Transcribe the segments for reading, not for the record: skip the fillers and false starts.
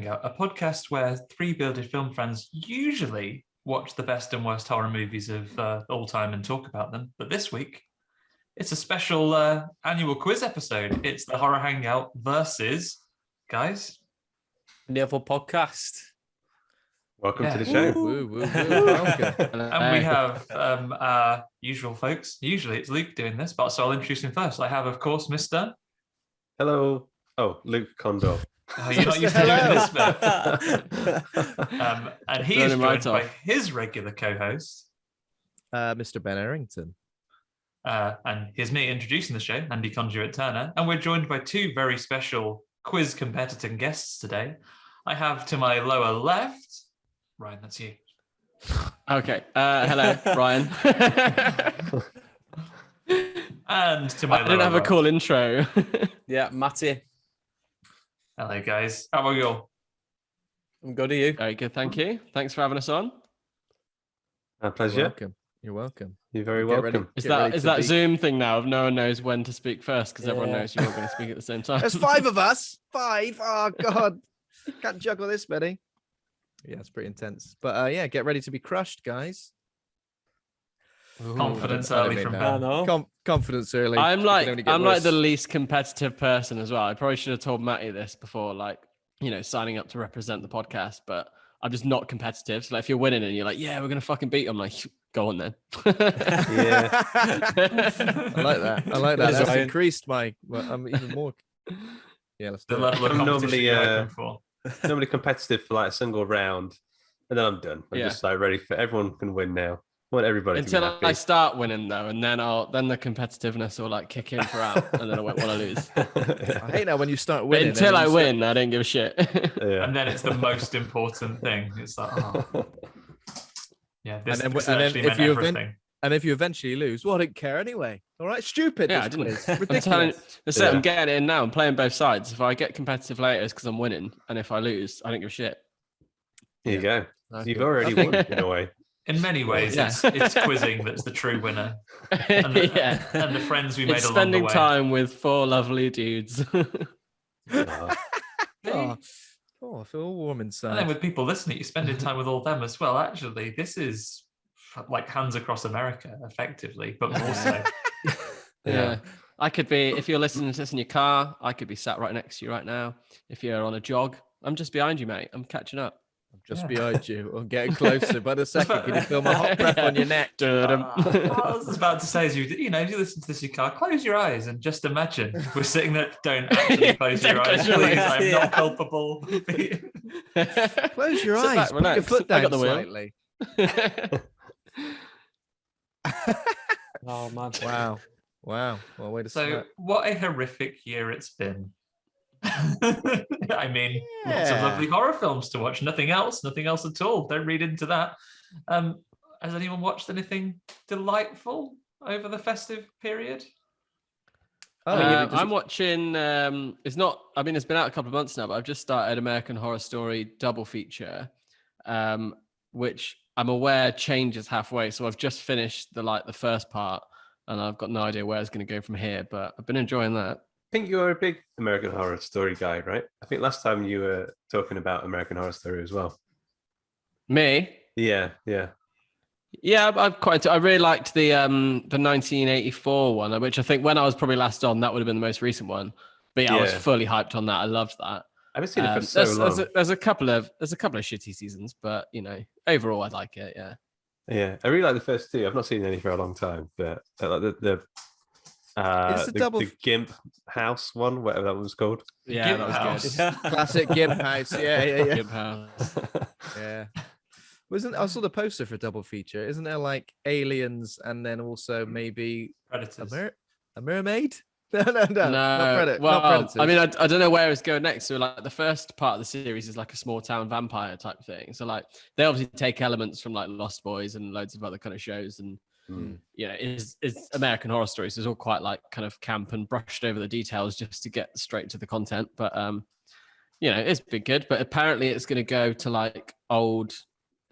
Hangout, a podcast where three bearded film fans usually watch the best and worst horror movies of all time and talk about them. But this week, it's a special annual quiz episode. It's the Horror Hangout versus, guys, the other podcast. Welcome to the show. Welcome. And we have our usual folks. Usually it's Luke doing this, but so I'll introduce him first. I have, of course, Mr. Hello. Oh, Luke Kondor. Oh, you're not used to doing this bit. And he is joined by his regular co-host, Mr. Ben Errington. And here's me introducing the show, Andy Conduit-Turner. And we're joined by two very special quiz competing guests today. I have to my lower left, Ryan, that's you. Okay. Hello, Ryan. And to my I didn't have a cool intro. Yeah, Matty. Hello, guys. How are you all? I'm good. Are you? Very good, thank you. Thanks for having us on. Our pleasure. You're welcome. You're very welcome. Is that Zoom thing now? No one knows when to speak first because everyone knows you're all going to speak at the same time. There's 5 of us. 5. Oh God, can't juggle this many. Yeah, it's pretty intense. But yeah, get ready to be crushed, guys. Confidence early from Ben. Confidence early. I'm like the least competitive person as well. I probably should have told Matty this before, like, signing up to represent the podcast, but I'm just not competitive. So like, if you're winning and you're like, yeah, we're gonna fucking beat them, like, go on then. Yeah. I like that. That's increased I'm even more. Yeah, let's do the level of competition normally competitive for like a single round, and then I'm done. I'm just like ready for everyone can win now. I want everybody until to be happy. I start winning though, and then the competitiveness will like kick in throughout, and then I won't want to lose. I hate that when you start winning. But until I win, I don't give a shit. Yeah. And then it's the most important thing. It's like, this everything. And if you eventually lose, well, I didn't care anyway. All right, stupid. Yeah, I didn't. Ridiculous. I'm getting it in now. I'm playing both sides. If I get competitive later, it's because I'm winning, and if I lose, I don't give a shit. There you go. You've already won in a way. In many ways, it's quizzing that's the true winner. And the friends we made along the way. Spending time with 4 lovely dudes. I feel all warm inside. And then with people listening, you're spending time with all them as well. Actually, this is like hands across America, effectively, but more so. Yeah. I could be, if you're listening to this in your car, I could be sat right next to you right now. If you're on a jog, I'm just behind you, mate. I'm catching up. Just behind you. I'm getting closer. By the second, can you feel my hot breath on your neck? I was about to say, as if you listen to this in your car, close your eyes and just imagine we're sitting there. Don't actually close your eyes, please. I'm not culpable. Close your eyes. Put your foot down slightly. Oh man! Wow. Well, wait a second. So, what a horrific year it's been. I mean, lots of lovely horror films to watch. Nothing else at all. Don't read into that. Has anyone watched anything delightful over the festive period? I'm watching. It's been out a couple of months now, but I've just started American Horror Story double feature, which I'm aware changes halfway. So I've just finished the first part, and I've got no idea where it's going to go from here. But I've been enjoying that. I think you are a big American Horror Story guy, right? I think last time you were talking about American Horror Story as well. Me? Yeah. Yeah, I really liked the 1984 one, which I think when I was probably last on, that would have been the most recent one. But yeah, I was fully hyped on that. I loved that. I haven't seen it for so long. There's a couple of shitty seasons, but overall I like it. Yeah. Yeah, I really like the first 2. I've not seen any for a long time, but the Gimp House one, whatever that one was called. Yeah, Gimp that was House. good. Classic Gimp House. Yeah. Gimp House. Yeah. I saw the poster for double feature. Isn't there like aliens and then also maybe Predators? A mermaid? No. Well, not Predators. I mean, I don't know where it's going next. So like the first part of the series is like a small town vampire type thing. So like they obviously take elements from like Lost Boys and loads of other kind of shows and is American Horror Stories. So it's all quite like kind of camp and brushed over the details just to get straight to the content. But it's been good. But apparently it's going to go to like old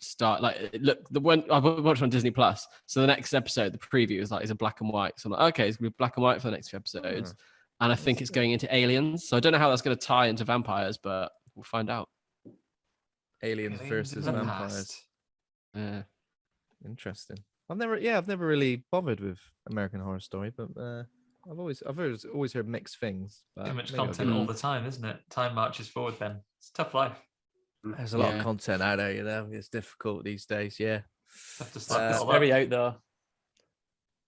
start. Like look, the one I watched on Disney Plus. So the next episode, the preview is a black and white. So I'm like, okay, it's gonna be black and white for the next few episodes. And I think it's going into aliens. So I don't know how that's going to tie into vampires, but we'll find out. Aliens versus in the vampires. past. Yeah. Interesting. I've never really bothered with American Horror Story, but I've always heard mixed things. But Too much maybe I'll content give it- all the time, isn't it? Time marches forward, Ben. It's a tough life. There's a lot of Yeah. content out there, It's difficult these days. Yeah. Have to slap it It's all very up. out there.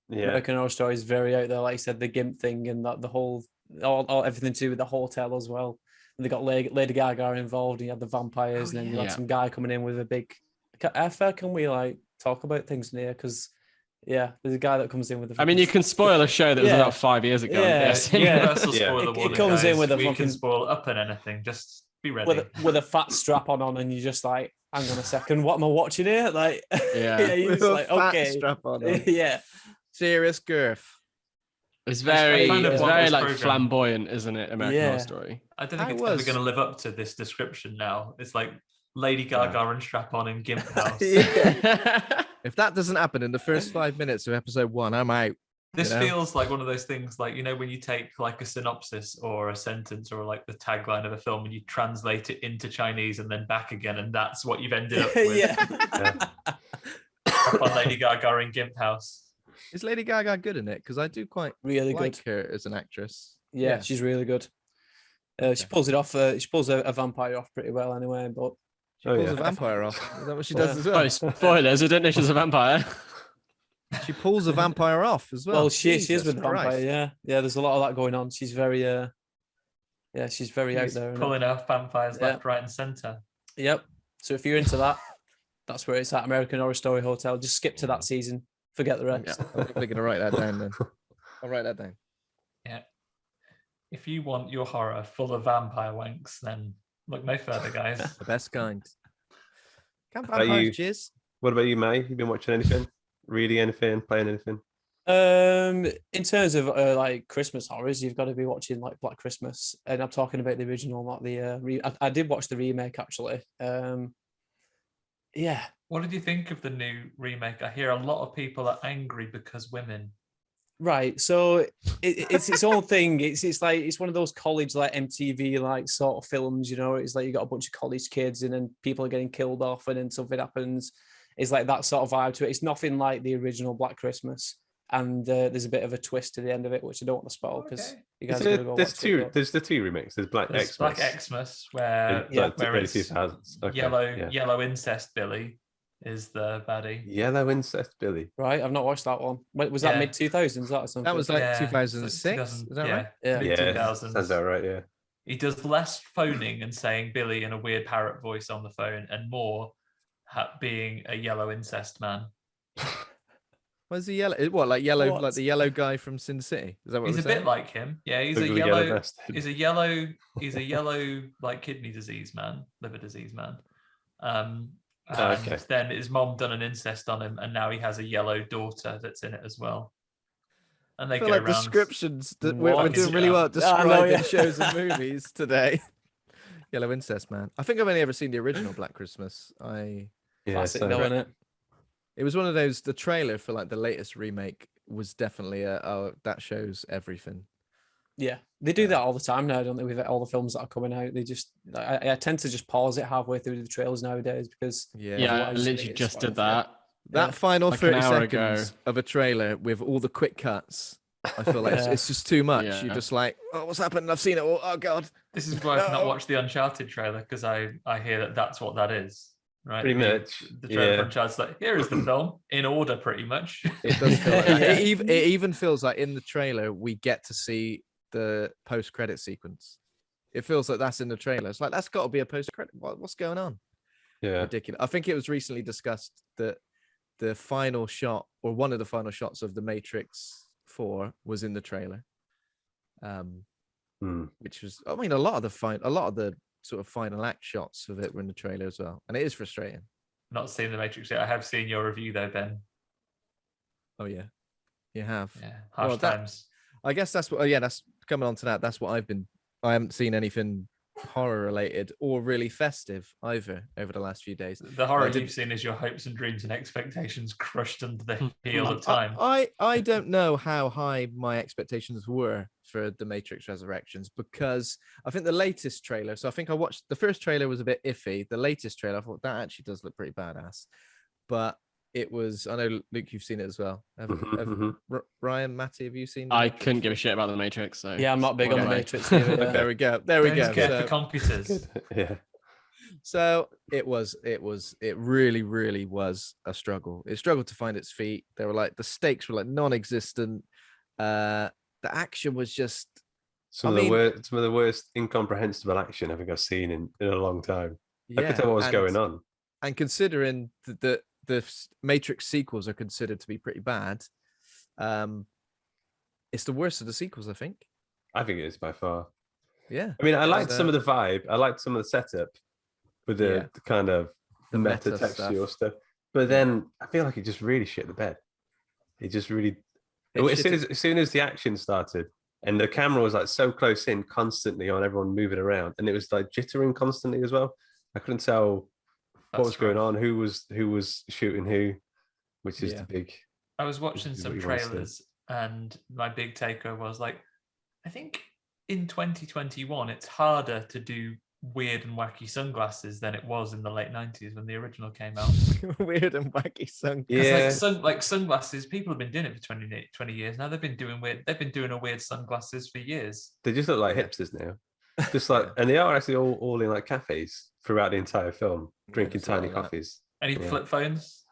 Yeah. American Horror Story is very out there. Like you said, the GIMP thing and that the whole, all everything to do with the hotel as well. And they got Lady Gaga involved. And you had the vampires, and then you had yeah. some guy coming in with a big. How far can we like talk about things in here? Because there's a guy that comes in with. I mean, you can spoil a show that was Yeah. about 5 years ago. Yeah. Yes. Universal Yeah. spoiler It warning, comes in guys. with a we fucking- can spoil up and anything. Just be ready. with a fat strap on, and you're just like, hang on a second, what am I watching here? Like, Yeah. you're With just a like, fat okay, strap on. yeah. Serious girth. It's I very, kind of it's want very this like program. flamboyant, isn't it? American Yeah. Horror Story. I don't think I it's was- ever going to live up to this description now. It's like Lady Gaga and strap on in Gimp House. If that doesn't happen in the first 5 minutes of episode 1, I'm out. This You know? feels like one of those things, like, when you take like a synopsis or a sentence or like the tagline of a film and you translate it into Chinese and then back again, and that's what you've ended up with. Yeah. Strap on Lady Gaga in Gimp House. Is Lady Gaga good in it? Because I do quite Really like good. her as an actress. Yeah, she's really good. She pulls it off. She pulls a vampire off pretty well, anyway. But She pulls yeah. a vampire off. Is that what she does as well? Oh, spoilers! I don't know she's a vampire. She pulls a vampire off as well. well, she is Jesus with the vampire. Christ. Yeah. There's a lot of that going on. She's very. She's very out He's there. isn't it? pulling off vampires Yeah. left, right, and centre. Yep. So if you're into that, that's where it's at. American Horror Story Hotel. Just skip to that season. Forget the rest. I'm definitely going to write that down then. I'll write that down. Yeah. If you want your horror full of vampire wanks, then look no further, guys. The best kind. Can Are you- vampires jizz? What about you, May? You been watching anything? Reading anything? Playing anything? In terms of like Christmas horrors, you've got to be watching like Black Christmas, and I'm talking about the original, not the. I did watch the remake actually. Yeah. What did you think of the new remake? I hear a lot of people are angry because women. Right. So it's its own thing. It's like it's one of those college like MTV like sort of films, It's like you got a bunch of college kids and then people are getting killed off and then something happens. It's like that sort of vibe to it. It's nothing like the original Black Christmas. And there's a bit of a twist to the end of it, which I don't want to spoil because Okay. you guys are gonna go There's watch two. it. There's the two remakes. There's Black There's Xmas. Black Xmas, where, like where early it's 2000s. Okay, yeah. yellow incest Billy is the baddie. Yellow Incest Billy. Right, I've not watched that one. Was that Yeah. mid 2000s? That or something? That was like Yeah, 2006. 2000 Is that yeah, right? Yeah. mid Yeah, 2000s. sounds about right. Yeah. He does less phoning and saying Billy in a weird parrot voice on the phone, and more being a yellow incest man. Where's the yellow? What, like yellow, What? like the yellow guy from Sin City? Is that what He's we're a saying? bit like him. Yeah, he's a Ugly yellow. bastard. He's a yellow like kidney disease man, liver disease man. And Okay. then his mom done an incest on him, and now he has a yellow daughter that's in it as well. And they I feel go like around. descriptions that we're What? doing really well at Yeah, I know, describing yeah. shows and movies today. Yellow Incest Man. I think I've only ever seen the original Black Christmas. Yeah. Classic, so- though, isn't it? It was one of those. The trailer for like the latest remake was definitely that shows everything. Yeah, they do that all the time now, don't they? With all the films that are coming out, they just I tend to just pause it halfway through the trailers nowadays because Yeah. Yeah, I otherwise literally it's just spoiled did for it. that. That Yeah. final Like an 30 hour seconds ago. of a trailer with all the quick cuts, I feel like Yeah. it's just too much. Yeah. You're just like, oh, what's happened? I've seen it all. Oh God. This is why I've not No. watched the Uncharted trailer, because I hear that that's what that is. Right. Pretty The- much, The trailer yeah. for Uncharted's like, here is the film in order, pretty much. It does feel like that. Yeah. It even feels like in the trailer we get to see the post-credit sequence. It feels like that's in the trailer. It's like that's got to be a post-credit. What's going on? Yeah. Ridiculous. I think it was recently discussed that the final shot or one of the final shots of The Matrix 4 was in the trailer. Which was, I mean, a lot of the sort of final act shots of it were in the trailer as well, and it is frustrating. Not seen The Matrix yet. I have seen your review though, Ben. Oh yeah, you have. Yeah, harsh Well, that- times. I guess that's what. Oh, yeah, that's coming on to that. That's what I've been. I haven't seen anything horror related or really festive either over the last few days. The horror did- you've seen is your hopes and dreams and expectations crushed under the heel of time. I don't know how high my expectations were for The Matrix Resurrections, because I think the latest trailer, so I think I watched the first trailer was a bit iffy. The latest trailer, I thought that actually does look pretty badass. But it was, I know, Luke, you've seen it as well. Ryan, Matty, have you seen? I couldn't give a shit about the Matrix. So Yeah, I'm not big on the Okay. Matrix. Either, yeah. There we go. There we Don't go. care So- for computers. Yeah. So it really, really was a struggle. It struggled to find its feet. They were like, the stakes were like non-existent. The action was just, Some of the worst incomprehensible action I think I've seen in a long time. I yeah. could tell what was and- going on. And considering that the Matrix sequels are considered to be pretty bad, it's the worst of the sequels, I think. I think it is by far. Yeah. I mean, I liked And, some of the vibe. I liked some of the setup with the kind of The meta meta textual stuff. But then I feel like it just really shit the bed. It just really. As soon as the action started and the camera was like so close in constantly on everyone moving around, and it was like jittering constantly as well. I couldn't tell what was going on, who was shooting who, which is the big. I was watching is some what you wanna see. trailers, and my big takeaway was like, I think in 2021 it's harder to do weird and wacky sunglasses than it was in the late 90s when the original came out. Weird and wacky sunglasses. Yeah. Like sunglasses, people have been doing it for 20 years now. They've been doing a weird sunglasses for years. They just look like hipsters now. Just like, and they are actually all in like cafes throughout the entire film, drinking it's a lot tiny of that. coffees. Any Yeah. flip phones?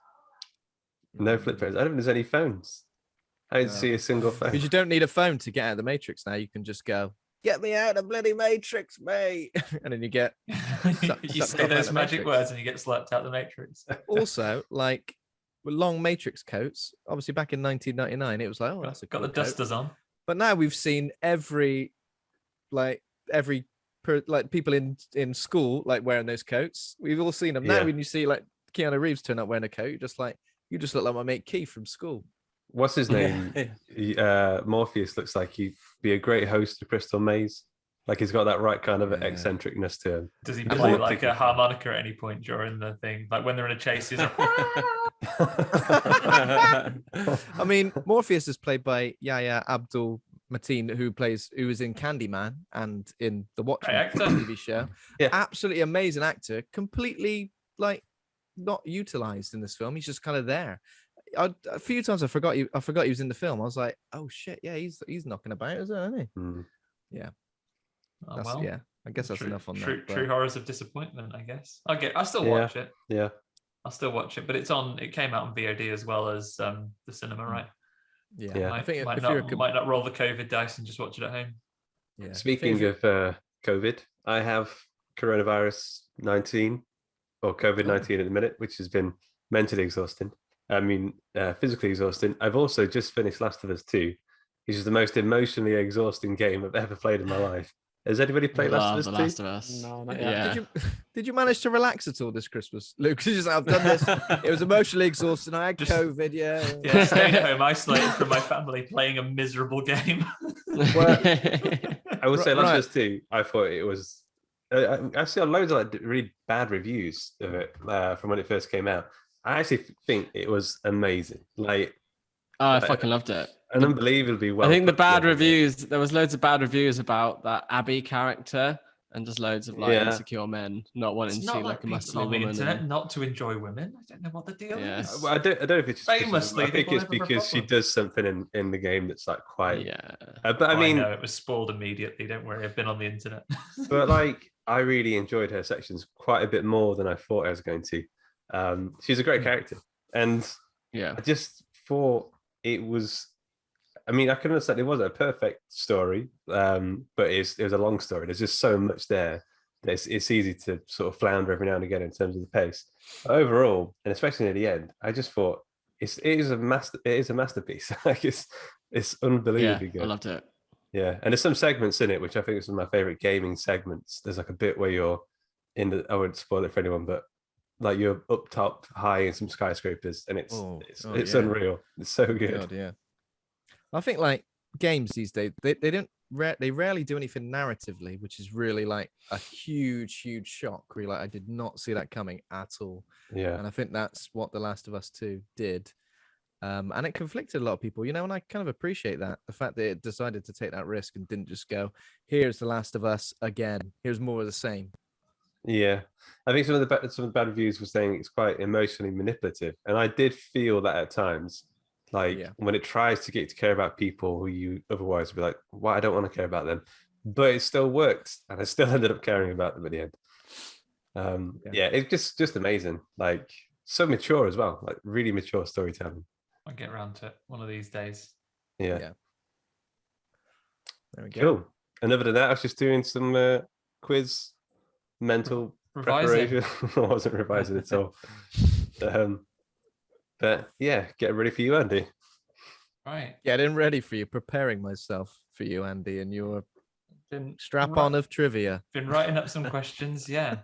No flip phones. I don't think there's any phones. I didn't No. see a single phone. Because you don't need a phone to get out of the Matrix now. You can just go, get me out of the bloody Matrix, mate. And then you get you sucked say off out those the magic Matrix. words and you get slapped out the Matrix. also like with long Matrix coats. Obviously, back in 1999, it was like, oh, that's a Got cool the coat. dusters on. But now we've seen every people in school like wearing those coats. We've all seen them. Now Yeah. when you see like Keanu Reeves turn up wearing a coat, you just look like my mate Keith from school. What's his name? Morpheus looks like he'd be a great host to Crystal Maze. Like he's got that right kind of Yeah. eccentricness to him. Does he I play like like it. a harmonica at any point during the thing? Like when they're in a chase, he's like, I mean, Morpheus is played by Yahya Abdul Mateen, who was in Candyman and in the Watchmen actor. TV show. Yeah. Absolutely amazing actor, completely like not utilized in this film. He's just kind of there. A few times I forgot he was in the film. I was like, oh shit, yeah, he's knocking about, isn't he? Mm. oh, That's, well. yeah, I guess that's enough on true, that. but- True horrors of disappointment, I guess. I'll still Yeah. watch it. Yeah. I'll still watch it, but it came out on VOD as well as the cinema, right? Yeah, Yeah. I think might if you're might not roll the COVID dice and just watch it at home. yeah. Speaking of COVID, I have coronavirus 19 or COVID 19 at the minute, which has been mentally exhausting. I mean, physically exhausting. I've also just finished Last of Us 2, which is the most emotionally exhausting game I've ever played in my life. Has anybody played Love Last The of Us Last 2? of Us. No, not yet. Yeah. Did you manage to relax at all this Christmas, Luke? You just, I've done this. It was emotionally exhausting. I had Just- COVID. Yeah. Yeah, staying at home, isolated from my family, playing a miserable game. I would say Last Right. of Us 2, I thought it was. I've seen loads of like really bad reviews of it from when it first came out. I actually think it was amazing. Like Oh, I fucking loved it. an unbelievably well. I think the put bad together game. reviews, there was loads of bad reviews about that Abby character and just loads of like Yeah. insecure men not wanting It's to see not like like a people masculine on the woman. internet and- not to enjoy women. I don't know what the deal Yeah. is. Well, I don't know if it's just 'cause Famously, I think people it's have a because she problem. does something in the game that's like quite. Yeah. But I Oh, mean, know, it was spoiled immediately. Don't worry, I've been on the internet. but like I really enjoyed her sections quite a bit more than I thought I was going to. She's a great character, and Yeah. I just thought it was. I mean, I can understand it wasn't a perfect story, but it was a long story. There's just so much there that it's easy to sort of flounder every now and again in terms of the pace. But overall, and especially near the end, I just thought it is a masterpiece. Like it's Yeah. unbelievably I good. loved it. Yeah, and there's some segments in it which I think is one of my favorite gaming segments. There's like a bit where you're in the. I won't spoil it for anyone, but like you're up top high in some skyscrapers, and it's Oh, it's oh, it's yeah. unreal. It's so good. God, yeah. I think like games these days, they rarely do anything narratively, which is really like a huge shock. Really, like, I did not see that coming at all. Yeah. And I think that's what The Last of Us 2 did. And it conflicted a lot of people, and I kind of appreciate that. The fact that it decided to take that risk and didn't just go, here's The Last of Us again. Here's more of the same. Yeah. I think some of the bad reviews were saying it's quite emotionally manipulative. And I did feel that at times, like when it tries to get you to care about people who you otherwise would be like, well, I don't want to care about them. But it still worked. And I still ended up caring about them at the end. It's just amazing. Like, so mature as well, like really mature storytelling. I'll get around to it one of these days. Yeah. There we go. Cool. And other than that, I was just doing some quiz mental preparation. I wasn't revising at all. But yeah, getting ready for you, Andy. Right. Getting ready for you, preparing myself for you, Andy, and your strap on of trivia. Been writing up some questions, yeah.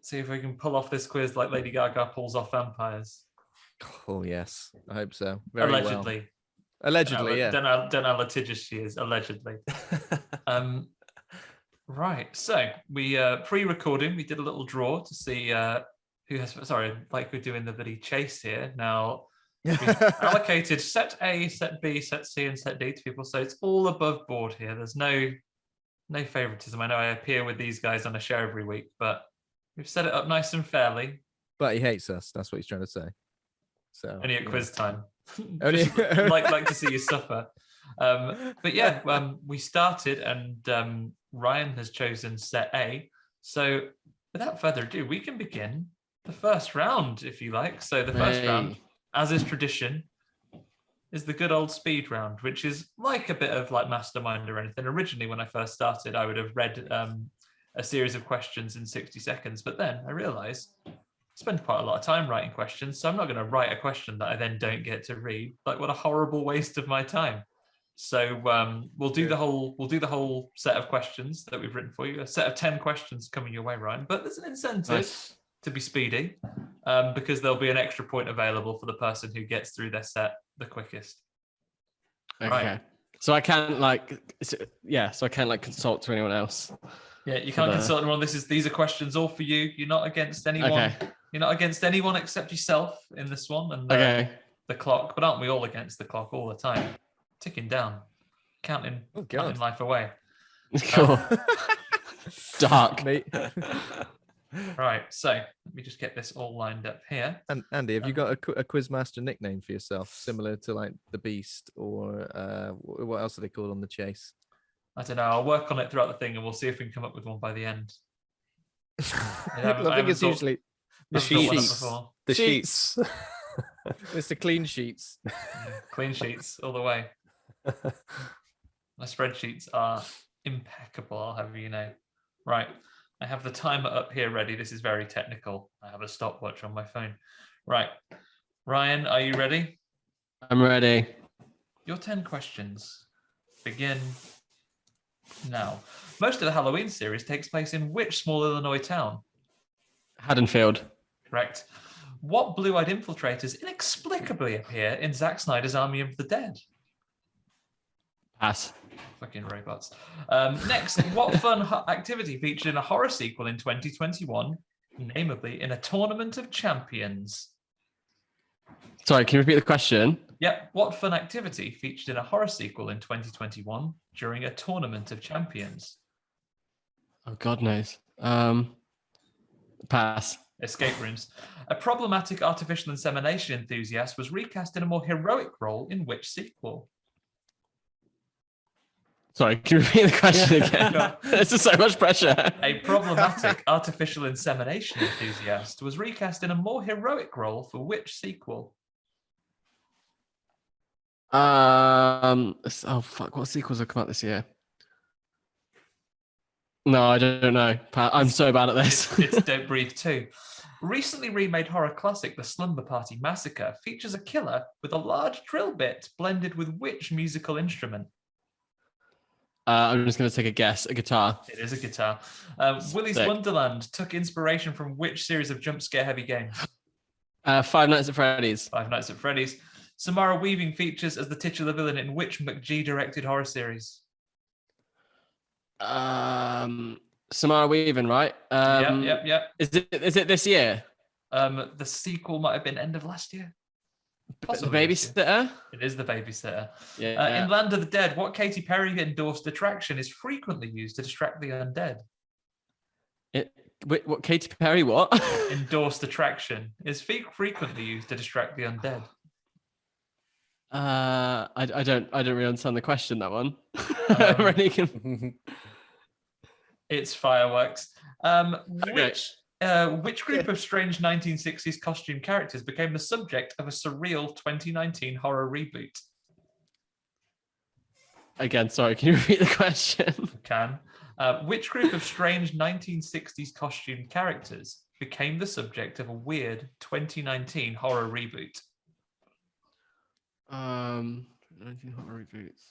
See if we can pull off this quiz like Lady Gaga pulls off vampires. Oh yes, I hope so. Allegedly. Well. Allegedly, Don't know how litigious she is. Allegedly. Right. So we pre-recording, we did a little draw to see who has. Sorry, like we're doing the bloody chase here now. We allocated set A, set B, set C, and set D to people, so it's all above board here. There's no favoritism. I know I appear with these guys on a show every week, but we've set it up nice and fairly. But he hates us. That's what he's trying to say. So only at quiz time. Only like to see you suffer. But yeah, we started, and Ryan has chosen set A. So without further ado, we can begin the first round, if you like. So the first round, as is tradition, is the good old speed round, which is like a bit of like Mastermind or anything. Originally, when I first started, I would have read a series of questions in 60 seconds, but then I realized I spend quite a lot of time writing questions, so I'm not going to write a question that I then don't get to read. Like, what a horrible waste of my time. So we'll do the whole set of questions that we've written for you. A set of 10 questions coming your way, Ryan. But there's an incentive to be speedy, because there'll be an extra point available for the person who gets through their set the quickest. Okay. Right. So I can't consult to anyone else. Yeah, you can't consult anyone. These are questions all for you. You're not against anyone. Okay. You're not against anyone except yourself in this one and the clock. But aren't we all against the clock all the time? Ticking down, counting life away. Cool. Dark. Mate. Right, so let me just get this all lined up here. And Andy, have you got a Quizmaster nickname for yourself, similar to like the Beast, or what else are they called on the chase? I don't know. I'll work on it throughout the thing, and we'll see if we can come up with one by the end. I think it's usually the sheets. The sheets. Mr. Clean Sheets. Yeah, clean sheets all the way. My spreadsheets are impeccable, I'll have you know. Right. I have the timer up here ready. This is very technical. I have a stopwatch on my phone. Right. Ryan, are you ready? I'm ready. Your 10 questions begin now. Most of the Halloween series takes place in which small Illinois town? Haddonfield. Correct. What blue-eyed infiltrators inexplicably appear in Zack Snyder's Army of the Dead? Pass. Fucking robots. Next, what fun activity featured in a horror sequel in 2021, namely in a Tournament of Champions? Sorry, can you repeat the question? Yep. What fun activity featured in a horror sequel in 2021 during a Tournament of Champions? Oh, God knows. Pass. Escape rooms. A problematic artificial insemination enthusiast was recast in a more heroic role in which sequel? Sorry, can you repeat the question again? This is so much pressure. A problematic artificial insemination enthusiast was recast in a more heroic role for which sequel? Oh fuck! What sequels have come out this year? No, I don't know. I'm so bad at this. It's Don't Breathe 2. Recently remade horror classic The Slumber Party Massacre features a killer with a large drill bit blended with which musical instrument? I'm just going to take a guess. A guitar. It is a guitar. Willy's Wonderland took inspiration from which series of jump scare heavy games? Five Nights at Freddy's. Five Nights at Freddy's. Samara Weaving features as the titular villain in which McG-directed horror series? Samara Weaving, right? Yep. Is it this year? The sequel might have been end of last year. The Possibly this year. Babysitter? It is The Babysitter. Yeah. In Land of the Dead, what Katy Perry endorsed attraction is frequently used to distract the undead? What Katy Perry? What? Endorsed attraction is frequently used to distract the undead. I don't really understand the question. That one. It's fireworks. Okay. Which group of strange 1960s costume characters became the subject of a surreal 2019 horror reboot? Again, sorry, can you repeat the question? Can. Which group of strange 1960s costume characters became the subject of a weird 2019 horror reboot? 19 horror reboots.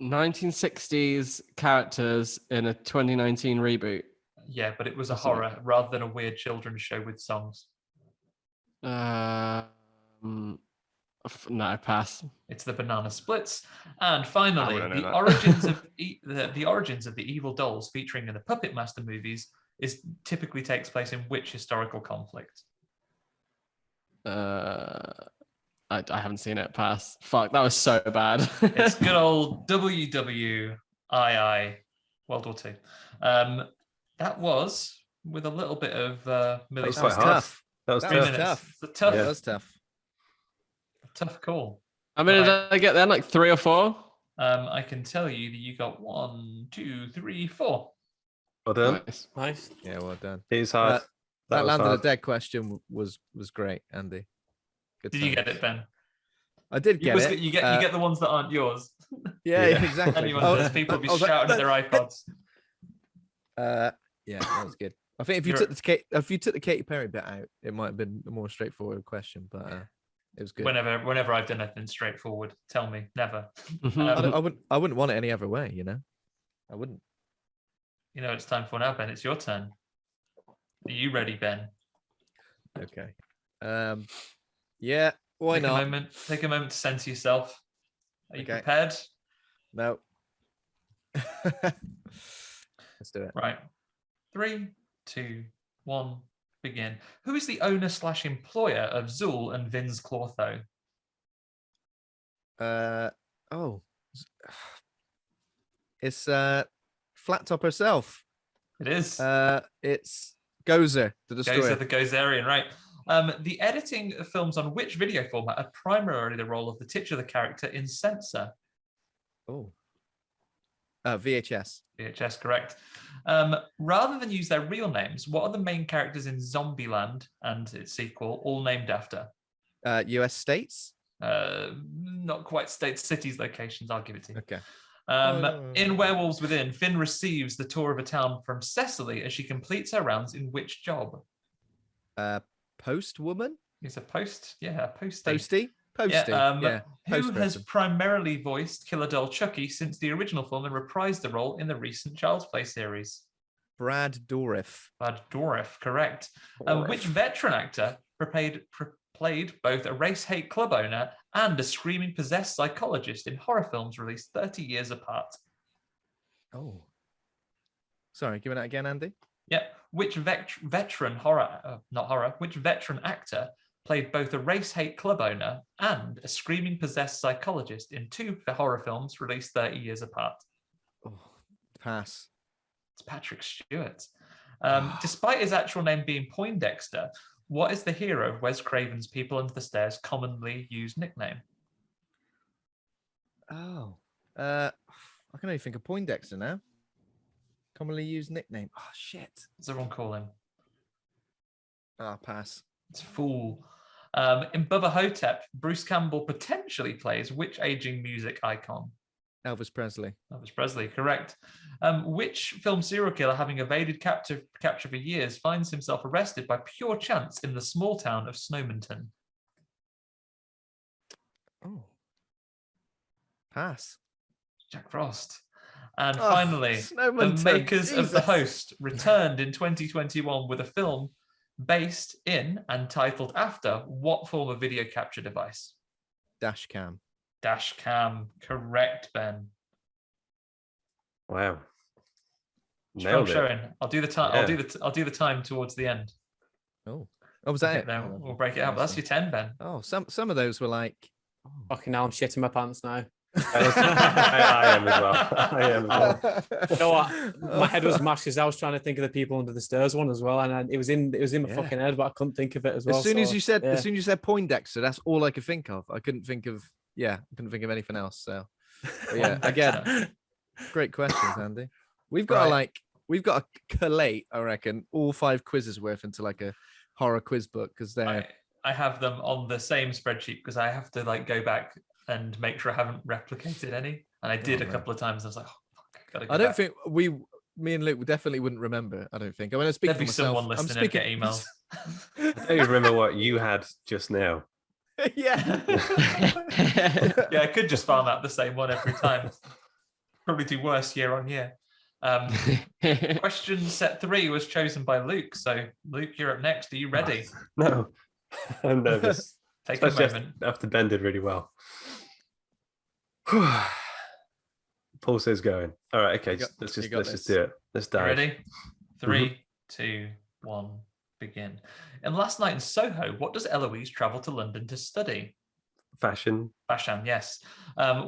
1960s characters in a 2019 reboot. Yeah, but it was a horror rather than a weird children's show with songs. No, pass. It's the Banana Splits. And finally, wouldn't know the that. origins of the evil dolls featuring in the Puppet Master movies typically takes place in which historical conflict? I haven't seen it. Pass. Fuck, that was so bad. It's good old WWII, World War II. That was with a little bit of That was military. quite tough. That was That tough. was tough. It's a tough, That was tough. tough call. I mean, Right. did I get there like 3 or 4? I can tell you that you got 1, 2, 3, 4. Well done. Nice. Yeah, well done. He's hard. That was Land of hard. the Dead question was great, Andy. Good Did you time. get it, Ben? I did get it. You get the ones that aren't yours. Yeah, Yeah. exactly. Anyone Oh, says people be I was like, shouting at their iPods. Yeah, that was good. I think if you took the Katy Perry bit out, it might have been a more straightforward question, but it was good. Whenever I've done anything straightforward, tell me. Never. I wouldn't want it any other way, you know. I wouldn't. You know, it's time for now, Ben. It's your turn. Are you ready, Ben? Okay. Yeah. Why not? Take a moment to center yourself. Are you Okay. prepared? No. Let's do it. Right. 3, 2, 1, begin. Who is the owner/employer of Zool and Vin's Clotho? It's Flat Top herself. It is. It's Gozer, the Destroyer. Gozer the Gozerian, right. The editing of films on which video format are primarily the role of the titular character in censor? Oh. VHS. VHS, correct. Rather than use their real names, what are the main characters in Zombieland and its sequel all named after? US states. Not quite states, cities, locations. I'll give it to you. Okay. In Werewolves Within, Finn receives the tour of a town from Cecily as she completes her rounds in which job? Post woman. It's a post. Yeah, a postie. Posty. Yeah, who Post has person. primarily voiced Killer Doll Chucky since the original film and reprised the role in the recent Child's Play series? Brad Dourif. Brad Dourif, correct. Which veteran actor played both a race hate club owner and a screaming possessed psychologist in horror films released 30 years apart? Oh. Sorry, give me that again, Andy. Yeah. Which veteran which veteran actor played both a race hate club owner and a screaming possessed psychologist in 2 horror films released 30 years apart? Oh, pass. It's Patrick Stewart. Despite his actual name being Poindexter, what is the hero of Wes Craven's People Under the Stairs commonly used nickname? Oh. I can only think of Poindexter now. Commonly used nickname. Oh, shit. What's everyone call him? Pass. It's Fool. In Bubba Hotep, Bruce Campbell potentially plays which aging music icon? Elvis Presley. Elvis Presley, correct. Which film serial killer, having evaded capture for years, finds himself arrested by pure chance in the small town of Snowmanton? Oh. Pass. Jack Frost. And finally, the Snowmanton. makers of The Jesus. Host returned in 2021 with a film based in and titled after what form of video capture device? Dash cam. Dash cam. Correct, Ben. Wow. Strong Nailed it. showing. I'll do the time. Yeah. I'll do the time towards the end. Oh, was that it? Then we'll break it up. That's your 10, Ben. Oh, some of those were like. Fucking now I'm shitting my pants now. I am as well. I am as well. You know what? My head was mashed because I was trying to think of the people under the stairs one as well, and it was in my fucking head, but I couldn't think of it as well. As soon as you said Poindexter, that's all I could think of. I couldn't think of anything else. So but yeah, again, great questions, Andy. We've got to collate, I reckon, all 5 quizzes worth into like a horror quiz book because they're. I have them on the same spreadsheet because I have to like go back and make sure I haven't replicated any. And I did a couple of times. I was like, oh, fuck, I gotta go back. Think me and Luke definitely wouldn't remember. I don't think. I mean, I speak There'd for be myself. someone listening and get emails. I don't even remember what you had just now. Yeah. Yeah, I could just farm out the same one every time. Probably do worse year on year. Question set 3 was chosen by Luke. So, Luke, you're up next. Are you ready? No, I'm nervous. Take a moment. After Ben did really well. Pulse is going. All right, okay. Let's just do it. Let's dive. Ready? 3, 2, 1, begin. In Last Night in Soho, what does Eloise travel to London to study? Fashion, yes.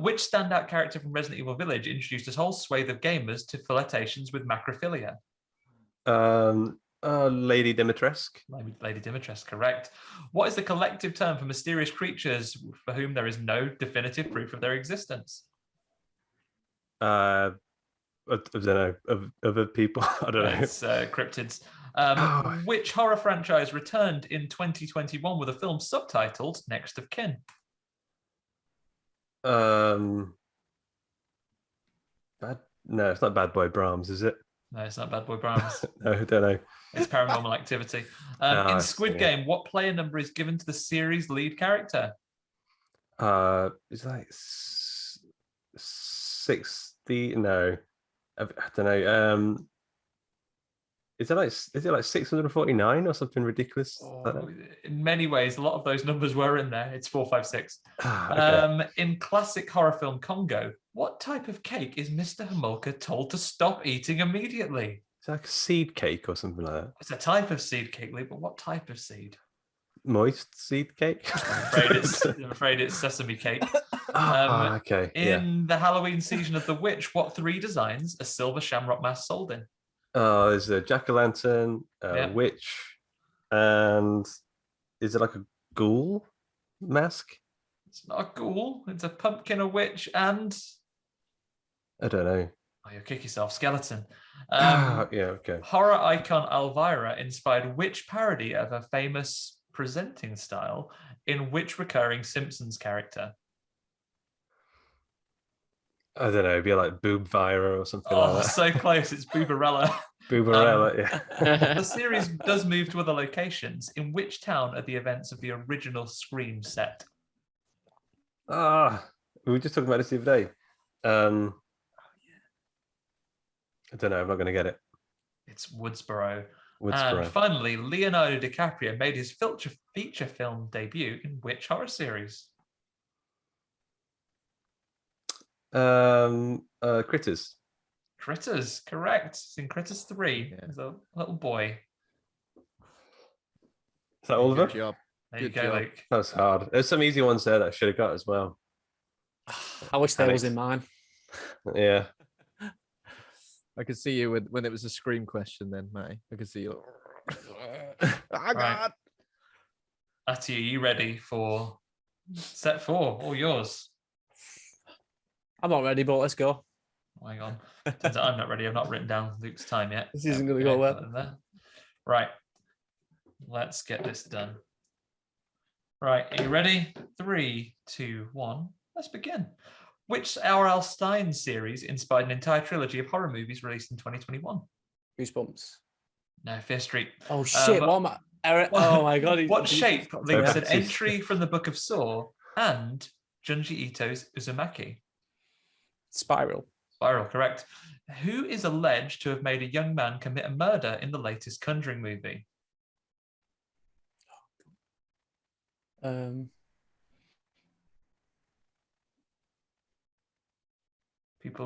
Which standout character from Resident Evil Village introduced a whole swathe of gamers to flirtations with macrophilia? Lady Dimitrescu. Lady Dimitrescu, correct. What is the collective term for mysterious creatures for whom there is no definitive proof of their existence? I don't know, of other people. I don't know. It's cryptids. Which horror franchise returned in 2021 with a film subtitled Next of Kin? No, it's not Bad Boy Brahms, is it? No, it's not Bad Boy Brahms. No, I don't know. It's Paranormal Activity. In Squid Game, what player number is given to the series' lead character? It's like 60. No, I don't know. Is it like 649 or something ridiculous? Like that? In many ways, a lot of those numbers were in there. It's 456. Okay. In classic horror film Congo, what type of cake is Mr. Homolka told to stop eating immediately? It's like a seed cake or something like that. It's a type of seed cake, Lee, but what type of seed? Moist seed cake? I'm afraid it's sesame cake. Okay. In the Halloween season of The Witch, what 3 designs a silver shamrock mask sold in? There's a jack-o'-lantern, witch, and is it like a ghoul mask? It's not a ghoul. It's a pumpkin, a witch, and... I don't know. Oh, you'll kick yourself. Skeleton. Yeah, okay. Horror icon Elvira inspired which parody of a famous presenting style in which recurring Simpsons character? I don't know. It'd be like Boobvira or something like that. So close. It's Boobarella. Boobarella, yeah. The series does move to other locations. In which town are the events of the original Scream set? We were just talking about this the other day. I don't know. I'm not going to get it. It's Woodsboro. Woodsboro. And finally, Leonardo DiCaprio made his feature film debut in which horror series? Critters. Critters, correct. It's in Critters 3. There's a little boy. Is that all of Good them? job. There you go, Luke. That was hard. There's some easy ones there that I should have got as well. I wish that was in mine. Yeah. I could see you when it was a Scream question then, Matty. I could see you. Right. Matty, are you ready for set 4? All yours. I'm not ready, but let's go. Hang on. Turns out I'm not ready. I've not written down Luke's time yet. This isn't going to go well. Right. Let's get this done. Right. Are you ready? 3, 2, 1. Let's begin. Which R.L. Stine series inspired an entire trilogy of horror movies released in 2021? Goosebumps. No, Fear Street. Oh, shit. What am I? Oh, my God. What shape links an entry from the Book of Saw and Junji Ito's Uzumaki? Spiral. Spiral, correct. Who is alleged to have made a young man commit a murder in the latest Conjuring movie? People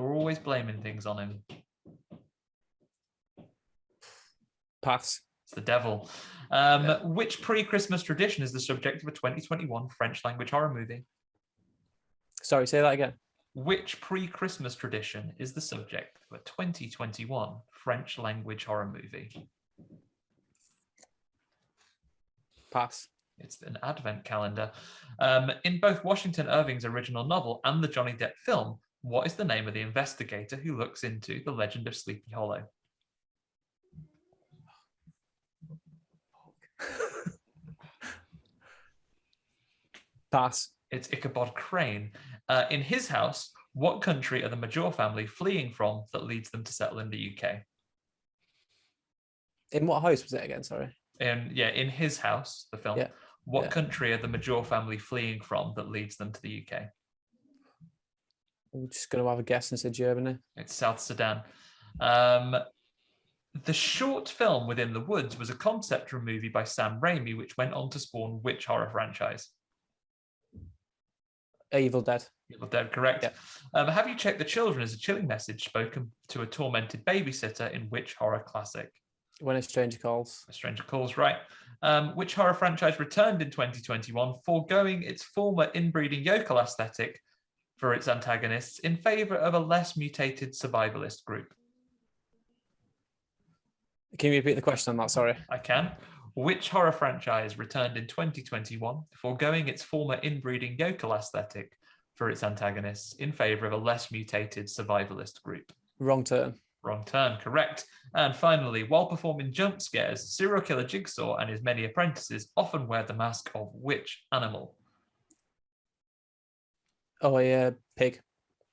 are always blaming things on him. Pass. It's the devil. Which pre-Christmas tradition is the subject of a 2021 French language horror movie? Sorry, say that again. Which pre-Christmas tradition is the subject of a 2021 French language horror movie? Pass. It's an advent calendar. In both Washington Irving's original novel and the Johnny Depp film, what is the name of the investigator who looks into the legend of Sleepy Hollow? Pass. It's Ichabod Crane. In his house, what country are the Major family fleeing from that leads them to settle in the UK? In what house was it again? Sorry. In his house, the film. Yeah. What country are the Major family fleeing from that leads them to the UK? I'm just going to have a guess and say Germany. It's South Sudan. The short film Within the Woods was a concept movie by Sam Raimi, which went on to spawn which horror franchise? Evil Dead. Evil Dead, correct. Yeah. Have you checked the children as a chilling message spoken to a tormented babysitter in which horror classic? When a Stranger Calls. A Stranger Calls, right. Which horror franchise returned in 2021, foregoing its former inbreeding yokel aesthetic for its antagonists in favor of a less mutated survivalist group? Can you repeat the question on that? Sorry. I can. Which horror franchise returned in 2021, foregoing its former inbreeding yokel aesthetic for its antagonists in favor of a less mutated survivalist group? Wrong Turn. Wrong Turn, correct. And finally, while performing jump scares, serial killer Jigsaw and his many apprentices often wear the mask of which animal? Oh, yeah, pig.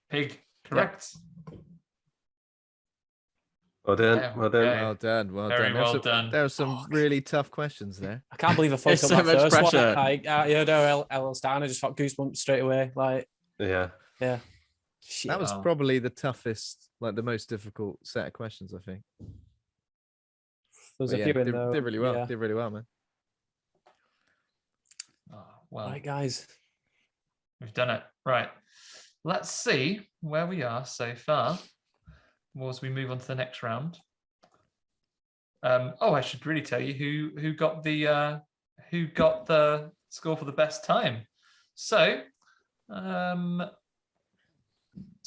Pig, correct. Well done. Yeah, Well done. okay. Well done. Well Very done. well done. There are some really tough questions there. I can't believe I fucked It's up so that much first pressure. one. I know LL Stan, I just felt goosebumps straight away. Like, Yeah. yeah. Shit. That was Wow. probably the toughest, like the most difficult set of questions, I think. There's But a yeah, few in did, there. did really well. Yeah. Did really well, man. Oh, well, Right, guys. we've done it. Right. Let's see where we are so far as we move on to the next round. I should really tell you who got the score for the best time. So, so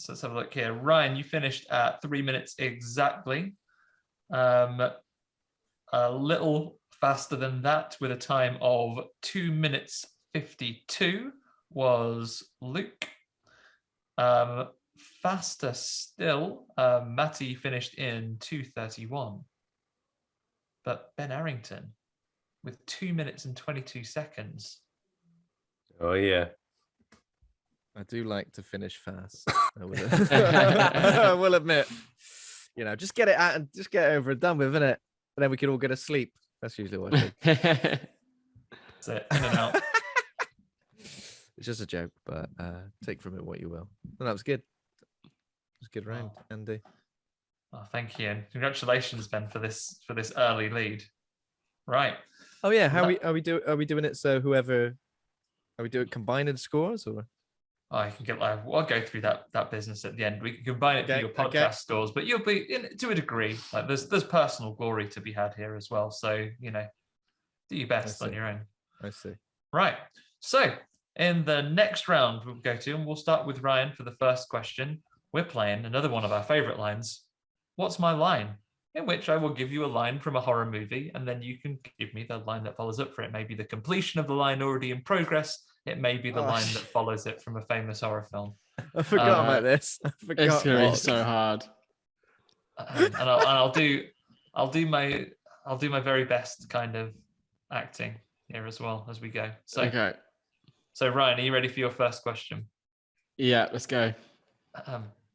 let's have a look here. Ryan, you finished at 3 minutes exactly. A little faster than that, with a time of 2 minutes 52, was Luke. Faster still, Matty finished in 2:31. But Ben Errington with 2 minutes and 22 seconds. Oh yeah. I do like to finish fast. I will admit. You know, just get it out and just get it over and done with, innit? And then we can all go to sleep. That's usually what I do. That's it, in and out. It's just a joke, but take from it what you will. And that was good. It was a good round, Andy. Oh, thank you, and congratulations, Ben, for this early lead. Right. Oh yeah, are we doing it so whoever are we doing combining scores or? I can get. I'll go through that business at the end. We can combine it for Okay, your podcast scores, but you'll be to a degree. Like there's personal glory to be had here as well. So do your best on your own. I see. Right. So in the next round we'll go to, and we'll start with Ryan for the first question. We're playing another one of our favorite lines. What's my line? In which I will give you a line from a horror movie, and then you can give me the line that follows up for it. Maybe the completion of the line already in progress. It may be the line that follows it from a famous horror film. I forgot about this. I forgot. It's gonna be what. so hard. And I'll do my very best kind of acting here as well as we go. So Okay. So Ryan, are you ready for your first question? Yeah, let's go.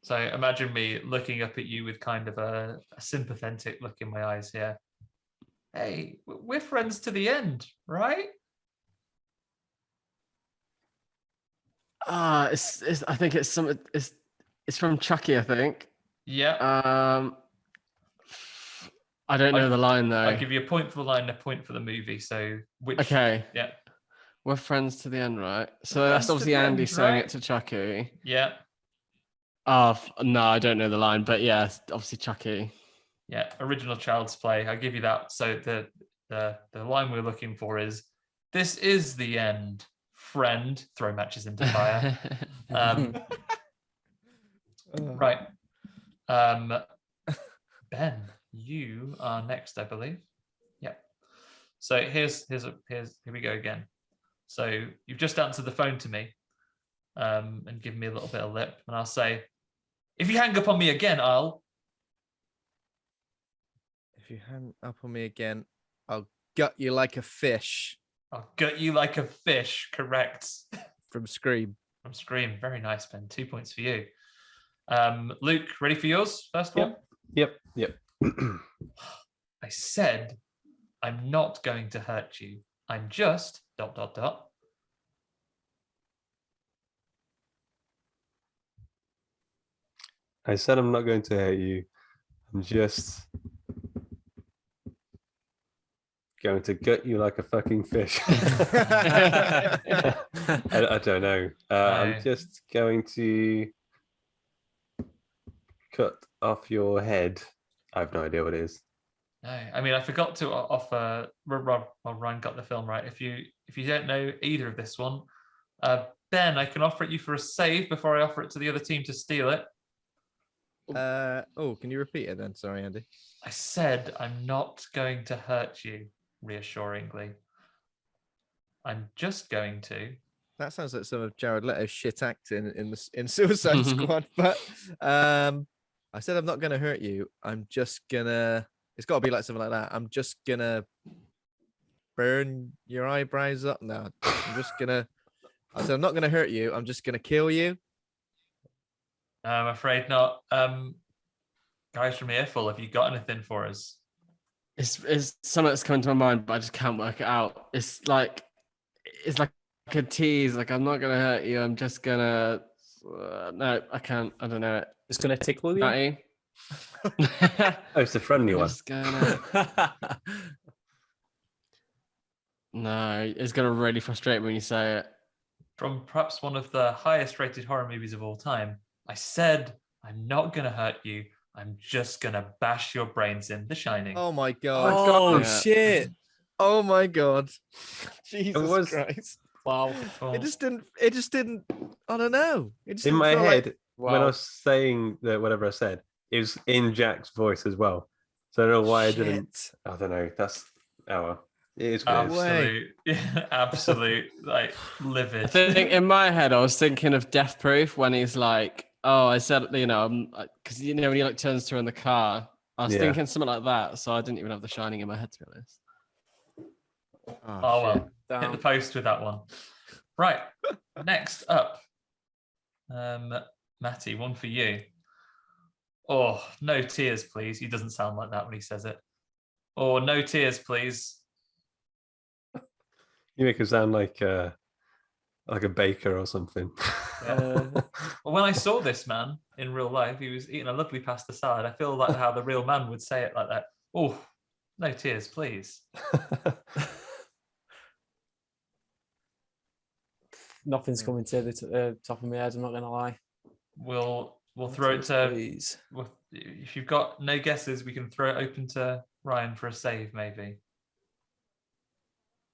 So imagine me looking up at you with kind of a sympathetic look in my eyes here. Hey, we're friends to the end, right? It's I think it's some it's from Chucky, I think. Yeah. I don't know the line though. I'll give you a point for the line and a point for the movie. So which? Okay. Yeah. We're friends to the end, right? So Friends that's to obviously the end, Andy saying right? it to Chucky. Yeah. Oh, no, I don't know the line, but yeah, obviously Chucky. Yeah, original Child's Play. I'll give you that. So the line we're looking for is, "This is the end, friend." Throw matches into fire. Right. Ben, you are next, I believe. Yeah. So here we go again. So you've just answered the phone to me, and given me a little bit of lip, and I'll say, "If you hang up on me again, I'll." If you hang up on me again, I'll gut you like a fish. I'll gut you like a fish. Correct. From Scream. From Scream. Very nice, Ben. 2 points for you. Luke, ready for yours? First one? Yep. I said, "I'm not going to hurt you. I'm just ... I said I'm not going to hurt you. I'm just going to gut you like a fucking fish. I don't know. I'm just going to cut off your head. I have no idea what it is. No, I mean, I forgot to offer. Well, Ryan got the film right. If you don't know either of this one, Ben, I can offer it you for a save before I offer it to the other team to steal it. Can you repeat it then? Sorry, Andy. I said, "I'm not going to hurt you," reassuringly. I'm just going to. That sounds like some of Jared Leto's shit acting in Suicide Squad. But I said I'm not going to hurt you. I'm just gonna. It's got to be like something like that. I'm just gonna burn your eyebrows up now. I'm just gonna. I said I'm not going to hurt you. I'm just going to kill you. No, I'm afraid not. Guys from Earful, have you got anything for us? It's something that's coming to my mind, but I just can't work it out. It's like a tease. Like, I'm not gonna hurt you. I'm just gonna. No, I can't. I don't know it. It's gonna tickle you. Matty? Oh, it's a friendly one. Just gonna... No, it's gonna really frustrate me when you say it. From perhaps one of the highest rated horror movies of all time, I said, "I'm not going to hurt you. I'm just going to bash your brains in." The Shining. Oh my god. Oh Yeah. shit! Oh my god. Jesus Christ. Wow. Cool. It just didn't. I don't know. It just In didn't my feel head, like- when I was saying that whatever I said, it was in Jack's voice as well. So I don't know why I didn't. Shit. I don't know. That's it is weird. Absolute, absolute, like, livid. I think in my head, I was thinking of Death Proof when he's like, "Oh, I said, because when he like turns to her in the car." I was thinking something like that, so I didn't even have The Shining in my head, to be honest. Oh well, hit the post with that one. Right, next up, Matty, one for you. "Oh, no tears, please." He doesn't sound like that when he says it. "Or no tears, please." You make him sound like a baker or something. Well, when I saw this man in real life, he was eating a lovely pasta salad. I feel like how the real man would say it like that. "Oh, no tears, please." Nothing's coming to the top of my head. I'm not gonna lie. We'll throw it to. Please. If you've got no guesses, we can throw it open to Ryan for a save, maybe.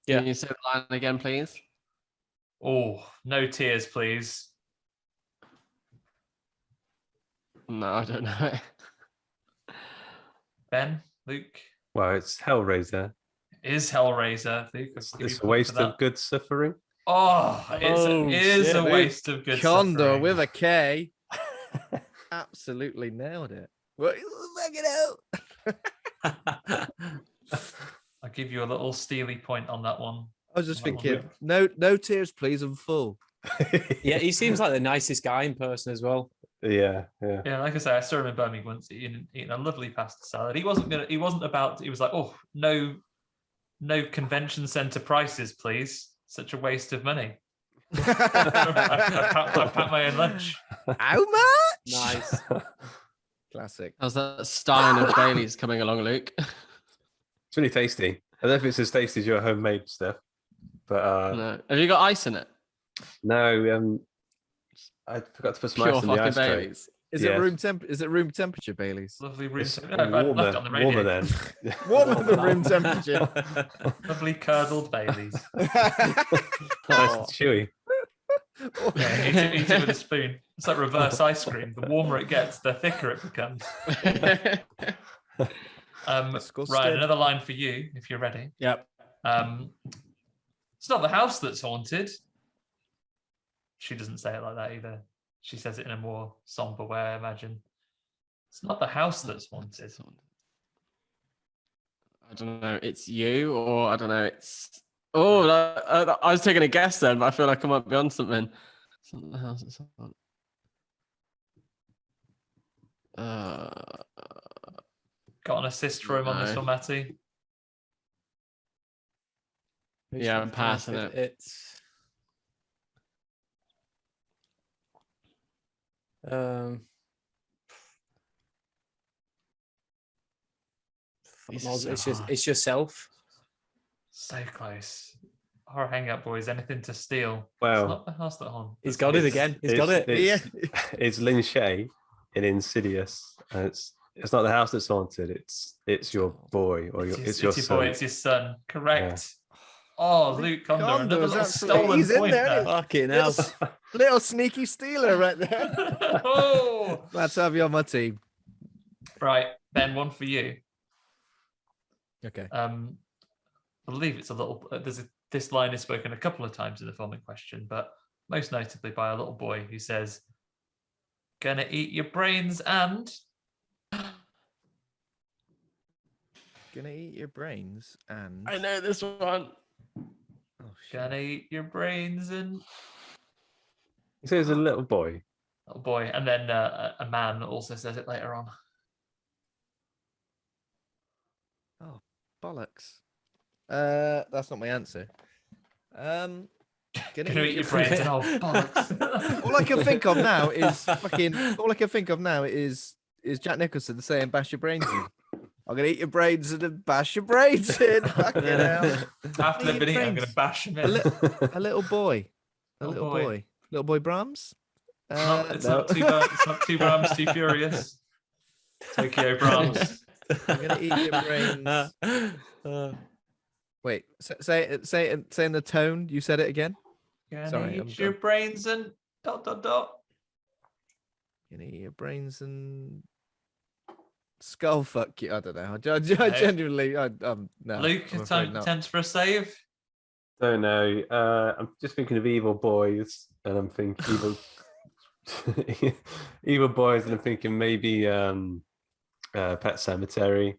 Yeah. Can you say the line again, please? "Oh, no tears, please." No, I don't know it. Ben, Luke, Well, it's Hellraiser. is Hellraiser. Luke, I'll give you It's a a point waste for of that. good suffering. Oh, it is shit, a Luke. waste of good Kondor suffering. with a K. Absolutely nailed it. Well, back it out. I'll give you a little steely point on that one. I was just That one, thinking, Luke. no tears, please. I'm full. Yeah, he seems like the nicest guy in person as well. Yeah. Yeah, like I say, I saw him in Birmingham once eating a lovely pasta salad. He was like, "Oh, no convention centre prices, please. Such a waste of money." I packed my own lunch. How much? Nice. Classic. How's that stein of Bailey's coming along, Luke? It's really tasty. I don't know if it's as tasty as your homemade stuff. But No. Have you got ice in it? no, I forgot to put some Pure ice in the fucking ice tray. Baileys. Is Yes. it room temperature, Bailey's? Lovely room It's temperature. No, left on the radio. warmer then. Warmer than room temperature. Lovely curdled Baileys. Nice and chewy. Yeah, eat it with a spoon. It's like reverse ice cream. The warmer it gets, the thicker it becomes. Ryan, another line for you, if you're ready. Yep. It's not the house that's haunted. She doesn't say it like that either. She says it in a more somber way, I imagine. It's not the house that's haunted. I don't know. It's you, or I don't know. It's I was taking a guess then, but I feel like I might be on something. It's not the house. It's on. Got an assist for him on this No. one, Matty. Yeah, I'm passing it. It's These are so it's just hard. it's yourself. So close. Horror Hangout boys, anything to steal. Wow. It's not the house that haunted. He's got it again. He's got it. It's Lin Shaye in Insidious. And it's not the house that's haunted. It's your boy or It's your your son. boy, it's your son. Correct. Oh, Luke Kondor, Kondor, another is little that- stolen he's in point there, there. Fucking hell. Little sneaky stealer right there. Oh, Glad to have you on my team. right, Ben, one for you. Okay. I believe it's a little. This line is spoken a couple of times in the film in question, but most notably by a little boy who says, "Gonna eat your brains and." Gonna eat your brains and I know this one. oh, shit. Gonna eat your brains and He says a little boy. little boy, and then a man also says it later on. Bollocks. That's not my answer. Gonna Gonna eat your brains and oh bollocks. all I can think of now is all I can think of now is Jack Nicholson saying bash your brains in. I'm gonna eat your brains in and bash your brains in. Fucking hell. After they've been eaten, I'm brains. gonna bash them A, in. a little boy. A Little little boy. boy. Little boy Brahms. It's No. not too bad. It's not too Brahms, too furious. Tokyo Brahms. I'm gonna eat your brains. Wait, say it in the tone you said it again. Gonna Sorry, I'm eat your done. brains and ... Gonna eat your brains and skull fuck you. I don't know. I genuinely, no. Luke, I'm afraid not. attempts for a save. Don't know. I'm just thinking of evil boys, and I'm thinking evil boys, and I'm thinking maybe Pet Cemetery.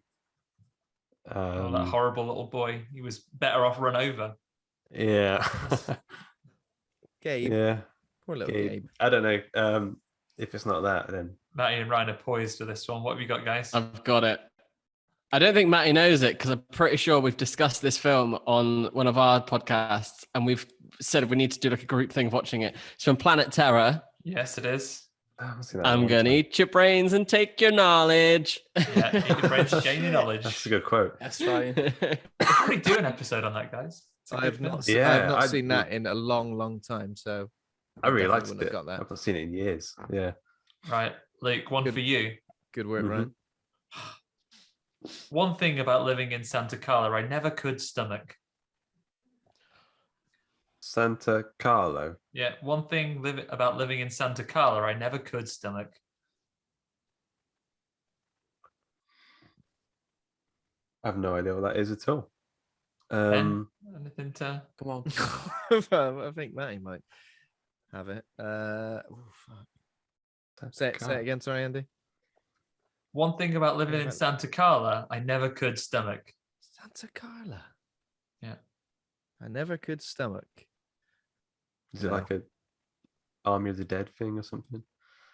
Oh, that horrible little boy. He was better off run over. Yeah. Gabe. Yeah. Poor little Gabe. Gabe. I don't know. If it's not that, then Matty and Ryan are poised for this one. What have you got, guys? I've got it. I don't think Matty knows it because I'm pretty sure we've discussed this film on one of our podcasts and we've said we need to do like a group thing of watching it. It's from Planet Terror. Yes, it is. I'm going to eat your brains and take your knowledge. Yeah, eat your brains, gain your knowledge. That's a good quote. That's right. We should probably do an episode on that, guys. It's a I good have film. not. Yeah, I have not I- seen that in a long time. So I really definitely liked wouldn't it. have got that. I've not seen it in years. Yeah. Right, Luke, one Good. for you. Good work, Mhm. Ryan. One thing about living in Santa Carla I never could stomach. Santa Carlo. Yeah, one thing about living in Santa Carla I never could stomach. I have no idea what that is at all. Ben, anything to... Come on. I think Matty might have it. Oh, fuck. Say it again. Sorry, Andy. One thing about living in Santa Carla I never could stomach. Santa Carla. Yeah. I never could stomach. Is it No. like a Army of the Dead thing or something?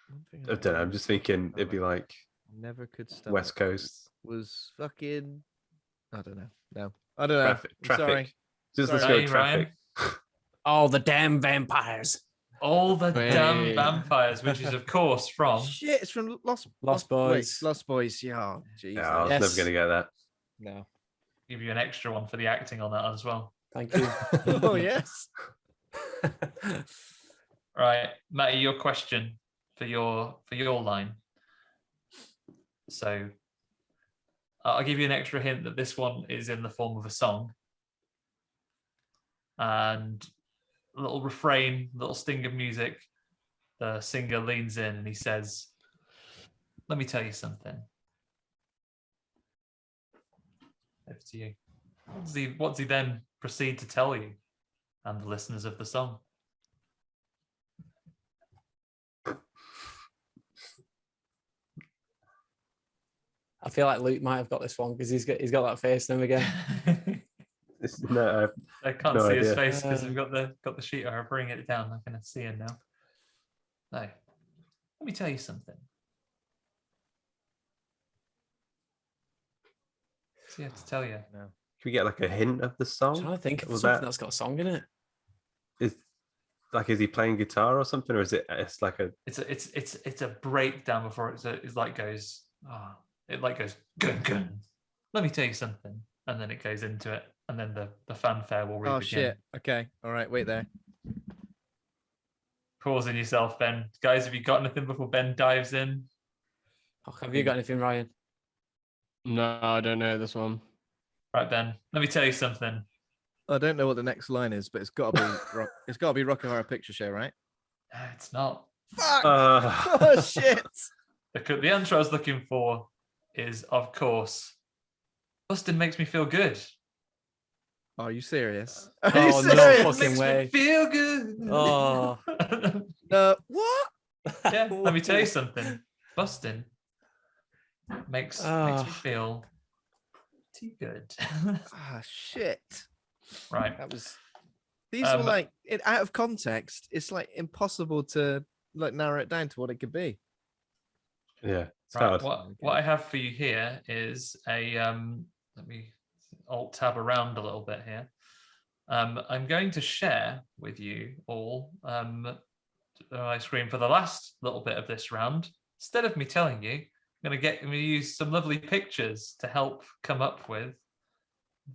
One thing I don't know. I'm just thinking it'd be like never could stomach. West Coast Was fucking. I don't know. No, I don't know. traffic. I'm sorry. Traffic. Just let's Sorry, go traffic. Oh, the damn vampires. All the damn Wait. vampires, which is of course from... Shit, it's from Lost Lost Boys. Wait, Lost Boys. Yeah, oh, jeez. Yeah, I was Yes. never going to get that. No. Give you an extra one for the acting on that as well. Thank you. Oh yes. Right, Matty, your question for your line. So I'll give you an extra hint that this one is in the form of a song. And a little refrain, little sting of music. The singer leans in and he says, "Let me tell you something." Over to you. What does he then proceed to tell you and the listeners of the song? I feel like Luke might have got this one because he's got that face in him again. No, I can't no see his idea. face because we've got the sheet. I'll bring it down. I can see him now. No, let me tell you something. So I have to tell you. Can we get like a hint of the song? I'm trying to think of Was something that- that's got a song in it. Is he playing guitar or something, or is it? It's like a. It's a breakdown before it like goes. It like goes gun gun. Let me tell you something, and then it goes into it, and then the fanfare will re-begin. Oh shit. Okay. All right. Wait there. Pausing yourself, Ben. Guys, have you got anything before Ben dives in? Have you got anything, Ryan? No, I don't know this one. Right, Ben. Let me tell you something. I don't know what the next line is, but it's got to be it's got to be Rocky Horror Picture Show, right? No, it's not. Fuck. Oh shit. The answer I was looking for is, of course, Bustin' makes me feel good. Are you serious? Are you Oh, no serious? fucking Makes way. me feel good. Oh. What? Yeah, let me tell you something. Bustin' makes me feel pretty good. Ah, shit. Right. That was. These were like out of context. It's like impossible to like narrow it down to what it could be. Yeah. It's Right. hard. What I have for you here is a let me alt tab around a little bit here. I'm going to share with you all my screen for the last little bit of this round. Instead of me telling you, I'm going to use some lovely pictures to help come up with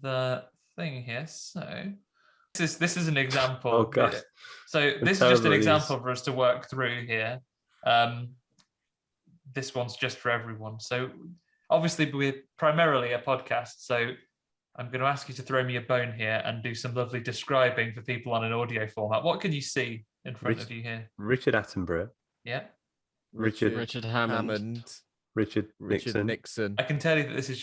the thing here. So this is an example. Oh god. So this is just an example for us to work through here. This one's just for everyone. So obviously we're primarily a podcast. So I'm going to ask you to throw me a bone here and do some lovely describing for people on an audio format. What can you see in front of you here? Richard Attenborough. Yeah. Richard Hammond. Richard Nixon. I can tell you that this is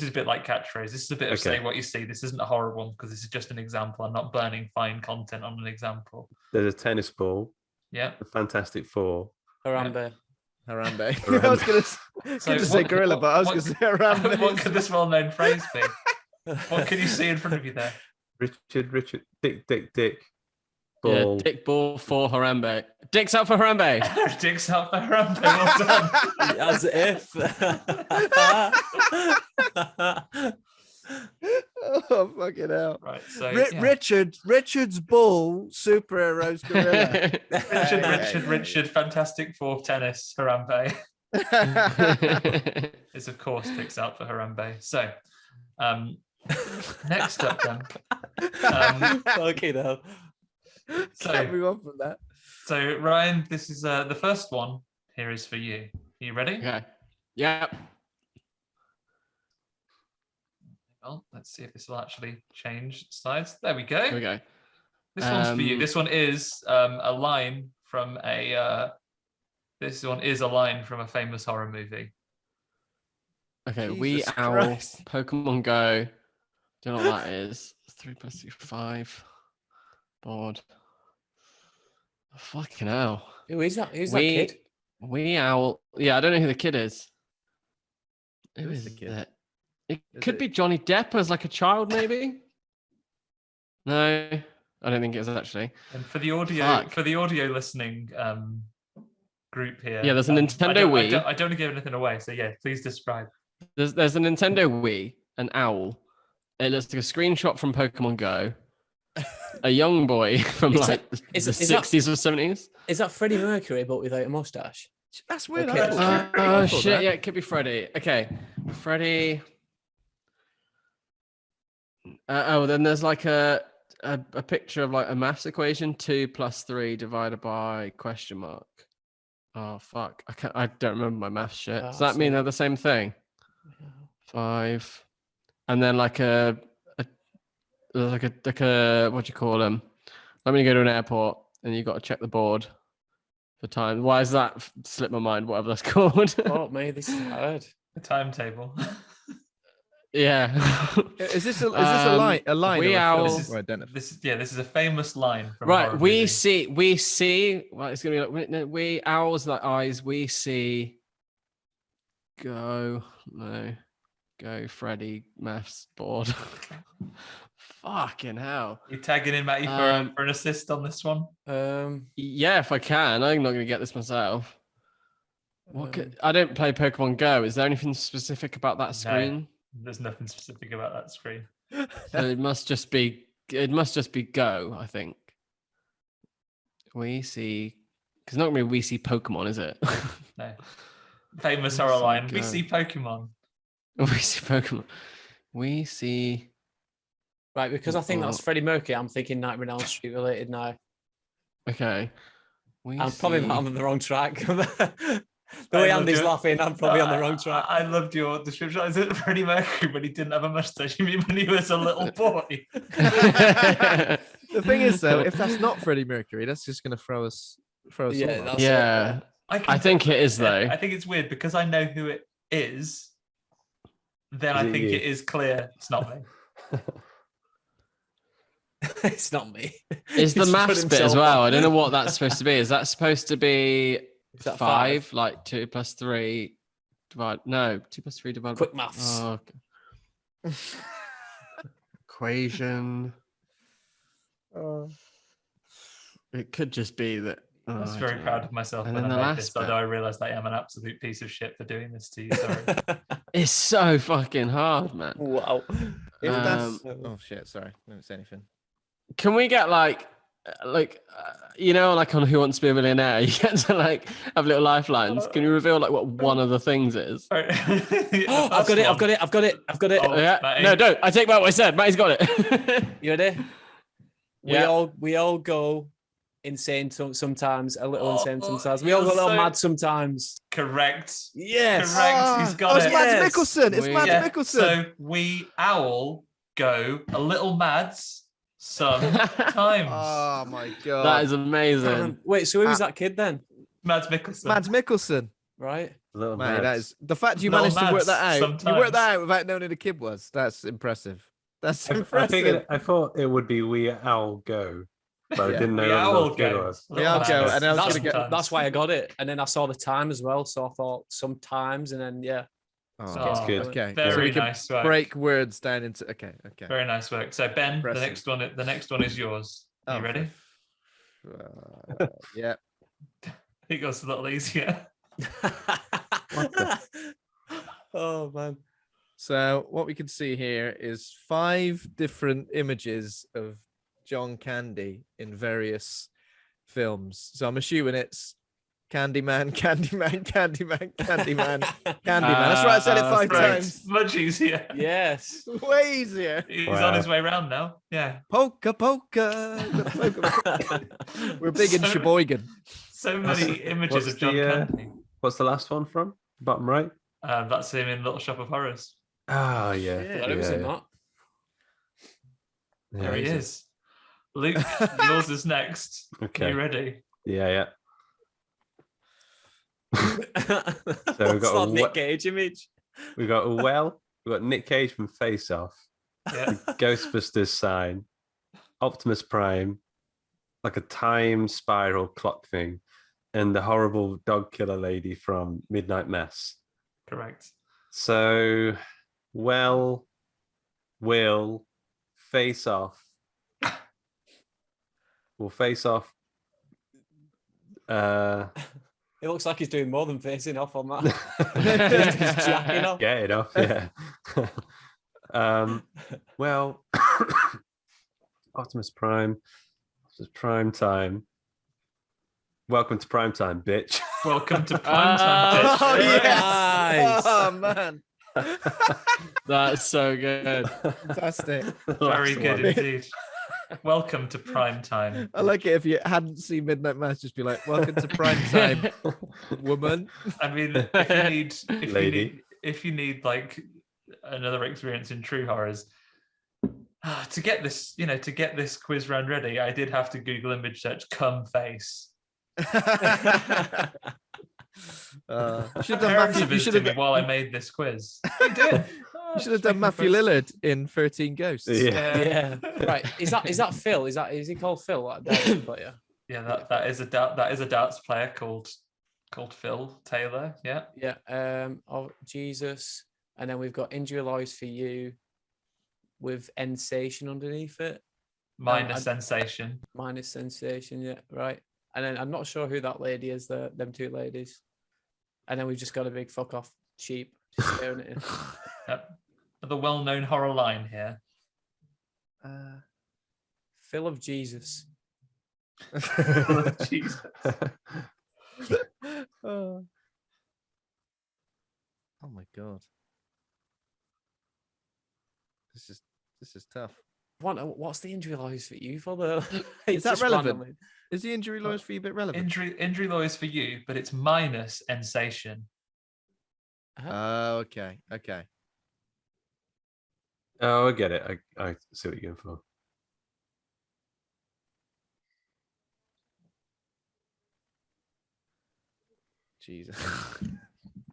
a bit like catchphrase. This is a bit of say what you see. This isn't a horror one because this is just an example. I'm not burning fine content on an example. There's a tennis ball. Yeah. The Fantastic Four. Harambe. Harambe. I was going to say gorilla, but I was going to say Harambe. What could this well-known phrase be? What can you see in front of you there? Richard, Dick. Ball. Yeah, Dick Ball for Harambe. Dick's out for Harambe. Dick's out for Harambe. Well done. As if. Oh fucking hell! Right, so Richard's ball, superheroes gorilla. Richard, Fantastic Four tennis Harambe. Is of course Dick's out for Harambe. So, next up then. Okay, now. Can't move on from that. So Ryan, this is the first one. Here is for you. Are you ready? Okay. Yeah. Well, let's see if this will actually change slides. There we go. Here we go. This one's for you. This one is a line from a. This one is a line from a famous horror movie. Okay, Jesus We Owl, Christ. Pokemon Go. Don't know what that is. 3 + 2 = 5. Board. Fucking hell. Who is that? Who's that kid? We Owl. Yeah, I don't know who the kid is. Who is the kid? That? It Is could it- be Johnny Depp as like a child, maybe. No, I don't think it is actually. And for the audio, Fuck. listening group here. Yeah, there's a Nintendo Wii. I don't want to give anything away, so yeah, please describe. There's a Nintendo Wii, an owl. It looks like a screenshot from Pokemon Go. A young boy from Is like that- the is that- 60s or 70s. Is that Freddie Mercury but without a mustache? That's weird. Okay. I thought- Oh I thought shit! that. Yeah, it could be Freddy. Okay, Freddy. Then there's like a picture of like a maths equation: 2 + 3 divided by ? Oh fuck! I don't remember my math shit. Does that mean they're the same thing? 5, and then like a what do you call them? Let me go to an airport, and you got to check the board for time. Why is that slip my mind? Whatever that's called. Oh man, this is hard. The timetable. Yeah. Is this a line? A line? We or a owl. film? This is a famous line from Right. horror We movie. see. Well, it's gonna be like we owls like eyes. We see. Go Freddy maths board. Fucking hell. You tagging in Matty for an assist on this one? Yeah, if I can. I'm not gonna get this myself. I don't play Pokemon Go. Is there anything specific about that screen? No, there's nothing specific about that screen. So it must just be Go, I think. We see, because not gonna be we see Pokemon, is it? No. Famous horror line. We see Pokemon. We see Pokemon. We see. Right, because I think that's Freddie Mercury. I'm thinking Nightmare on Elm Street related now. Okay. I'm probably on the wrong track. The way Andy's laughing, I'm probably on the wrong track. I loved your description. I said Freddie Mercury, but he didn't have a mustache. You mean when he was a little boy? The thing is, though, if that's not Freddie Mercury, that's just going to throw us. Yeah. I think it is, though. I think it's weird because I know who it is. Then I think it is clear it's not me. It's not me. Is the maths bit as well? I don't know what that's supposed to be. Is that supposed to be 5? Like 2 + 3 divide? No, 2 + 3 divided. Quick maths. Oh, okay. Equation. It could just be that. I was very proud of myself And when then I the made last this, bit. although I realised I am an absolute piece of shit for doing this to you. Sorry. It's so fucking hard, man. Wow. If that's... Oh shit! Sorry, I didn't say anything. Can we get like like on Who Wants to Be a Millionaire, you get to like have little lifelines. Can you reveal like what one of the things is? I've got it. Oh, Yeah. Matty. No, don't. I take back what I said. Matty's got it. You ready? Yeah. We all go insane sometimes, a little insane sometimes. We all go a little so mad sometimes. Correct. Yes. Correct. He's got it's it. Mads Yes. Mikkelsen. It's Mads Yeah, Mikkelsen. So we owl go a little mads sometimes. Oh my god. That is amazing. Wait, so who was that kid then? Mads Mikkelsen. Mads Mikkelsen. Right. Little Mate, that is the fact you Little managed to work Mads that out. You sometimes. worked that out without knowing who the kid was. That's impressive. That's impressive. I thought it would be We Owl Go, but I Yeah. didn't know We who owl the kid go. was. We owl go, and I was That's, gonna get. sometimes. that's why I got it. And then I saw the time as well. So I thought sometimes, and then yeah. Oh, That's good. Okay. Very so we can nice work. break words down into. Okay. Very nice work. So Ben, Impressive. the next one is yours. Are you ready? Yeah. It goes a little easier. Oh man. So what we can see here is 5 different images of John Candy in various films. So I'm assuming it's Candyman, Candyman, Candyman, Candyman, Candyman. That's right. I said it 5 Right. times. Much easier. Yes. Way easier. He's Wow. on his way round now. Yeah. Polka, polka. We're big in So- Sheboygan. So many images what's of John the, Candy. What's the last one from? Bottom right? That's him in Little Shop of Horrors. Oh, yeah. Yeah. Thought it was in that. There he easy. is. Luke, yours is next. Okay. Are you ready? Yeah. So we've got not a Nick Cage image. We've got Nick Cage from Face Off, Yeah. Ghostbusters sign, Optimus Prime, like a time spiral clock thing, and the horrible dog killer lady from Midnight Mass. Correct. So, will Face Off. We'll Face Off. It looks like he's doing more than facing off on that. He's jacking off. Get it off, yeah. Well, Optimus Prime. This is prime time. Welcome to prime time, bitch. Welcome to Primetime. Oh, bitch. yes. Nice. Oh, man. That's so good. Fantastic. Very Last good one. indeed. Welcome to prime time. I like it if you hadn't seen Midnight Mass, just be like, "Welcome to prime time, woman." I mean, Lady. if you need like another experience in true horrors, to get this, to get this quiz round ready, I did have to Google image search "cum face." You should have done Parents Matthew. have You should visited have. me while I made this quiz. They did. You should have done Matthew Lillard in 13 Ghosts. Yeah. Right. Is that Phil? Is he called Phil? That darts player? Yeah, that is a darts player called Phil Taylor. Yeah. Yeah. Oh Jesus. And then we've got Injury Lawyers for You with Sensation underneath it. Minus sensation. Minus Sensation, yeah, right. And then I'm not sure who that lady is, them two ladies. And then we've just got a big fuck off sheep just staring at you. Yep. The well-known horror line here. Phil of Jesus. Jesus. Oh my god. This is tough. What's the Injury Lawyers for You for the? Is that just relevant? randomly. Is the injury lawyers for you a bit relevant? Injury lawyers for you, but it's minus sensation. Oh, okay. Okay. Oh, I get it. I see what you're going for. Jesus.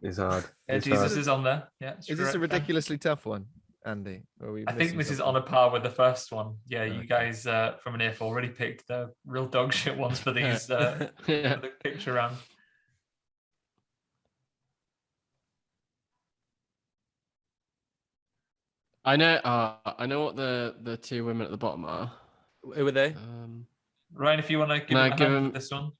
It's hard. Yeah, It's Jesus hard. is on there. Yeah. Is this a ridiculously tough one, Andy? Or are we I think missing this is something? on a par with the first one. Yeah, you Okay. guys from an Earful already picked the real dog shit ones for these for the picture round. I know what the two women at the bottom are. Who were they? Ryan, if you want to give No, him a give hand him- for this one.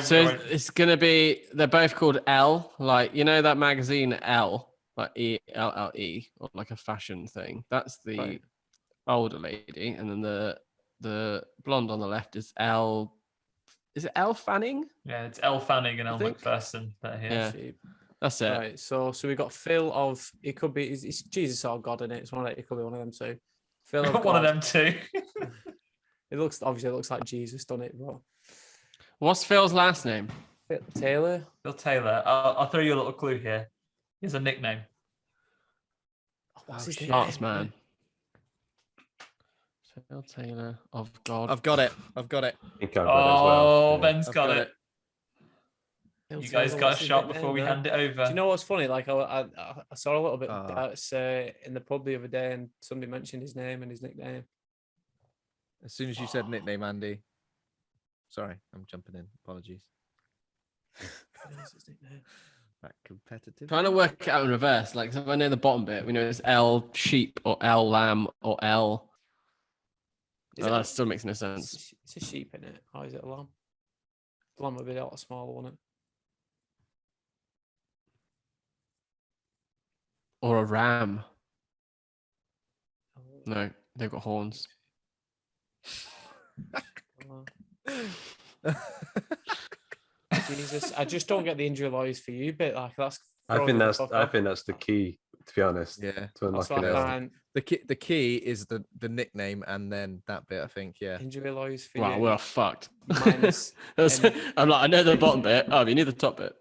So it's gonna be, they're both called L, like, you know that magazine L, like ELLE, or like a fashion thing. That's the Right. older lady, and then the blonde on the left is L. Is it Elle Fanning? Yeah, it's Elle Fanning and I Elle think. McPherson that are here. Yeah. Sheep. That's it. Right. So we got Phil of. It could be. It's Jesus or God in it. It's one. It could be one of them two. Phil We've of got one of God. them too. It looks like Jesus done it, but What's Phil's last name? Phil Taylor. Phil Taylor. I'll throw you a little clue here. He has a nickname. What's Oh, his shit. name? Arts man. Phil Taylor of God. I've got it. I've got it. I think I've got it as well. Oh, Yeah. Ben's I've got got it. Phil You guys Taylor, got what's a his shot nickname, before we though? hand it over. Do you know what's funny? Like I saw a little bit Ah. in the pub the other day, and somebody mentioned his name and his nickname. As soon as you said nickname, Andy. Sorry, I'm jumping in. Apologies. What's his nickname? That competitive. Trying to work it out in reverse. Like, so if I know the bottom bit, we know it's L sheep or L lamb or L. Is Oh, it- that still makes no sense. It's a sheep in it, or is it a lamb? The lamb would be a lot smaller, wouldn't it? Or a ram. No, they've got horns. Jesus, I just don't get the Injury Lawyers for You bit. Like that's. I throwing think me the that's fuck I off. think that's the key, to be honest. Yeah. To That's unlocking what I it. find. The key is the nickname and then that bit. I think. Yeah. Injury Lawyers for Wow, You. we're fucked. Minus any- I'm like, I know the bottom bit. Oh, you need the top bit.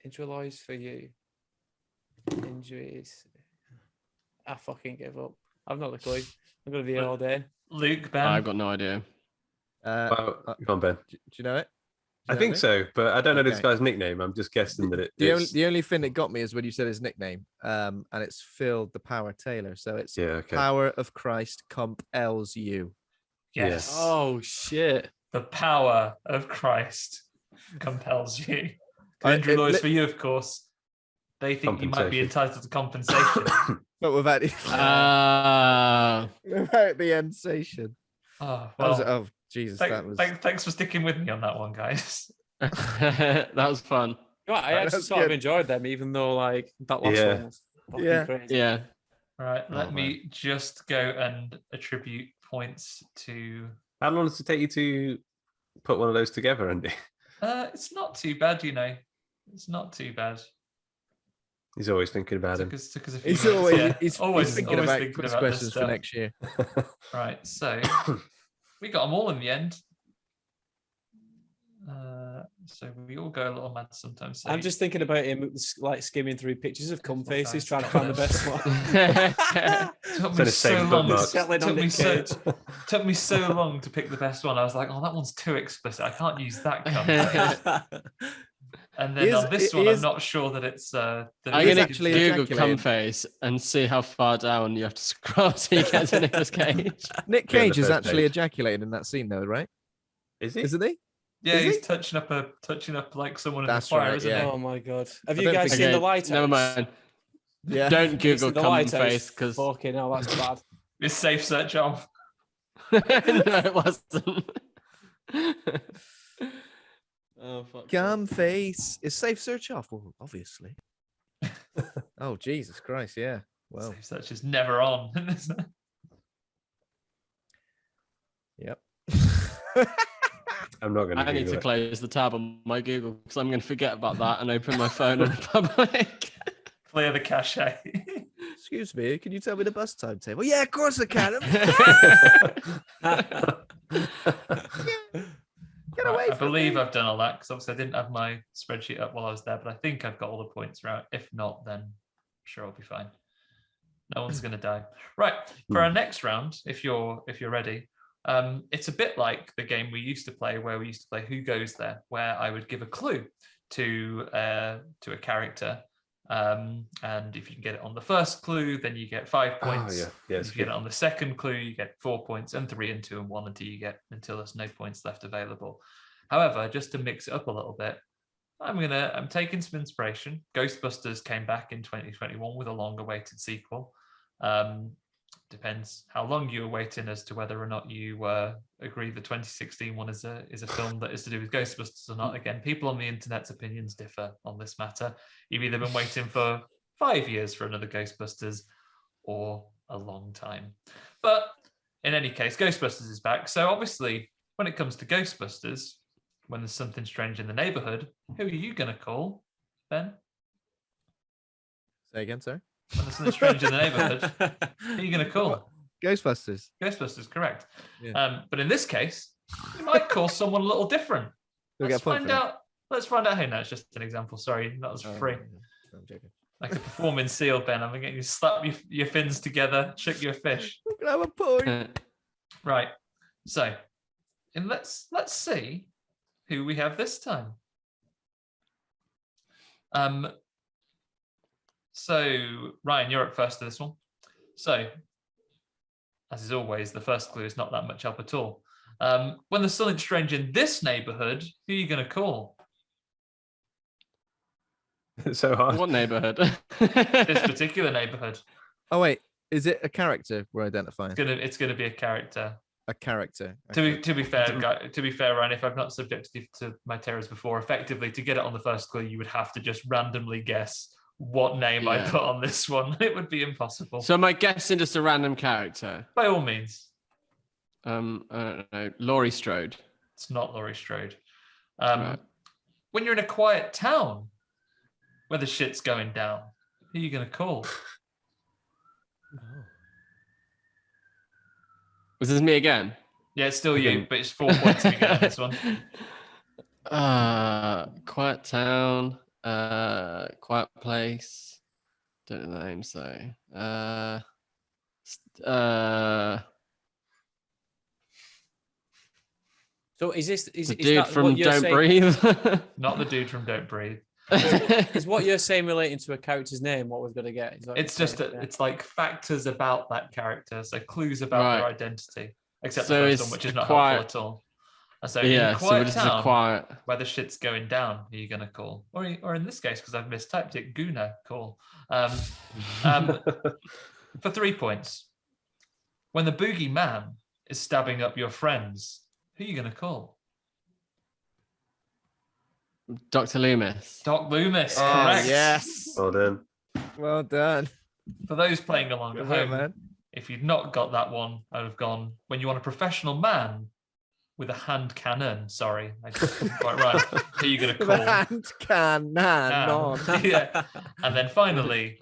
Injury Lawyers for You. Injuries. I fucking give up. I've not the clue. I'm gonna be here all day. Luke, Ben. I've got no idea. Well, go on, Ben. Do you know it? I think so, but I don't know this Okay. guy's nickname. I'm just guessing that The only thing that got me is when you said his nickname, and it's Phil the Power Taylor. So it's Yeah, okay. Power of Christ compels you. Yes. Oh shit! The power of Christ compels you. I- Injury it lawyers li- for you, of course. They think you might be Compensation. entitled to compensation. But without without the sensation. Oh, That was, well, oh Jesus, that was. thanks for sticking with me on that one, guys. That was fun. You know what, I actually That's sort of good. enjoyed them, even though like that last Yeah. one was fucking Yeah. crazy. Yeah. All right, Oh, let me just go and attribute points to. How long does it take you to put one of those together, Andy? It's not too bad, you know. It's not too bad. He's always thinking about him. Took us a few He's minutes, always yeah. he's thinking about thinking quiz about this questions for stuff. next year. Right, so we got them all in the end. So we all go a little mad sometimes. So I'm just thinking about him like skimming through pictures of cum faces, trying to Stop find the this. best one. took Trying me to so save long. bookmarks. Took me so long to pick the best one. I was like, oh, that one's too explicit. I can't use that cum face. And then on this one, I'm not sure that it's. That I'm it's gonna actually Google ejaculated. cum face and see how far down you have to scroll to get to Nicolas Cage. Nick Be on the Cage is first actually page. ejaculated in that scene, though, right? Is he? Isn't he? Yeah, Is he's he? touching up like someone That's in the choir, right, isn't yeah. Oh my god! Have I you don't guys think- seen Okay, the lighthouse? never mind. Yeah. Don't Have you Google seen the cum lighthouse? face because no, Fucking hell, that's bad. he? It's safe search off. it wasn't. Oh fuck. Gum face is safe search off. Well, obviously. Oh Jesus Christ! Yeah. Well. Safe search is never on. Yep. I'm not going I need to close the tab on my Google because I'm going to forget about that and open my phone in public. Clear the cache. Excuse me. Can you tell me the bus timetable? Yeah, of course I can. Get away Right, I from believe me. I've done all that because obviously I didn't have my spreadsheet up while I was there, but I think I've got all the points right. If not, then I'm sure I'll be fine. No one's going to die. Right, for our next round, if you're ready, it's a bit like the game we used to play, where we used to play Who Goes There, where I would give a clue to a character, and if you can get it on the first clue, then you get 5 points. Oh, yeah. If you get it on the second clue, you get 4 points, and 3 and 2 and 1 until there's no points left available. However, just to mix it up a little bit, I'm taking some inspiration. Ghostbusters came back in 2021 with a long-awaited sequel. Depends how long you were waiting as to whether or not you agree the 2016 one is a film that is to do with Ghostbusters or not. Again, people on the internet's opinions differ on this matter. You've either been waiting for 5 years for another Ghostbusters or a long time. But in any case, Ghostbusters is back. So obviously, when it comes to Ghostbusters, when there's something strange in the neighborhood, who are you going to call, Ben? Say again, sir. When there's something strange in the neighborhood, who are you going to call? Ghostbusters. Ghostbusters, correct. Yeah. But in this case, you might call someone a little different. Do we get a point for that? Let's find out who. No, it's just an example. Sorry, that was free. No, I'm joking. Like a performing seal, Ben. I'm getting you slap your fins together, shook your fish. I'm gonna have a point. Right. So, and let's see who we have this time. So Ryan, you're up first to this one. So, as is always, the first clue is not that much help at all. When there's something strange in this neighborhood, who are you going to call? It's so hard. What neighborhood? This particular neighborhood. Oh wait, is it a character we're identifying? It's gonna be a character. A character. To be fair, Ryan, if I've not subjected you to my terrors before, effectively to get it on the first clue, you would have to just randomly guess what name I put on this one. It would be impossible. So am I guessing just a random character? By all means. I don't know. Laurie Strode. It's not Laurie Strode. Right. When you're in a quiet town where the shit's going down, who are you going to call? Was this me again? Yeah, it's still you, but it's 4 points if you get on this one. Quiet town. Quiet place. Don't know the name, so. So is the is dude that from what you're Don't saying? Breathe. Not the dude from Don't Breathe. Is what you're saying relating to a character's name what we've got to get? Is that what It's you're just saying? it's like factors about that character, so clues about their Right. identity. Except So the first it's one, which is a not quiet- helpful at all. And so Yeah, in a so quiet this is town a quiet. where the shit's going down, who are you going to call? Or in this case, because I've mistyped it, Guna, call. For 3 points. When the boogeyman is stabbing up your friends, who are you going to call? Dr. Loomis. Doc Loomis, Oh, correct. yes. Well done. Well done. For those playing along at Good work, home, man. if you'd not got that one, I'd have gone, when you want a professional man with a hand cannon. Sorry, I just wasn't quite right. Who are you going to With a call? hand cannon. Yeah. And then finally,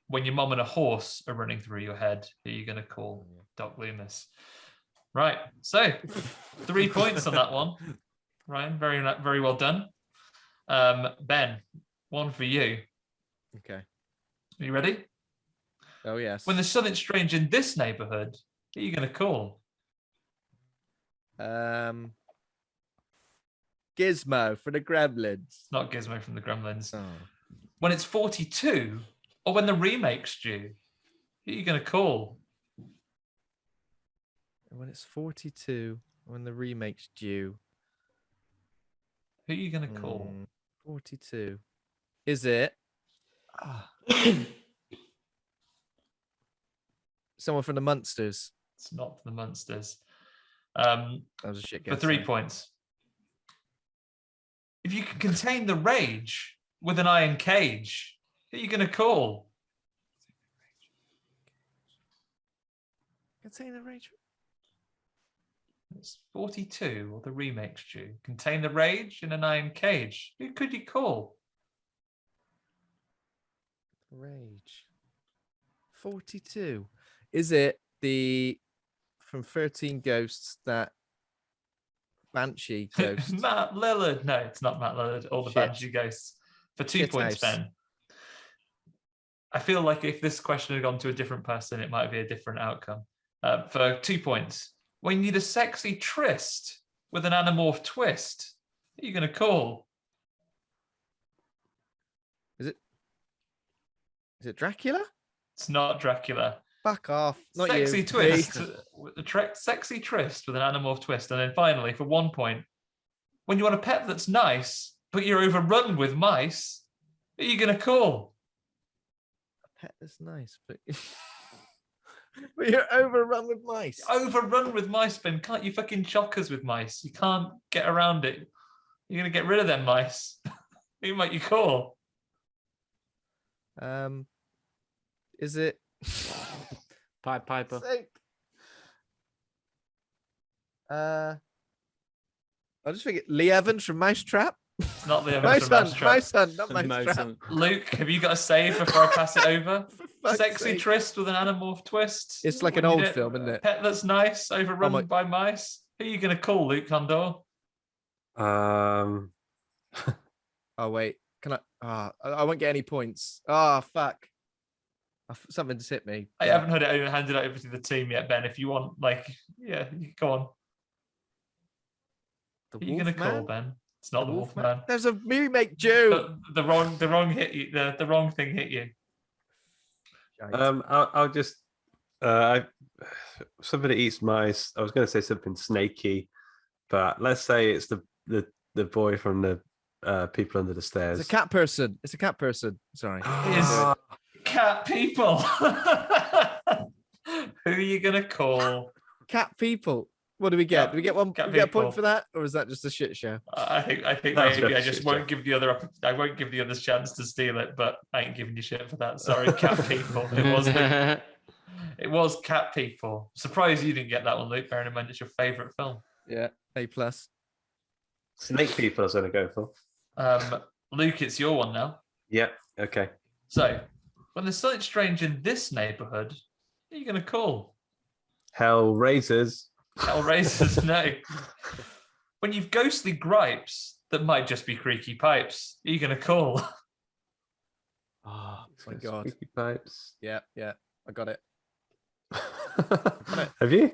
when your mom and a horse are running through your head, who are you going to call? Doc Loomis. Right. So 3 points on that one. Ryan, very, very well done. Ben, one for you. Okay. Are you ready? Oh, yes. When there's something strange in this neighborhood, who are you going to call? Gizmo for the Gremlins. It's not Gizmo from the Gremlins. Oh. When it's 42, or when the remake's due, who are you going to call? When it's 42, when the remake's due. Who are you going to call? 42. Is it? Someone from the Munsters. It's not the Munsters. That was a shit guess. For 3 points. If you can contain the rage with an iron cage, who are you going to call? Contain the rage. It's 42, or the remake's due. Contain the rage in an iron cage. Who could you call? Rage. 42. Is it the from 13 Ghosts, that Banshee ghost? Matt Lillard. No, it's not Matt Lillard or the Shit. Banshee ghosts. For 2 Shit points, house. Ben. I feel like if this question had gone to a different person, it might be a different outcome. For 2 points, when you need a sexy tryst with an animorph twist, who are you going to call? Is it Dracula? It's not Dracula. Fuck off. Not Sexy you. twist. Me. Sexy tryst with an animorph twist. And then finally, for 1 point, when you want a pet that's nice, but you're overrun with mice, who are you going to call? A pet that's nice, but but you're overrun with mice. Overrun with mice, Ben. Can't you fucking shock us with mice? You can't get around it. You're going to get rid of them mice. Who might you call? Is it Pied Piper. I just think Lee Evans from Mousetrap. It's not the Mouse Mouse Hunt, Mouse Hunt, not Mousetrap. Mouse. Luke, have you got a save before I pass it over? For fuck's Sexy sake. tryst with an animorph twist. It's like When an you old get film, isn't a it? Pet that's nice, overrun my- by mice. Who are you going to call, Luke Kondor? Oh wait, can I won't get any points. Oh fuck! Something just hit me. I haven't handed it over to the team yet, Ben. If you want, go on. The Who are you going to call, Wolfman? Ben? It's not the Wolfman. There's a remake due. The wrong hit you. The wrong thing hit you. I'll just something that eats mice. I was going to say something snaky, but let's say it's the boy from the People Under the Stairs. It's a cat person. It's a cat person. Sorry. Is cat people. Who are you going to call? Cat people. What do we get? Cat- Do we get one? cat Do we get a people. point for that, or is that just a shit show? I think That's maybe I a just shit won't joke. give the other. I won't give the others chance to steal it, but I ain't giving you shit for that. Sorry, cat people. It was cat people. Surprised you didn't get that one, Luke. Bearing in mind it's your favourite film. Yeah, A+. Snake People I was going to go for. Luke, it's your one now. Yeah. Okay. So, when there's something strange in this neighbourhood, who are you going to call? Hellraisers. Hellraisers? No. When you've ghostly gripes that might just be creaky pipes, who are you going to call? Oh my god. Squeaky Pipes. Yeah, I got it. Have you?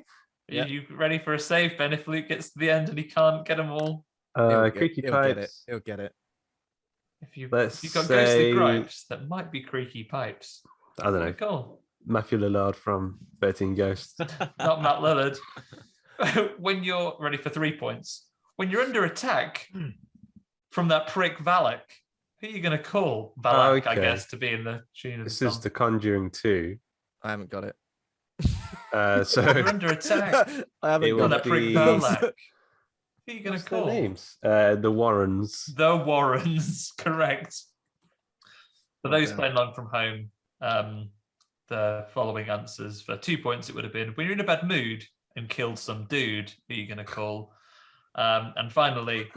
Yeah. Are you ready for a save, Ben? If Luke gets to the end and he can't get them all, Creaky He'll get it. Pipes. He'll get it. if you've got Let's ghostly say- gripes that might be creaky pipes, I don't who are know. you call? Matthew Lillard from 13 Ghosts. Not Matt Lillard. When you're ready for 3 points, when you're under attack from that prick Valak, who are you going to call? Valak, I Okay. guess, to be in the tune of This the is song. The Conjuring 2. I haven't got it. So You're under attack. I haven't It On will got that it. prick be- Valak. Who are you going to what's their call? names? The Warrens. The Warrens, correct. For those Okay. playing along from home, the following answers for 2 points it would have been: when you're in a bad mood and killed some dude, who are you going to call? And finally,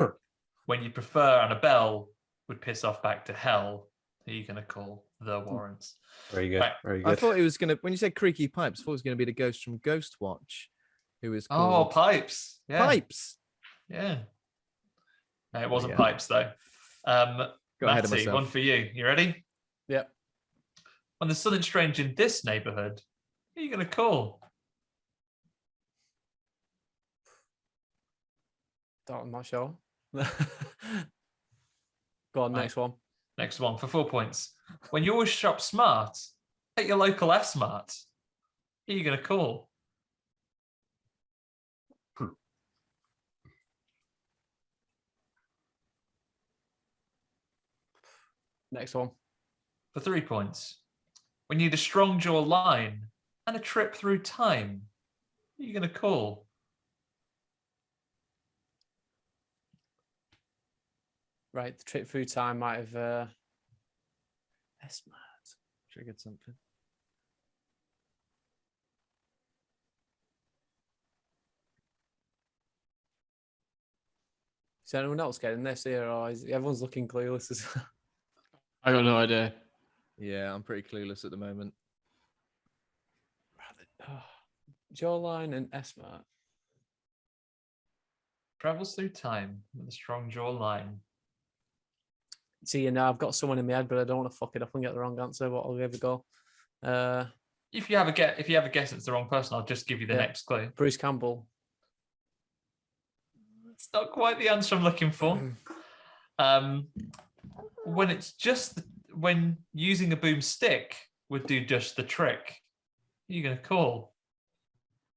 when you prefer Annabelle would piss off back to hell, who are you going to call the Warrants? Very good. Right. Very good. I thought it was going to, when you said Creaky Pipes, I thought it was going to be the ghost from Ghost Watch, who was Oh, called Pipes. Yeah. Pipes. Yeah. No, it wasn't Yeah. Pipes, though. Got ahead of Matty, myself. one for you. You ready? Yep. When there's something strange in this neighborhood, who are you going to call? I'm not sure. Go on, Right. next one. Next one for 4 points. When you always shop smart, at your local S-Mart, who are you going to call? Next one. For 3 points. When you need a strong jaw line and a trip through time, who are you going to call? Right, the trip through time might have Triggered something. Is anyone else getting this here, or is everyone's looking clueless? I got no idea. Yeah, I'm pretty clueless at the moment. Jawline and S-Mart. Travels through time with a strong jaw line. See, you know, I've got someone in my head, but I don't want to fuck it up and get the wrong answer. But I'll give it a go. If you have a guess it's the wrong person, I'll just give you the Yeah. next clue. Bruce Campbell. It's not quite the answer I'm looking for. When it's just when using a boomstick would do just the trick, who are you going to call?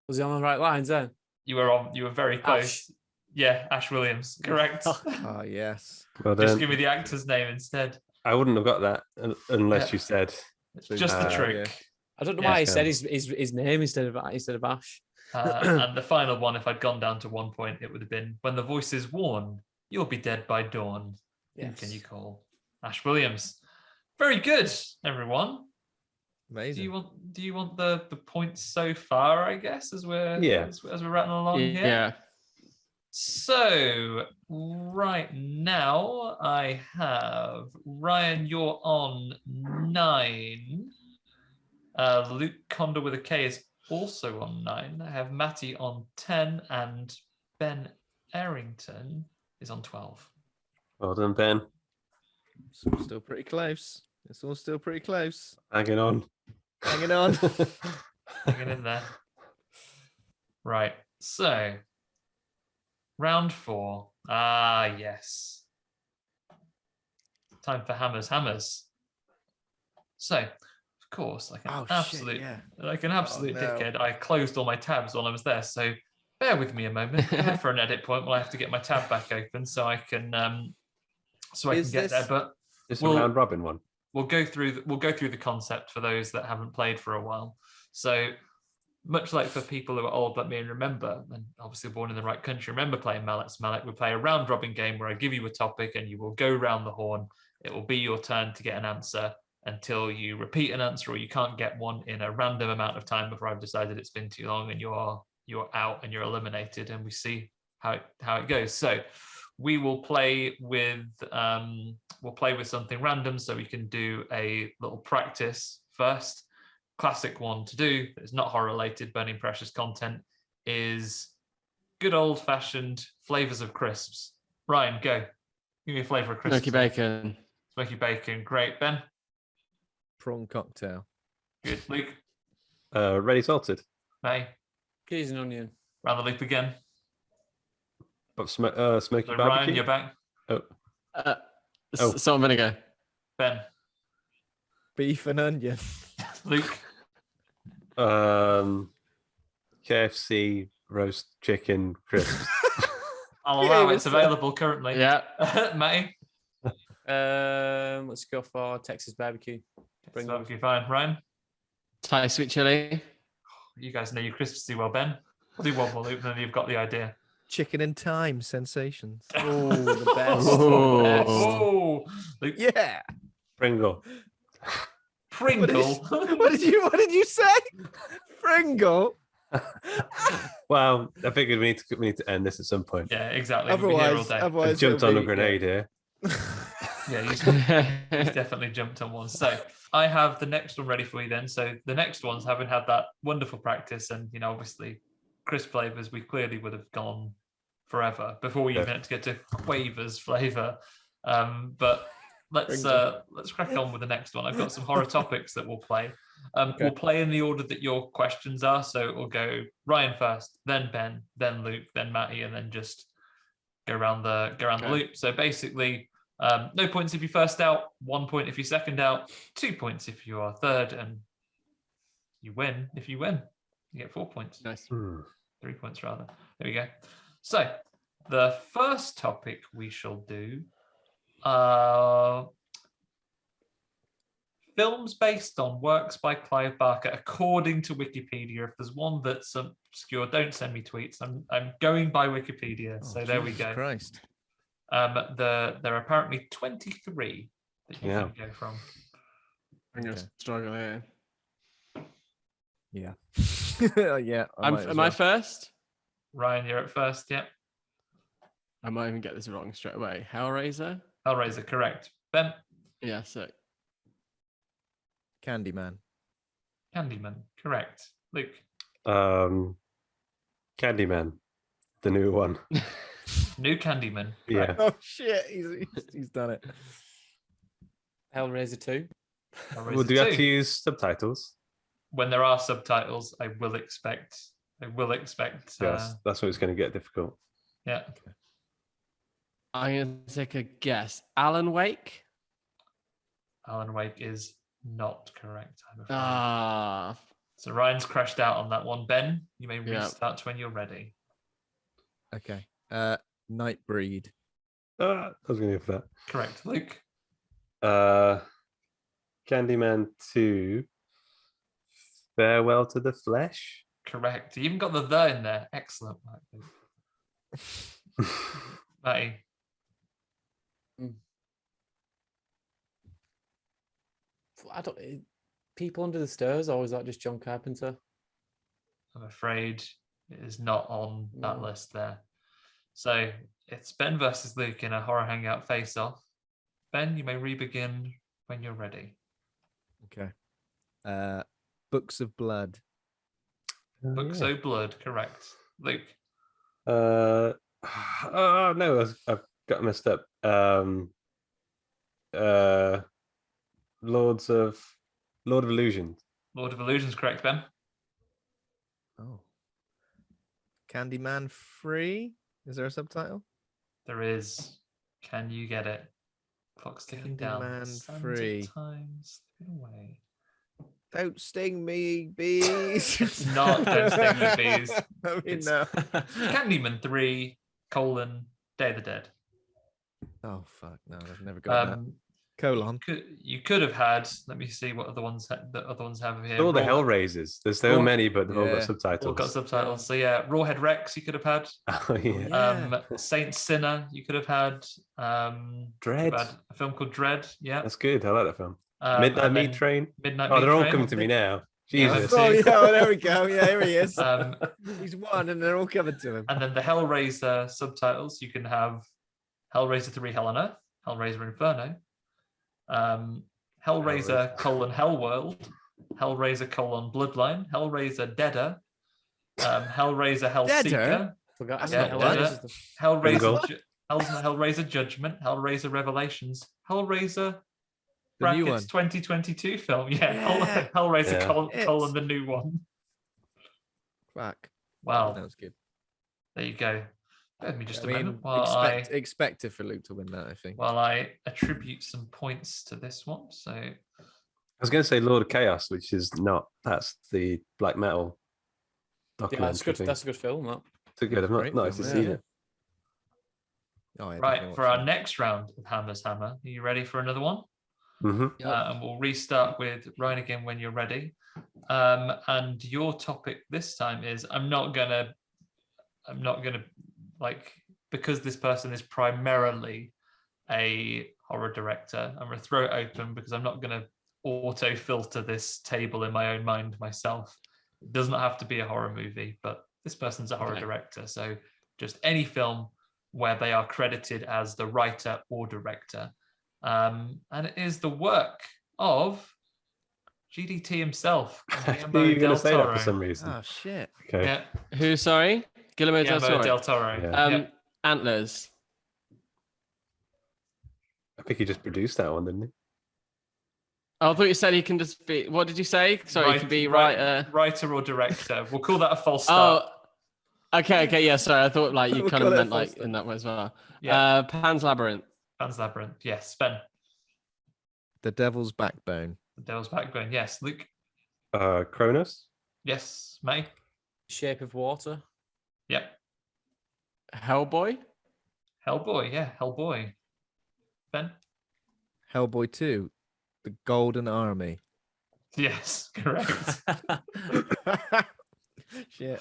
Was he on the right lines then? You were very close. Ash. Yeah, Ash Williams, correct. Oh, yes. Well Just done. give me the actor's name instead. I wouldn't have got that unless Yeah. you said. It's just the trick. yeah. I don't know Yeah, why he Cam. said his name instead of Ash. And the final one, if I'd gone down to 1 point, it would have been when the voice is worn, you'll be dead by dawn. Who can you call? Ash Williams. Very good, everyone. Amazing. Do you want the points so far, I guess, as we're as we're rattling along here? Yeah. So right now I have Ryan, you're on 9. Luke Kondor with a K is also on 9. I have Matty on 10 and Ben Errington is on 12. Well done, Ben. Still pretty close. It's all still pretty close. Hanging on. Hanging on. Hanging in there. Right. So round 4. Ah, yes. Time for hammers. So, of course, like an absolute dickhead, I closed all my tabs while I was there. So bear with me a moment. For an edit point, I have to get my tab back open so I can get there. But It's a round robin one. we'll go through the concept for those that haven't played for a while. So much like for people who are old like me and remember, and obviously born in the right country, remember playing Mallet's Mallet, we play a round robin game where I give you a topic and you will go round the horn. It will be your turn to get an answer until you repeat an answer or you can't get one in a random amount of time before I've decided it's been too long and you're out and you're eliminated, and we see how it goes. So we will play with something random, so we can do a little practice first. Classic one to do that's not horror related, burning precious content, is good old fashioned flavors of crisps. Ryan, go. Give me a flavor of crisps. Smoky bacon. Smoky bacon. Great. Ben? Prawn cocktail. Good. Luke? Ready salted. May? Peas and onion. Round the loop again. But smoky So barbecue. Ryan, you're back. Salt and vinegar. Ben? Beef and onion. Luke? KFC roast chicken crisps. I'll allow it's available currently. Yeah. Matty? Let's go for Texas barbecue. Okay, fine. Ryan? Thai sweet chili. You guys know your crisps too well, Ben. We'll do one more loop, and then you've got the idea. Chicken and thyme sensations. Oh, the best. Oh. The best. Oh, Luke. Yeah. Pringle. Pringle. What did you say? Pringle. Well, I figured we need to end this at some point. Yeah, exactly. We'll be here all Otherwise, day. otherwise I've jumped it'll on a be- grenade here. Yeah, he's definitely jumped on one. So I have the next one ready for you then. So the next ones, having had that wonderful practice and, obviously crisp flavors, we clearly would have gone forever before we even had to get to Quavers flavor. But let's crack on with the next one. I've got some horror topics that we'll play. We'll play in the order that your questions are. So we'll go Ryan first, then Ben, then Luke, then Matty, and then just go around the loop. So basically, no points if you're first out, 1 point if you're second out, 2 points if you are third, and you win if you win. You get 4 points. Nice. 3 points rather. There we go. So the first topic we shall do films based on works by Clive Barker, according to Wikipedia. If there's one that's obscure, don't send me tweets. I'm going by Wikipedia. So there we go. Christ. There are apparently 23 that you can go from. I'm gonna struggle here. Yeah. Yeah. Am I first? Ryan, you're at first. Yeah. I might even get this wrong straight away. Hellraiser? Hellraiser, correct. Ben? Yeah, sick. Candyman. Candyman, correct. Luke? Candyman, the new one. New Candyman. Yeah. Oh shit! He's done it. Hellraiser 2. Hellraiser Well, do you have 2. to use subtitles? When there are subtitles, I will expect. Yes, that's when it's going to get difficult. Yeah. I'm going to take a guess. Alan Wake? Alan Wake is not correct, I'm afraid. Ah. So Ryan's crashed out on that one. Ben, you may Yeah. restart when you're ready. Okay. Nightbreed. I was going to go for Correct. Luke? that. Candyman 2, Farewell to the Flesh. Correct. You even got the in there. Excellent. Matty? I don't. People Under the Stairs, or is that just John Carpenter? I'm afraid it is not on that No. list there. So it's Ben versus Luke in a Horror Hangout face-off. Ben, you may re-begin when you're ready. Okay. Books of Blood. Books O' Blood, correct. Luke? Oh no, I've got messed up. Lord of Illusions. Lord of Illusions, correct, Ben? Oh. Candyman 3. Is there a subtitle? There is. Can you get it? Clock's ticking down. Candyman Sands of 3. time slipping away. Don't sting me, bees. It's not Don't Sting Me, Bees. I mean, It's- no. Candyman 3, Day of the Dead. Oh fuck! No, I've never got that. Colon. You could have had. Let me see what the other ones have here. All the Raw- Hellraisers. There's so Raw- many, but they've all got Yeah. subtitles. all got subtitles. So yeah, Rawhead Rex you could have had. Oh yeah. Yeah. Saint Sinner you could have had. Dread. You've had a film called Dread. Yeah. That's good. I like that film. and Midnight then Meat Train. Midnight Oh, Meat they're all Train. coming to me now. Yeah, Jesus. that's Oh it. yeah, well, there we go. Yeah, here he is. Um, He's won, and they're all coming to him. and then the Hellraiser subtitles you can have Hellraiser 3 Hell on Earth, Hellraiser Inferno, Hellraiser Hellworld, Hellraiser Bloodline, Hellraiser Deader, Hellraiser Hellseeker, Deader? Forgot. That's Yeah, not Deader, one. Hellraiser, Bingo. Hellraiser Judgment, Hellraiser Revelations, Hellraiser The new brackets 2022 film. Yeah, Yeah. Hellraiser Yeah. colon the new one. Fuck. Wow, That was good. there you go. Give me just I a mean, moment while expected for Luke to win that, I think. I attribute some points to this one. So I was going to say Lord of Chaos, which is not. That's the black metal Yeah, documentary that's good. thing. That's a good film. That. It's a good. I've not Great nice to film, see yeah. it. Oh, yeah, right, definitely for watch our that. next round of Hammer's Hammer, are you ready for another one? Mm-hmm. And we'll restart with Ryan again when you're ready. And your topic this time is I'm not gonna like, because this person is primarily a horror director, I'm gonna throw it open because I'm not gonna auto filter this table in my own mind myself. It does not have to be a horror movie, but this person's a horror Okay. director. So just any film where they are credited as the writer or director. And it is the work of GDT himself. I knew you were going to say that for some reason. Oh shit. Okay. Yeah, Who? Sorry, Guillermo del Guillermo Toro. del Toro. Yeah. Yeah. Antlers. I think he just produced that one, didn't he? Oh, I thought you said he can just be. What did you say? Sorry, he can be writer. Writer or director. We'll call that a false start. Oh, okay, yeah. Sorry, I thought like you We'll kind call of it a meant false like in that way as well. Yeah. Pan's Labyrinth. Pan's Labyrinth. Yes. Ben. The Devil's Backbone. The Devil's Backbone. Yes. Luke. Cronus. Yes. May. Shape of Water. Yep. Hellboy. Hellboy. Yeah. Hellboy. Ben. Hellboy 2. The Golden Army. Yes. Correct. Shit.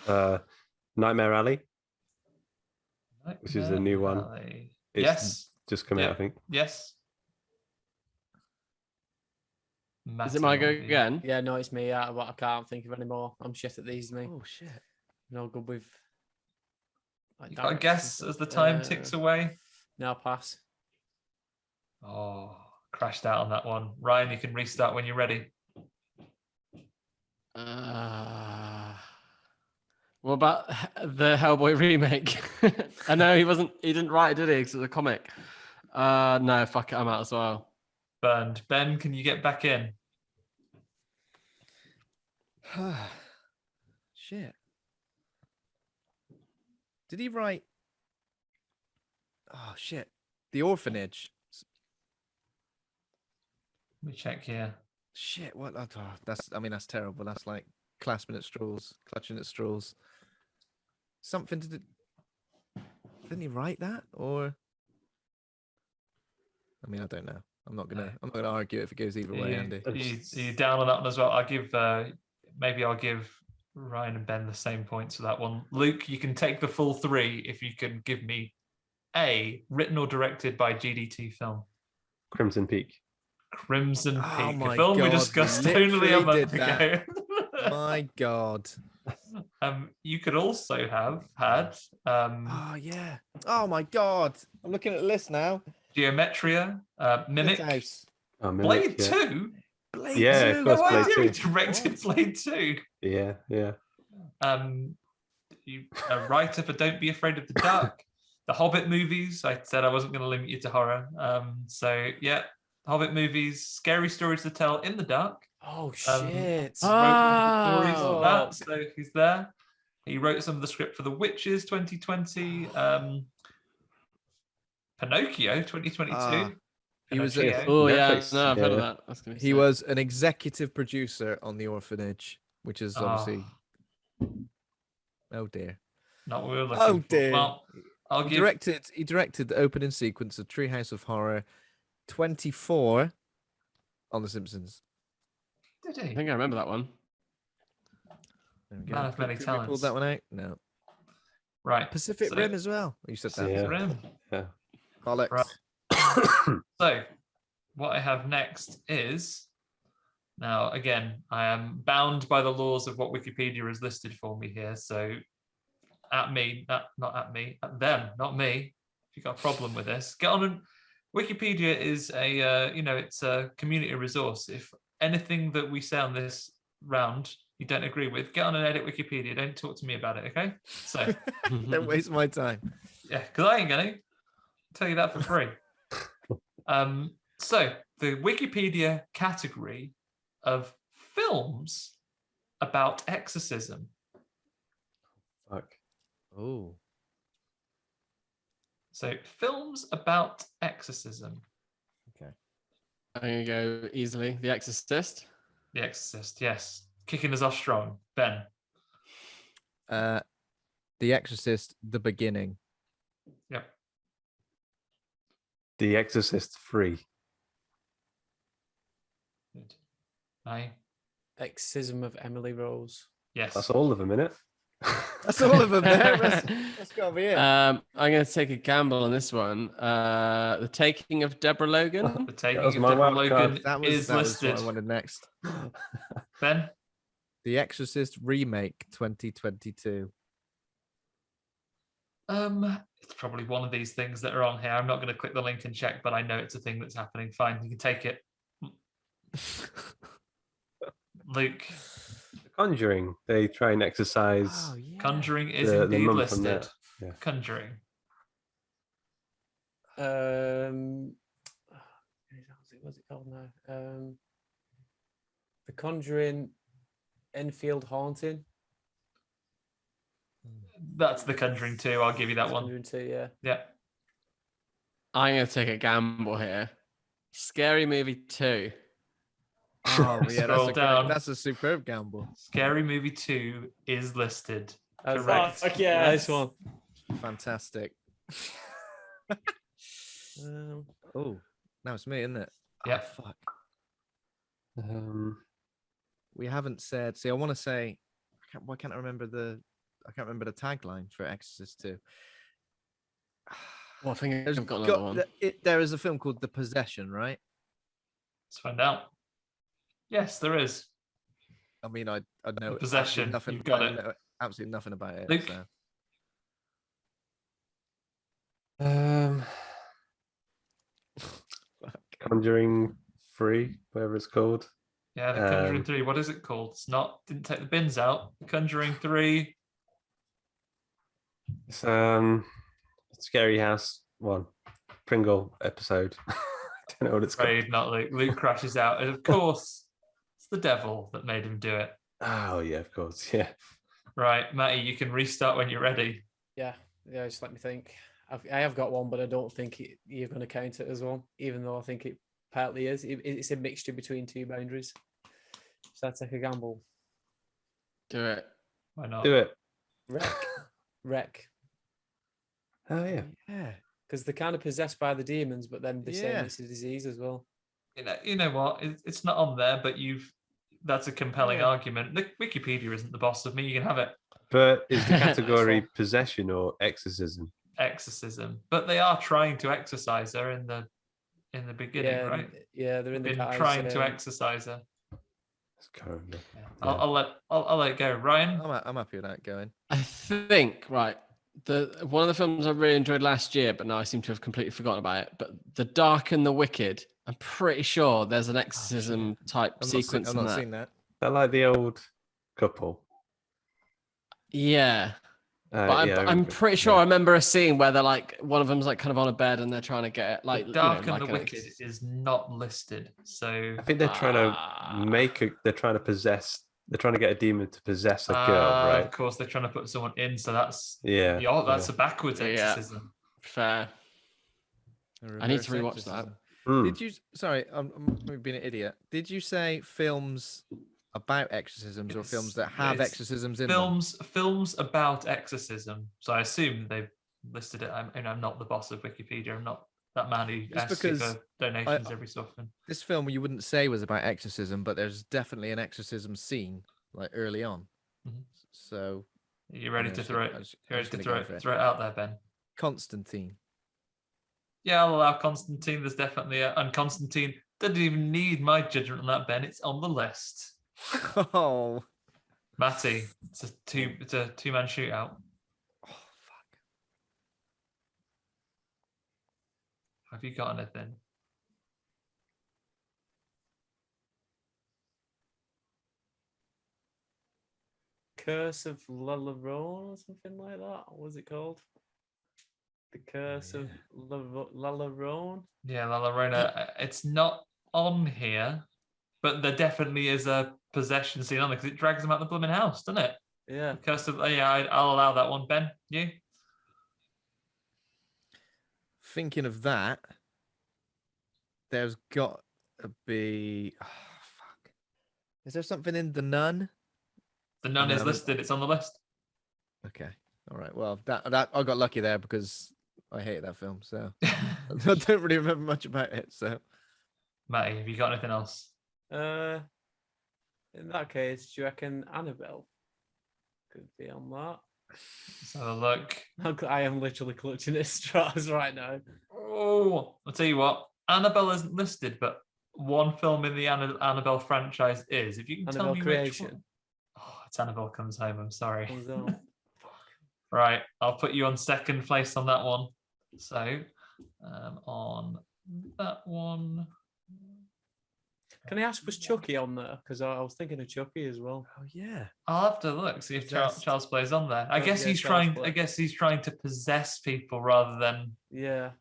Nightmare Alley, which is the new one. Alley. It's Yes. just come out, I think. Yes. Is it my go Matty. again? Yeah, no, it's me. I can't think of any more. I'm shit at these, me. Oh shit. No good with. Like, You got a directions guess and as the stuff. time ticks away? No, pass. Oh, crashed out on that one. Ryan, you can restart when you're ready. What about the Hellboy remake? I know he didn't write it, did he? Because it was a comic. No, fuck it, I'm out as well. Burned. Ben, can you get back in? Shit. Did he write? Oh shit. The Orphanage. Let me check here. Shit. What? Oh, that's. I mean, that's terrible. That's like clasping at straws, clutching at straws. Something to do. Didn't he write that? Or? I mean, I don't know. I'm not gonna argue if it goes either way, Andy. Are you down on that one as well? Maybe I'll give Ryan and Ben the same points for that one. Luke, you can take the full 3 if you can give me a written or directed by GDT film. Crimson Peak. Crimson Peak, Oh a my film we God, we discussed only a literally month did ago. My God. You could also have had Oh yeah. Oh my God. I'm looking at the list now. Geometria, Mimic, House. Oh, Blade Mimic, yeah. 2. Blade Yeah, 2. of course, No Blade idea he 2. directed Blade 2. Yeah. You a writer for Don't Be Afraid of the Dark. The Hobbit movies. I said I wasn't going to limit you to horror. So yeah, Hobbit movies, scary stories to tell in the dark. Oh shit. Wrote stories for Oh. that, so he's there. He wrote some of the script for The Witches 2020, Pinocchio 2022. Ah, he was Pinocchio. Oh yeah, Netflix, no, I've heard of yeah. that. That's gonna be He sick. was an executive producer on The Orphanage, which is obviously. Oh dear. Not what we were looking Oh for. dear. Well, I'll He give directed the opening sequence of Treehouse of Horror 24 on The Simpsons. Did I he? think I remember that one. There we go. Man of many Could we talents. pulled that one out? No. Right. Pacific so- Rim as well. You said that. Yeah. Rim. Yeah. Bollocks. Right. So, what I have next is now again, I am bound by the laws of what Wikipedia has listed for me here. So, at me, not at me, at them, not me. If you've got a problem with this, get on. And Wikipedia is a it's a community resource. If anything that we say on this round you don't agree with, get on and edit Wikipedia. Don't talk to me about it, okay? So, Don't waste my time. yeah, because I ain't gonna tell you that for free. So the Wikipedia category of films about exorcism. Fuck. Oh. So films about exorcism. I'm gonna go easily. The Exorcist. The Exorcist, yes. Kicking us off strong. Ben. The Exorcist, The Beginning. Yep. The Exorcist 3. Good. Aye. Exorcism of Emily Rose. Yes. That's all of them, innit? That's all of them there. That's got to be it. I'm gonna take a gamble on this one. The Taking of Deborah Logan. The Taking was of my Deborah wild Logan card. is that was listed. what I wanted next. Ben. The Exorcist Remake 2022. It's probably one of these things that are on here. I'm not going to click the link and check, but I know it's a thing that's happening. Fine, you can take it. Luke. The Conjuring. They try and exercise. Oh, yeah. Conjuring is The indeed mum from listed. there. Yeah. Conjuring. What's it called now? The Conjuring Enfield Haunting. That's The Conjuring 2. I'll give you that one. Conjuring 2, yeah. Yeah. I'm going to take a gamble here. Scary Movie 2. Oh, yeah, Scroll down. That's a superb gamble. Scary Movie 2 is listed. Oh, Correct. fuck yeah, Yes. nice one. Fantastic. Oh, now it's me, isn't it? Yeah. Oh, fuck. Um, We haven't said. See, I want to say. Why can't I remember the? I can't remember the tagline for Exorcist 2. Well, I think There's I've got another one. There is a film called The Possession, right? Let's find out. Yes, there is. I mean, I know The Possession. You've got I it. know absolutely nothing about it. Luke? So. Conjuring 3, whatever it's called. Yeah, The Conjuring 3. What is it called? It's not. Didn't take the bins out. The Conjuring 3. It's Scary House 1. Pringle episode. I don't know what it's called. Afraid not Luke. Luke crashes out. And of course, it's the devil that made him do it. Oh, yeah, of course. Yeah. Right, Matty, you can restart when you're ready. Yeah, just let me think. I have got one, but I don't think you're going to count it as one, even though I think it partly is. It's a mixture between two boundaries. So I'd take a gamble. Do it. Why not? Do it. Wreck. Oh, yeah. Yeah. Because they're kind of possessed by the demons, but then they're saying Yeah. it's a disease as well. You know what? It's not on there, but that's a compelling Yeah. argument. Wikipedia isn't the boss of me. You can have it. But is the Nice category one. possession or exorcism? Exorcism, but they are trying to exorcise her in the beginning, right? Yeah, they're in the Been guys, trying to exorcise her. It's currently. Yeah. I'll let it go. Ryan, I'm happy with that going. I think, right, one of the films I really enjoyed last year, but now I seem to have completely forgotten about it. But The Dark and the Wicked, I'm pretty sure there's an exorcism type sequence I've in not that. seen that. I like the old couple. Yeah. But yeah, I'm pretty sure I remember a scene where they're like, one of them's like kind of on a bed and they're trying to get like The Dark you know, and like the an Wicked is not listed, so I think they're trying they're trying to get a demon to possess a girl, right? Of course, they're trying to put someone in, so that's Yeah. that's a backwards Yeah. exorcism. Fair. I need to rewatch that. Did you? Sorry, I'm being an idiot. Did you say films about exorcisms or films that have It's exorcisms in them? Films about exorcism. So I assume they've listed it. I'm not the boss of Wikipedia. I'm not that man who Just asks you because for donations every so often. This film you wouldn't say was about exorcism, but there's definitely an exorcism scene like early on. Mhm. So You ready to throw it? I was You ready to gonna throw go it? for it. Throw it out there, Ben. Constantine. Yeah, I'll allow Constantine. There's definitely and Constantine doesn't even need my judgment on that, Ben. It's on the list. Oh. Matty, it's a two-man shootout. Oh fuck. Have you got anything? Curse of Lalarone or something like that. What was it called? The Curse of Lalarone. Yeah, La Llorona. It's not on here, but there definitely is a possession scene on there because it drags them out the blooming house, doesn't it? Yeah. Curse of, I'll allow that one. Ben, you? Thinking of that, there's got to be. Oh, fuck. Is there something in The Nun? The Nun is No. listed. It's on the list. Okay. All right. Well, that I got lucky there because I hate that film, so I don't really remember much about it. So, Matty, have you got anything else? In that case, do you reckon Annabelle could be on that? Let's have a look. I am literally clutching at straws right now. Oh, I'll tell you what. Annabelle isn't listed, but one film in the Annabelle franchise is. If you can tell Annabelle me Creation. which one. it's Annabelle Comes Home. I'm sorry. Oh, no. Right, I'll put you on second place on that one. So, on that one. Can I ask, was Chucky on there? Because I was thinking of Chucky as well. Oh yeah. I'll have to look, see if Child's Play's on there. I guess yeah, he's Child's trying. Play. I guess he's trying to possess people rather than. Yeah.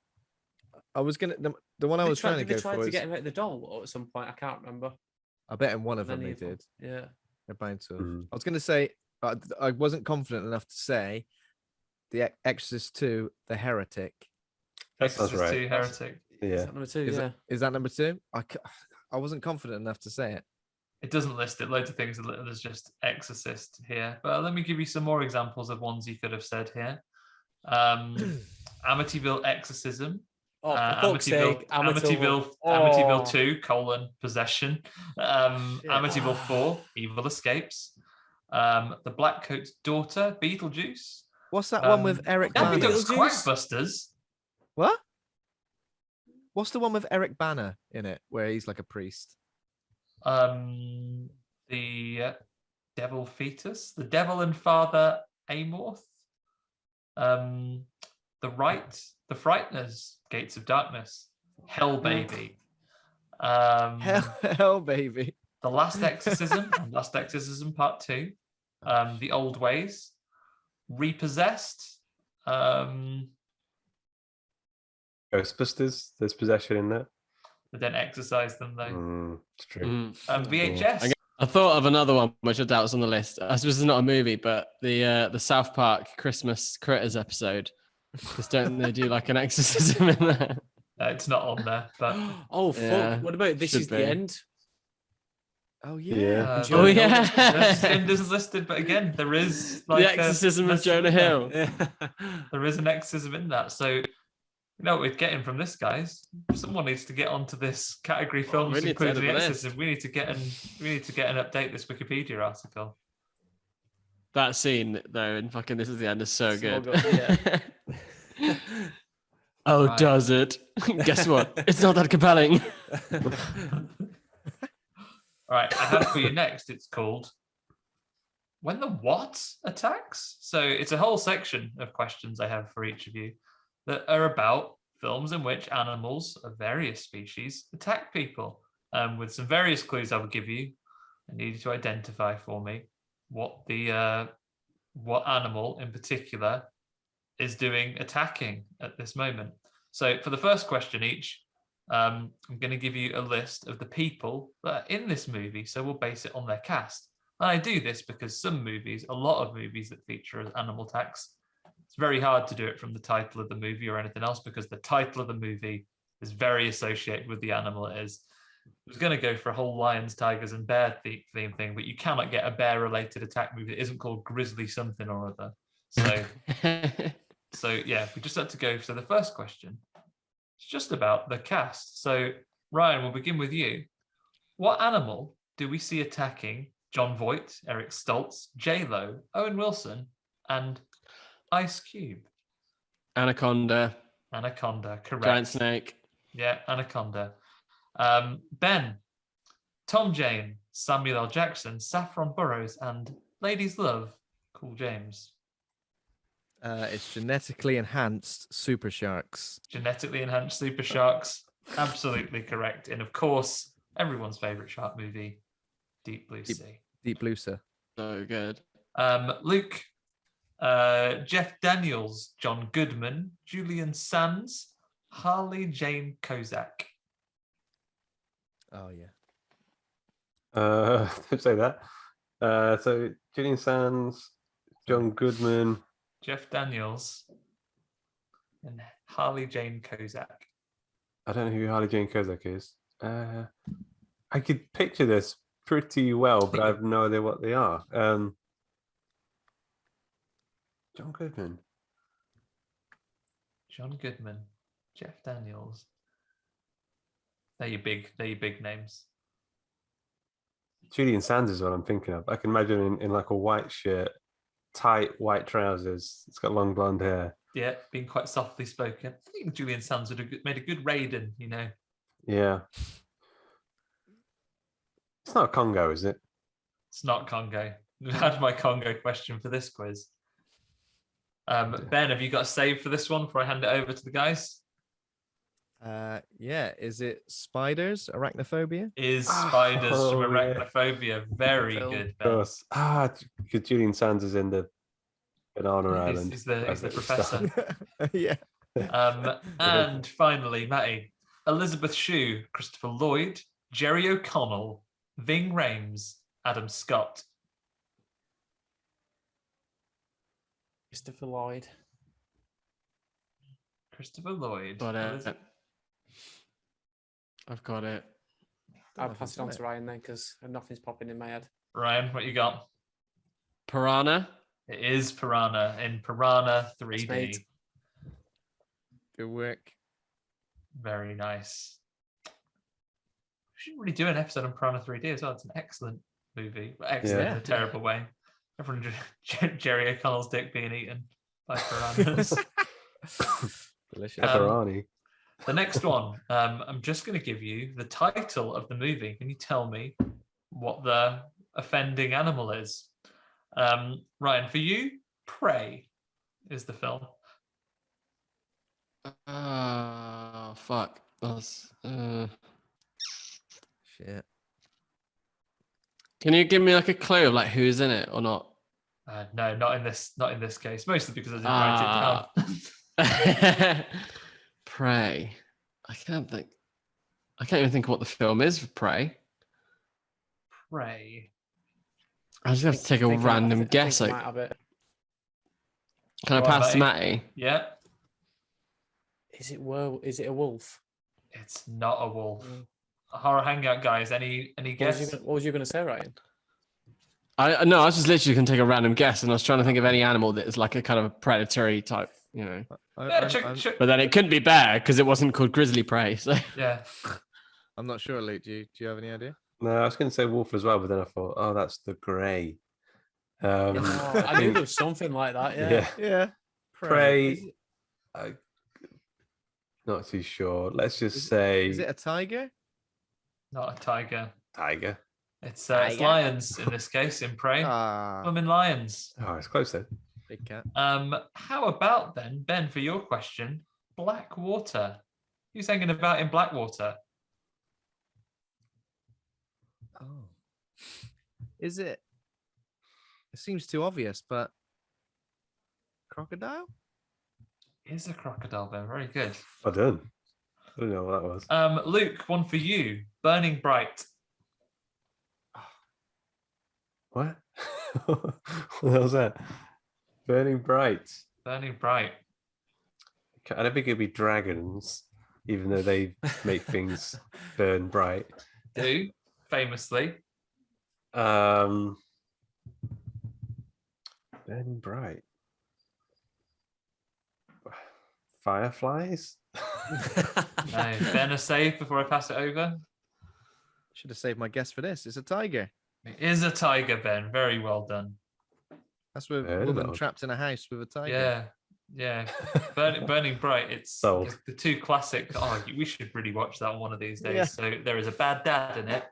I was gonna the one I was trying to go They tried for to is, get him out the doll at some point. I can't remember. I bet in one of And them then they did. Yeah. They're bound to have. Mhm. I was gonna say I wasn't confident enough to say the Exorcist 2, The Heretic. That sounds Exorcist right. 2 Heretic. Is Yeah. that number 2? Is, Yeah. is that number 2? I wasn't confident enough to say it. It doesn't list it. Loads of things. There's just Exorcist here. But let me give you some more examples of ones you could have said here. Amityville Exorcism. Oh, for fuck's sake. Amityville 2, possession. Amityville 4, Evil Escapes. The Black Coat's Daughter, Beetlejuice. What's that one with Eric Daffy Banner? Duck's Quackbusters. What? What's the one with Eric Banner in it, where he's like a priest? The Devil Fetus, The Devil and Father Amorth. The Frighteners, Gates of Darkness. Hell Baby. Hell baby. The Last Exorcism and Last Exorcism Part 2. The Old Ways. Repossessed. Ghostbusters. There's possession in that. They don't exercise them though. It's true. VHS. I thought of another one which I doubt was on the list. I suppose it's not a movie, but the South Park Christmas Critters episode. Because don't they do like an exorcism in there? It's not on there, but Oh, fuck. Yeah, What about This should Is be. the End? Oh Yeah. Jonah Oh, Hill yeah. isn't listed, but again, there is like The Exorcism of Jonah Hill. There is an exorcism in that. So, you know what we're getting from this, guys? Someone needs to get onto this category films, we need to including edit the the exorcism. We need to get and update this Wikipedia article. That scene though, in fucking This Is the End is so So good. good, Oh, Right. does it? Guess what? It's not that compelling. All right, I have for you next. It's called When the What Attacks. So it's a whole section of questions I have for each of you that are about films in which animals of various species attack people. With some various clues I will give you. I need you to identify for me what animal in particular is doing attacking at this moment. So for the first question each, I'm going to give you a list of the people that are in this movie. So we'll base it on their cast. And I do this because some movies, a lot of movies that feature animal attacks, it's very hard to do it from the title of the movie or anything else because the title of the movie is very associated with the animal it is. I was going to go for a whole lions, tigers, and bear theme thing, but you cannot get a bear-related attack movie that isn't called Grizzly something or other. So yeah, we just had to go. So the first question, it's just about the cast. So Ryan, we'll begin with you. What animal do we see attacking John Voight, Eric Stoltz, J-Lo, Owen Wilson, and Ice Cube? Anaconda. Anaconda, correct. Giant snake. Yeah, Anaconda. Ben, Tom Jane, Samuel L. Jackson, Saffron Burrows, and Ladies Love, Cool James. It's genetically enhanced super sharks. Genetically enhanced super sharks. Absolutely correct. And of course, everyone's favorite shark movie, Deep Blue Sea. Deep Blue, sir. So good. Luke, Jeff Daniels, John Goodman, Julian Sands, Harley Jane Kozak. Oh yeah. Don't say that. So Julian Sands, John Goodman. Jeff Daniels, and Harley Jane Kozak. I don't know who Harley Jane Kozak is. I could picture this pretty well, but I have no idea what they are. John Goodman. John Goodman, Jeff Daniels. They're your big names. Julian Sands is what I'm thinking of. I can imagine in like a white shirt, tight white trousers. It's got long blonde hair. Yeah, being quite softly spoken. I think Julian Sands would have made a good Raiden, you know. Yeah. It's not Congo, is it? It's not Congo. had my Congo question for this quiz. Ben, have you got a save for this one before I hand it over to the guys? Yeah. Is it spiders? Arachnophobia? Is Spiders from Oh, yeah. Arachnophobia. Very Film. good, Of Ben. course. Because Julian Sands is in the Banana Island. He's the professor. Yeah. And finally, Matty, Elizabeth Shue, Christopher Lloyd, Jerry O'Connell, Ving Rhames, Adam Scott. Christopher Lloyd. Christopher Lloyd. Got it. I've got it. I'll pass it on to Ryan then because nothing's popping in my head. Ryan, what you got? Piranha. It is Piranha in Piranha 3D. mate. Good work. Very nice. We should really do an episode on Piranha 3D as well. It's an excellent movie, but excellent in a terrible way. Everyone, Jerry O'Connell's dick being eaten by piranhas. Delicious. Pepperoni. The next one, I'm just going to give you the title of the movie. Can you tell me what the offending animal is? Ryan, for you, Prey is the film. Oh, fuck. That's, Shit. Can you give me like a clue of like who's in it or not? No, not in this case. Mostly because I didn't write it down. Prey. I can't even think of what the film is for Prey. Prey. I just have to take a random guess. I Like, might have it. can I Go on, pass to Matty. Matty? Yeah. Is it a wolf? It's not a wolf. Horror Hangout guys, any guess? What was you going to say, Ryan? I was just literally going to take a random guess, and I was trying to think of any animal that is like a kind of predatory type, you know. Check. But then it couldn't be bear because it wasn't called grizzly prey. So Yeah. I'm not sure, Luke. Do you have any idea? No, I was going to say wolf as well, but then I thought, oh, that's the grey. I knew there was something like that. Yeah. Yeah. Prey. Not too sure. Let's just say Is it a tiger? Not a tiger. tiger. It's lions in this case, in Prey. Ah, Swimming lions. Oh, it's close then. big cat. How about then, Ben, for your question, Blackwater? Who's hanging about in Blackwater? Oh. Is it? It seems too obvious, but crocodile? Is a crocodile, Ben. Very good. I don't know what that was. Luke, one for you. Burning Bright. What? What the hell's that? Burning Bright. Burning Bright. I don't think it'd be dragons, even though they make things burn bright. Do, famously. Burning Bright. Fireflies? No. Ben, a save before I pass it over. Should have saved my guess for this. It's a tiger. It is a tiger, Ben. Very well done. That's with Heard a of woman that one. trapped in a house with a tiger. Yeah. Burning Bright. It's Sold. the two classic. Oh, we should really watch that one of these days. Yeah. So there is a bad dad in it,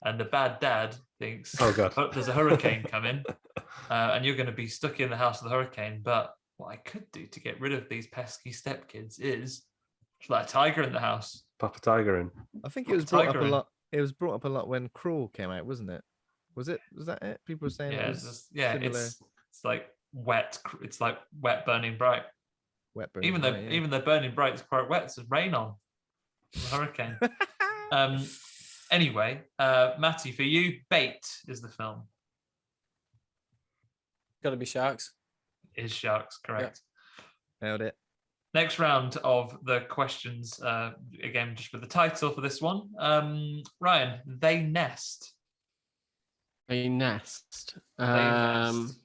and the bad dad thinks, Oh, God. there's a hurricane coming, and you're going to be stuck in the house of the hurricane. But what I could do to get rid of these pesky stepkids is just let a tiger in the house. Pop a tiger in. I think it was brought up Tiger a in. lot. It was brought up a lot when Crawl came out, wasn't it? Was that it? People were saying Yeah, it it's was just, yeah, similar. it's like wet. It's like wet Burning Bright. Wet burn. Even though Burning Bright is quite wet, it's rain on. A hurricane. Anyway, Matty, for you, Bait is the film. Got to be sharks. Is Sharks, correct. Nailed it. Next round of the questions, again, just with the title for this one. Ryan, They Nest. A nest. They Nest.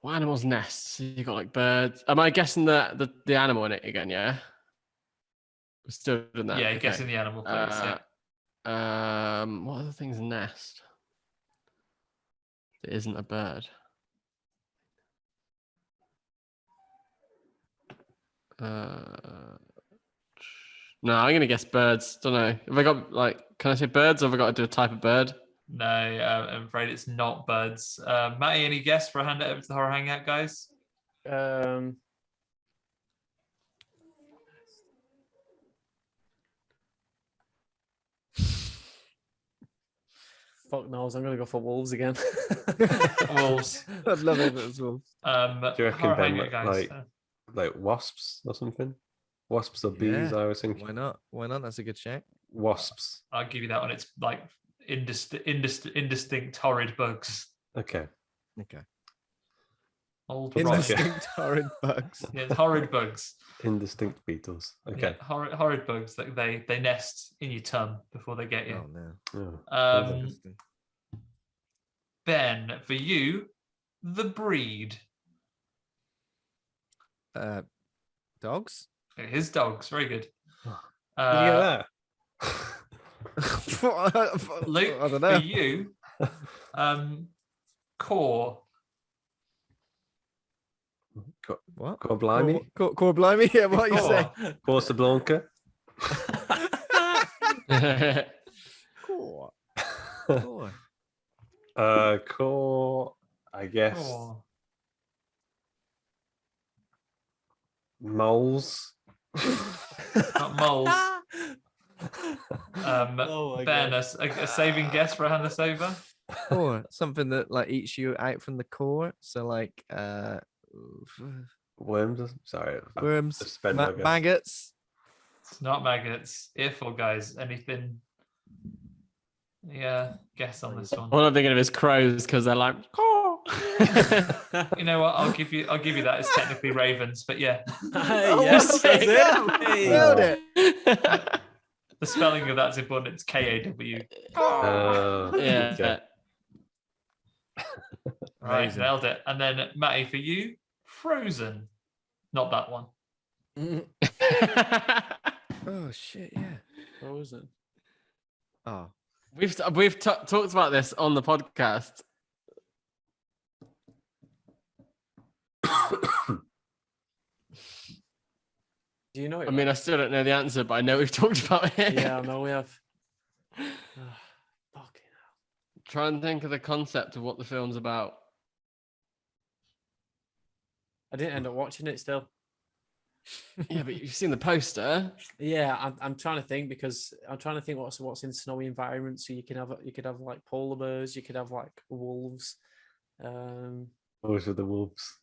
What animals nest? So you got like birds. Am I guessing the animal in it again? Yeah. We're still doing that. Yeah, okay. guessing the animal, please. Yeah. What other things nest? It isn't a bird. No, I'm gonna guess birds. Don't know. Have I got like? Can I say birds, or have I got to do a type of bird? No, I'm afraid it's not birds. Matty, any guess for a hand it over to the Horror Hangout, guys? Fuck knows. I'm gonna go for wolves again. Wolves. I'd love it if it was wolves. Do you reckon, Horror Ben, Hangout, guys. like wasps or something? Wasps or bees? Yeah. I was thinking. Why not? Why not? That's a good check. Wasps. I'll give you that one. It's like indistinct horrid bugs. Okay. Okay. Old rotten. Indistinct horrid bugs. Yeah, horrid bugs. Indistinct beetles. Okay. Yeah, horrid bugs that they nest in your tum before they get you. Oh no. Oh, Interesting. Ben, for you, the breed. Dogs? His dogs, very good. did you get that? Luke, I don't know. for you, core. What? Core blimey. Core blimey? Yeah, what you say? Casablanca. Core. Core. I guess. Core. Moles. Not moles. Oh my Ben, God. a saving guess for a hand this over? Core. Something that like eats you out from the core. So like Worms. Sorry. worms, Just spent my guess. maggots. It's not maggots. Earful, guys. Anything? Yeah, guess on this one. All I'm thinking of is crows because they're like, You know what? I'll give you that. It's technically ravens, but yeah, Yes, that's it. Hey. Nailed it. the spelling of that's important. It's KAW. yeah. Okay. Right, Amazing. nailed it. And then Matty, for you, Frozen. Not that one. Oh shit! Yeah. Frozen. Oh. We've talked about this on the podcast. Do you know it? I mean, I still don't know the answer, but I know we've talked about it. yeah, I know we have. Fucking Try and think of the concept of what the film's about. I didn't end up watching it still. Yeah, but you've seen the poster. Yeah, I'm trying to think because I'm trying to think what's in snowy environments. So you could have like polar bears, you could have like wolves. Those are the wolves.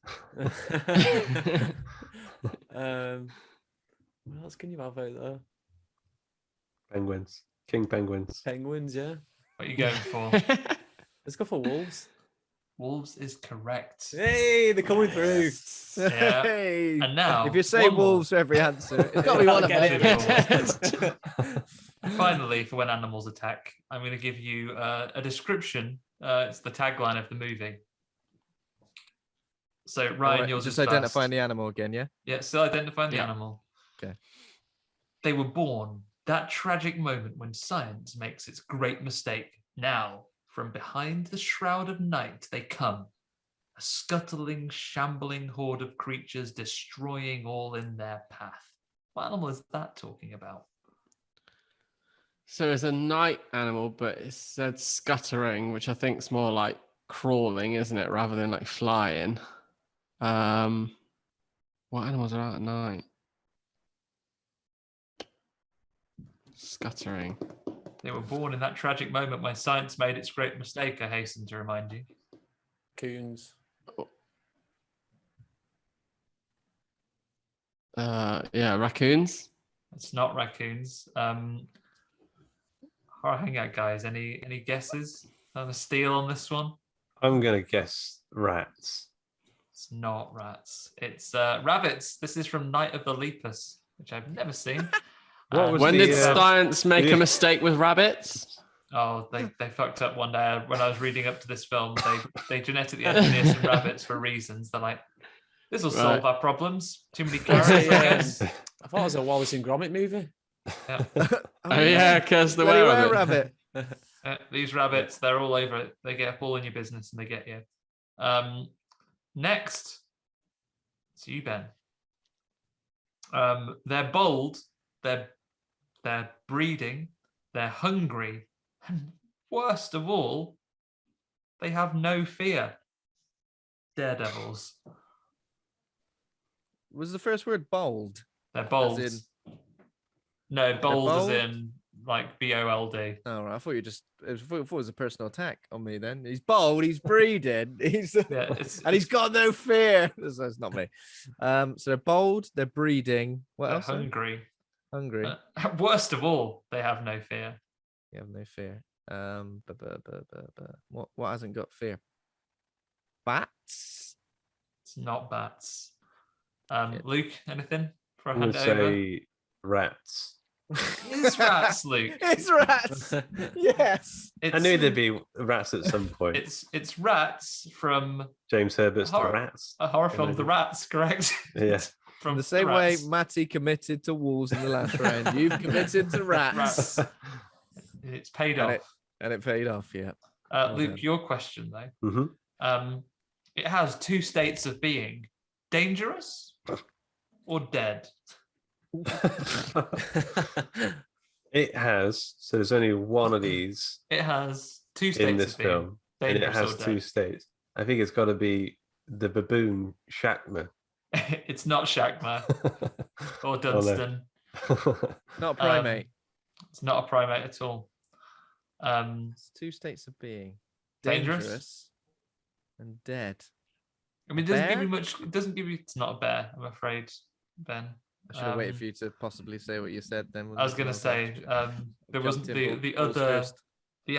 What else can you have out there? Penguins. King penguins. Penguins, yeah. What are you going for? Let's go for wolves. Wolves is correct. Hey, they're coming through. Yeah. Hey. And now, if you say one more. wolves for every answer, it's got to be one of Get them. it. Finally, for when animals attack, I'm going to give you a description. It's the tagline of the movie. So Ryan, yours Just is identifying first. the animal again, yeah. Yeah, still identifying the Yeah. animal. Okay. They were born. That tragic moment when science makes its great mistake. Now, from behind the shroud of night, they come. A scuttling, shambling horde of creatures destroying all in their path. What animal is that talking about? So it's a night animal, but it said scuttering, which I think is more like crawling, isn't it, rather than like flying. What animals are out at night? Scuttering. They were born in that tragic moment when science made its great mistake, I hasten to remind you. Coons. Yeah, raccoons. It's not raccoons. Horror Hangout guys, any guesses on a steal on this one? I'm going to guess rats. It's not rats. It's rabbits. This is from Night of the Lepus, which I've never seen. What was When the, did science make the- a mistake with rabbits? Oh, they fucked up one day when I was reading up to this film. They genetically engineered some rabbits for reasons. They're like, this will solve our problems. Too many carrots, I guess. I thought it was a Wallace and Gromit movie. Yeah. Oh yeah, because the Bloody were rabbit. These rabbits, they're all over it. They get up all in your business and they get you. Next, it's you, Ben. They're bold. They're breeding. They're hungry. And worst of all, they have no fear. Daredevils. Was the first word bold? They're bold. in- No, bold as bold? in like BOLD. Oh, right. I thought I thought it was a personal attack on me. Then he's bold. He's breeding. He's Yeah, and he's got no fear. That's not me. So they're bold. They're breeding. What They're else? hungry. Hungry. Worst of all, they have no fear. You have no fear. What hasn't got fear? Bats. It's not bats. Yeah. Luke, anything for a I'm going to handover? say rats. It's rats, Luke. It's rats. Yes. It's, I knew there'd be rats at some point. It's rats from James Herbert's The horror- Rats. a horror film, Amazing. The Rats, correct? Yeah. From The same The way Rats. Matty committed to wolves in the last round, you've committed to rats. Rats. It's paid And off. it paid off, yeah. well Luke, done. your question though. hmm It has two states of being: dangerous or dead. It has. So there's only one of these It has two states in this of being: film, and it dangerous has or two dead. states. I think it's got to be the baboon Shackman. It's not Shagma or Dunstan. Not a primate. It's not a primate at all. It's two states of being. Dangerous? And dead. I mean, it doesn't give bear? you much. It doesn't give you. It's not a bear, I'm afraid, Ben. I should have waited for you to possibly say what you said then. I was going to say there wasn't the other the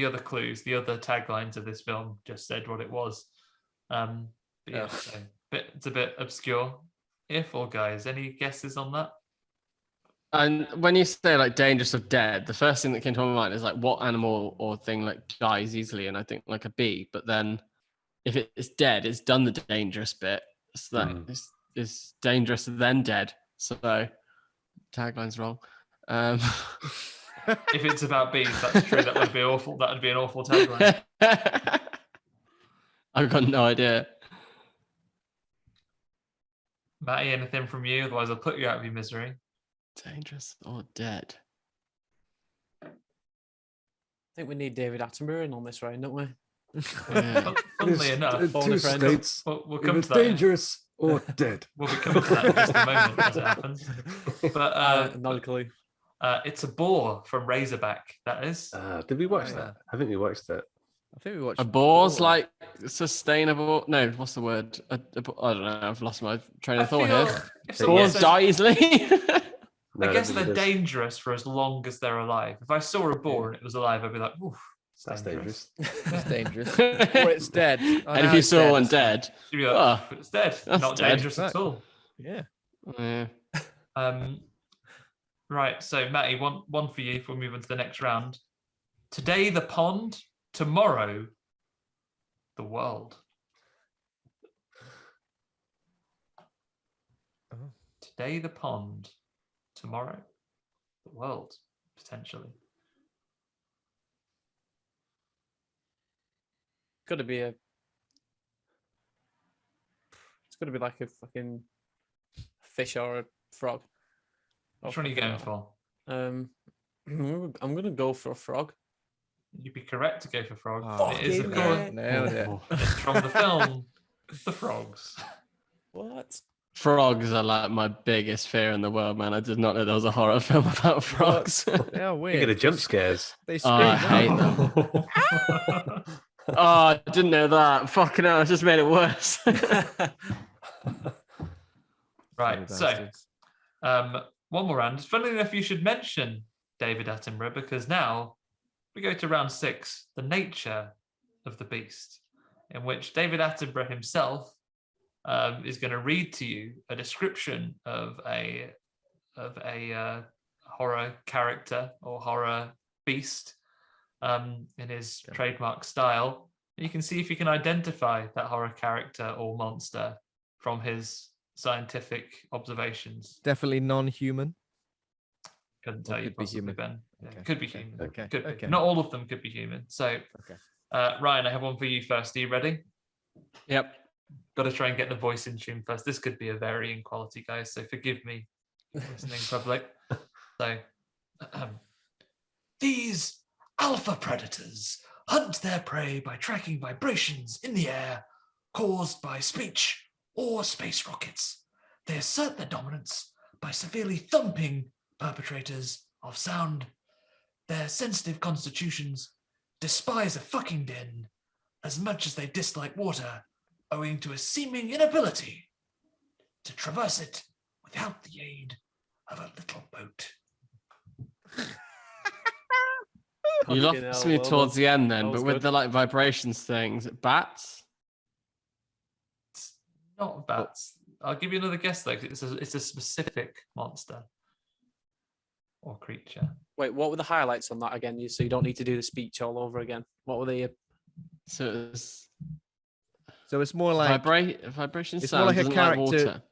other clues, the other taglines of this film just said what it was. But yeah, Oh. so, it's a bit obscure. Earful, guys, any guesses on that? And when you say like dangerous or dead, the first thing that came to my mind is like what animal or thing like dies easily, and I think like a bee. But then if it's dead, it's done the dangerous bit. So that is dangerous then dead. So tagline's wrong. If it's about bees, that's true. That would be awful. That would be an awful tagline. I've got no idea. Matty, anything from you? Otherwise, I'll put you out of your misery. Dangerous or dead? I think we need David Attenborough in on this round, don't we? Yeah. Funnily enough, Phone a friend. we'll come to that. dangerous or dead. We'll be coming to that in just a moment as it happens. But Not a clue. it's a boar from Razorback. That is. Did we watch Oh, that? I think we watched that. I think we watched A boar's Boar. like sustainable. No, what's the word? I don't know. I've lost my train of thought feel here. if someone Boars says- die easily. No, I guess think they're it is. dangerous for as long as they're alive. If I saw a boar and it was alive, I'd be like, "Oof, That's dangerous. It's dangerous. Or it's dead. Oh, And now if you it's saw dead. one dead, You'd be like, Oh, "Oof, it's dead. that's Not dead. dangerous at Right. all." Yeah. yeah. Right. So, Matty, one for you before we move on to the next round. Today, the pond. Tomorrow, the world. Oh. Today, the pond. Tomorrow, the world, potentially. Got to be a. It's got to be like a fucking fish or a frog. Which one are you going for? I'm gonna go for a frog. You'd be correct to go for frog. Oh, It is, of fucking course, yeah. Nailed it. it's from the film The Frogs. What? Frogs are like my biggest fear in the world, man. I did not know there was a horror film about frogs. They are Think of the weird. jump scares. They Oh, scream. I hate them. Oh, I didn't know that. Fucking hell, I just made it worse. Right, so Bastards. one more round. Funnily enough, you should mention David Attenborough because now we go to round 6, the nature of the beast, in which David Attenborough himself is going to read to you a description of a horror character or horror beast in his trademark style. You can see if you can identify that horror character or monster from his scientific observations. Definitely non-human. Couldn't tell you could be possibly, human. Ben. Yeah, Okay, could be okay, human. okay, Could be. okay. Not all of them could be human. So, Okay. Ryan, I have one for you first. Are you ready? Yep. Got to try and get the voice in tune first. This could be a varying quality, guys. So forgive me, listening public. So, these Alpha predators hunt their prey by tracking vibrations in the air caused by speech or space rockets. They assert their dominance by severely thumping perpetrators of sound. Their sensitive constitutions despise a fucking din as much as they dislike water, owing to a seeming inability to traverse it without the aid of a little boat. You lost me towards the end then, but with good. the like vibrations things, bats. It's not bats. I'll give you another guess though, 'cause it's a specific monster or creature. Wait, what were the highlights on that again? So you don't need to do the speech all over again. What were the? So it's So it's more like vibration it's sound. more like a doesn't character. water.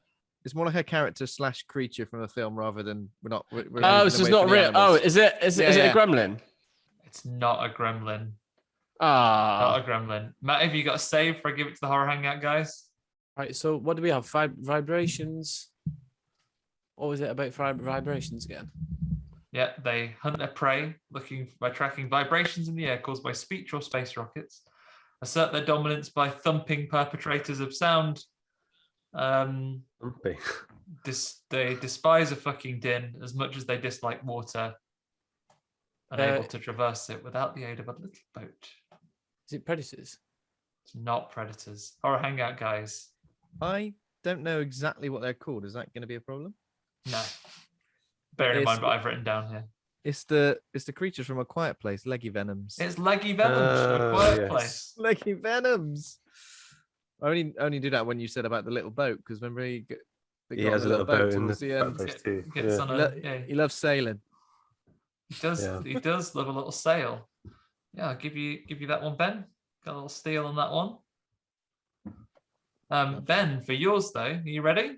It's more like a character / creature from a film rather than we're Oh, moving so it's away not from the real. Oh, animals. is it? Is it Yeah. a gremlin? It's not a gremlin. Ah, Not a gremlin. Matt, have you got a save before I give it to the Horror Hangout guys? Right. So what do we have? Vibrations. What was it about vibrations again? Yeah, they hunt their prey by tracking vibrations in the air caused by speech or space rockets. Assert their dominance by thumping perpetrators of sound. Thumping. They despise a fucking din as much as they dislike water, unable to traverse it without the aid of a little boat. Is it predators? It's not predators. Horror Hangout guys. I don't know exactly what they're called. Is that going to be a problem? No. Bearing in It's- mind what I've written down here. It's the creatures from A Quiet Place, leggy venoms. It's leggy venoms from A Quiet yes. Place. Leggy venoms. I only do that when you said about the little boat because remember He has a little boat in towards the the end. place too. Gets Yeah. on a, He loves sailing. He does. Yeah. He does love a little sail. Yeah, I'll give you that one, Ben. Got a little steal on that one. Ben, for yours though, are you ready?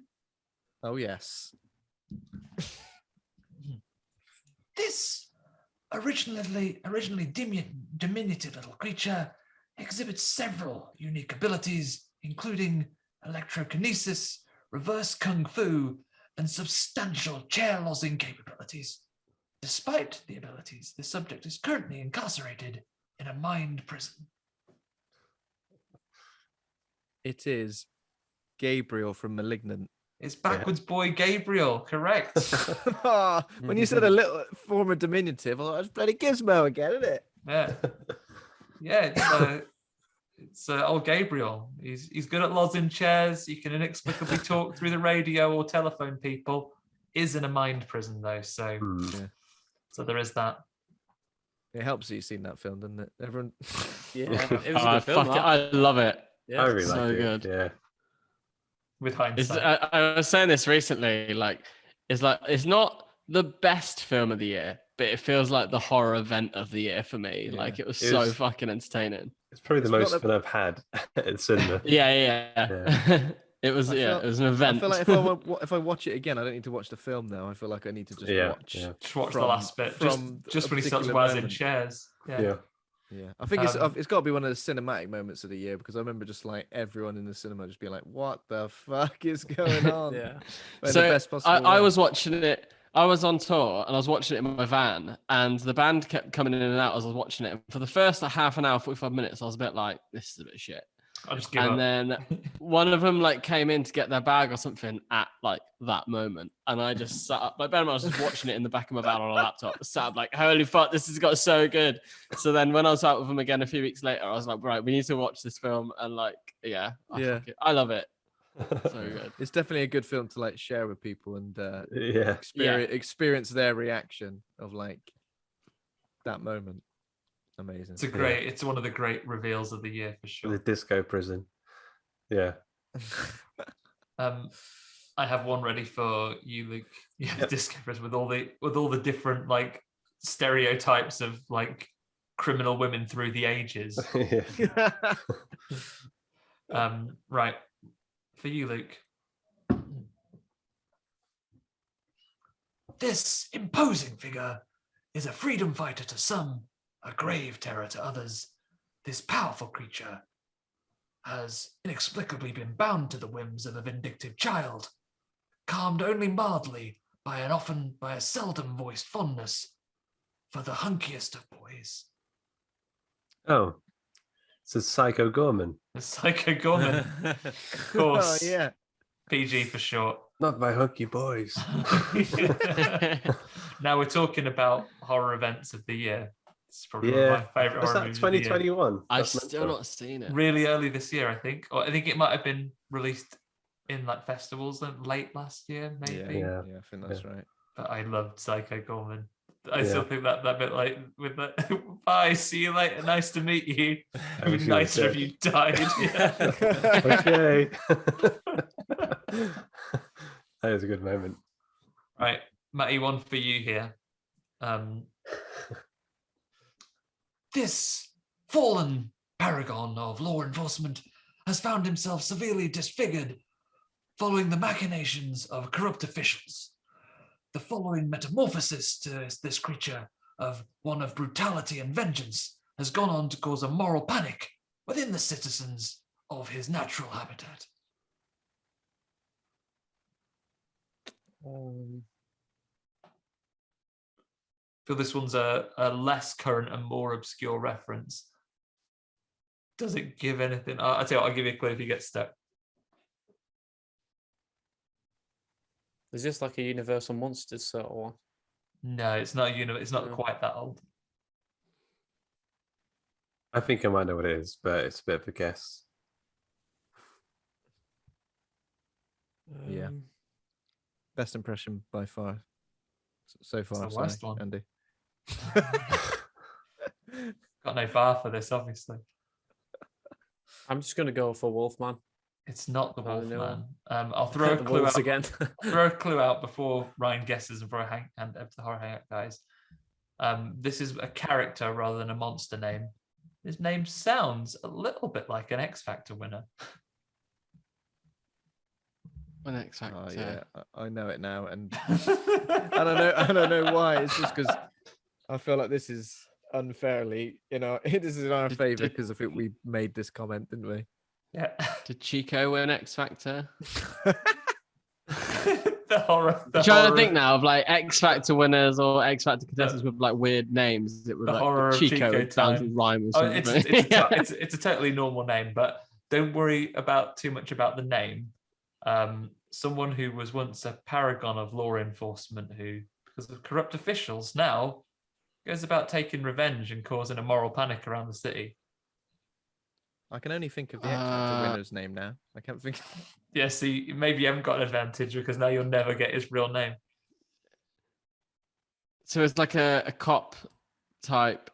Oh yes. This originally diminutive little creature exhibits several unique abilities, including electrokinesis, reverse kung fu, and substantial chair lozing capabilities. Despite the abilities, the subject is currently incarcerated in a mind prison. It is Gabriel from Malignant. It's backwards boy Gabriel, correct? When you said a little former diminutive, I thought it's bloody Gizmo again, isn't it? Yeah, yeah. It's old Gabriel. He's good at lozing chairs. He can inexplicably talk through the radio or telephone people. Is in a mind prison though, so Yeah. so there is that. It helps that you've seen that film, doesn't it? Everyone. Yeah, it was a oh, good film. fuck it. I love it. Yeah. I really so like it. good. Yeah. With It's, hindsight, I was saying this recently. It's not the best film of the year, but it feels like the horror event of the year for me. Yeah. Like it was It so was- fucking entertaining. It's probably the It's got most fun I've had at cinema. Yeah. It was I feel- it was an I event. feel like if I watch it again, I don't need to watch the film now. I feel like I need to just watch. Yeah. just watch the from- last bit. from Just a when he starts particular wazzing moment. chairs. Yeah. Yeah. Yeah, I think Um, it's got to be one of the cinematic moments of the year because I remember just like everyone in the cinema just being like, "What the fuck is going on?" Yeah. But in So the best possible I way. was watching it. I was on tour and I was watching it in my van, and the band kept coming in and out as I was watching it. And for the first half an hour, 45 minutes, I was a bit like, "This is a bit shit." I'll just give And up. then one of them like came in to get their bag or something at like that moment, and I just sat up. Like Ben, I was just watching it in the back of my van on a laptop. Sat up like, "Holy fuck, this has got so good." So then when I was out with them again a few weeks later, I was like, "Right, we need to watch this film." And like, yeah, Yeah. I love it. So good. It's definitely a good film to like share with people and Yeah. experience their reaction of like that moment. Amazing. It's one of the great reveals of the year for The sure. disco prison. Yeah. I have one ready for you, Luke. Yeah, Yep. disco prison with all the different like stereotypes of like criminal women through the ages. Yeah. Right. For you, Luke. This imposing figure is a freedom fighter to some, a grave terror to others. This powerful creature has inexplicably been bound to the whims of a vindictive child, calmed only mildly by a seldom voiced fondness for the hunkiest of boys. Oh, it's a Psycho Gorman. The Psycho Gorman, of course. Oh yeah. PG for short. Not my hunky boys. Now we're talking about horror events of the year. It's probably one of Yeah. my favorite Was horror that movies of the year. 2021? I've That's still mental. not seen it. Really early this year, I think. Or I think it might have been released in like festivals late last year, maybe. Yeah. I think that's right. But I loved Psycho Gorman. I Yeah. still think that bit like with the bye, see you later, nice to meet you. I wish you were Nicer if dead. you died. Yeah. Okay. That is a good moment. Right, Matty, one for you here. This fallen paragon of law enforcement has found himself severely disfigured following the machinations of corrupt officials. The following metamorphosis to this creature of one of brutality and vengeance has gone on to cause a moral panic within the citizens of his natural habitat. I feel this one's a less current and more obscure reference. Does it give anything? I'll tell you what, I'll give you a clue if you get stuck. Is this like a Universal Monsters sort of one? No, it's not it's not No. quite that old. I think I might know what it is, but it's a bit of a guess. Yeah. Best impression by far. So far, the worst one. Andy. Got no bar for this, obviously. I'm just going to go for Wolfman. It's not the Oh, no. Wolfman. I'll throw a The clue wolves out again. throw a clue out before Ryan guesses and before I hand over to the Horror Hangout guys. This is a character rather than a monster name. His name sounds a little bit like an X Factor winner. An X Factor. Oh yeah, I know it now, and I don't know why. It's just because I feel like this is unfairly, this is in our favor because I think we made this comment, didn't we? Yeah. Did Chico win X Factor? The horror. I'm trying to think now of like X Factor winners or X Factor contestants with like weird names. It was The like horror of Chico. Chico It sounds time. rhyme or Oh, something. it's a totally normal name, but don't worry about too much about the name. Someone who was once a paragon of law enforcement who, because of corrupt officials, now goes about taking revenge and causing a moral panic around the city. I can only think of the X Factor winner's name now. I can't think. Yeah, see, maybe you haven't got an advantage because now you'll never get his real name. So it's like a cop type.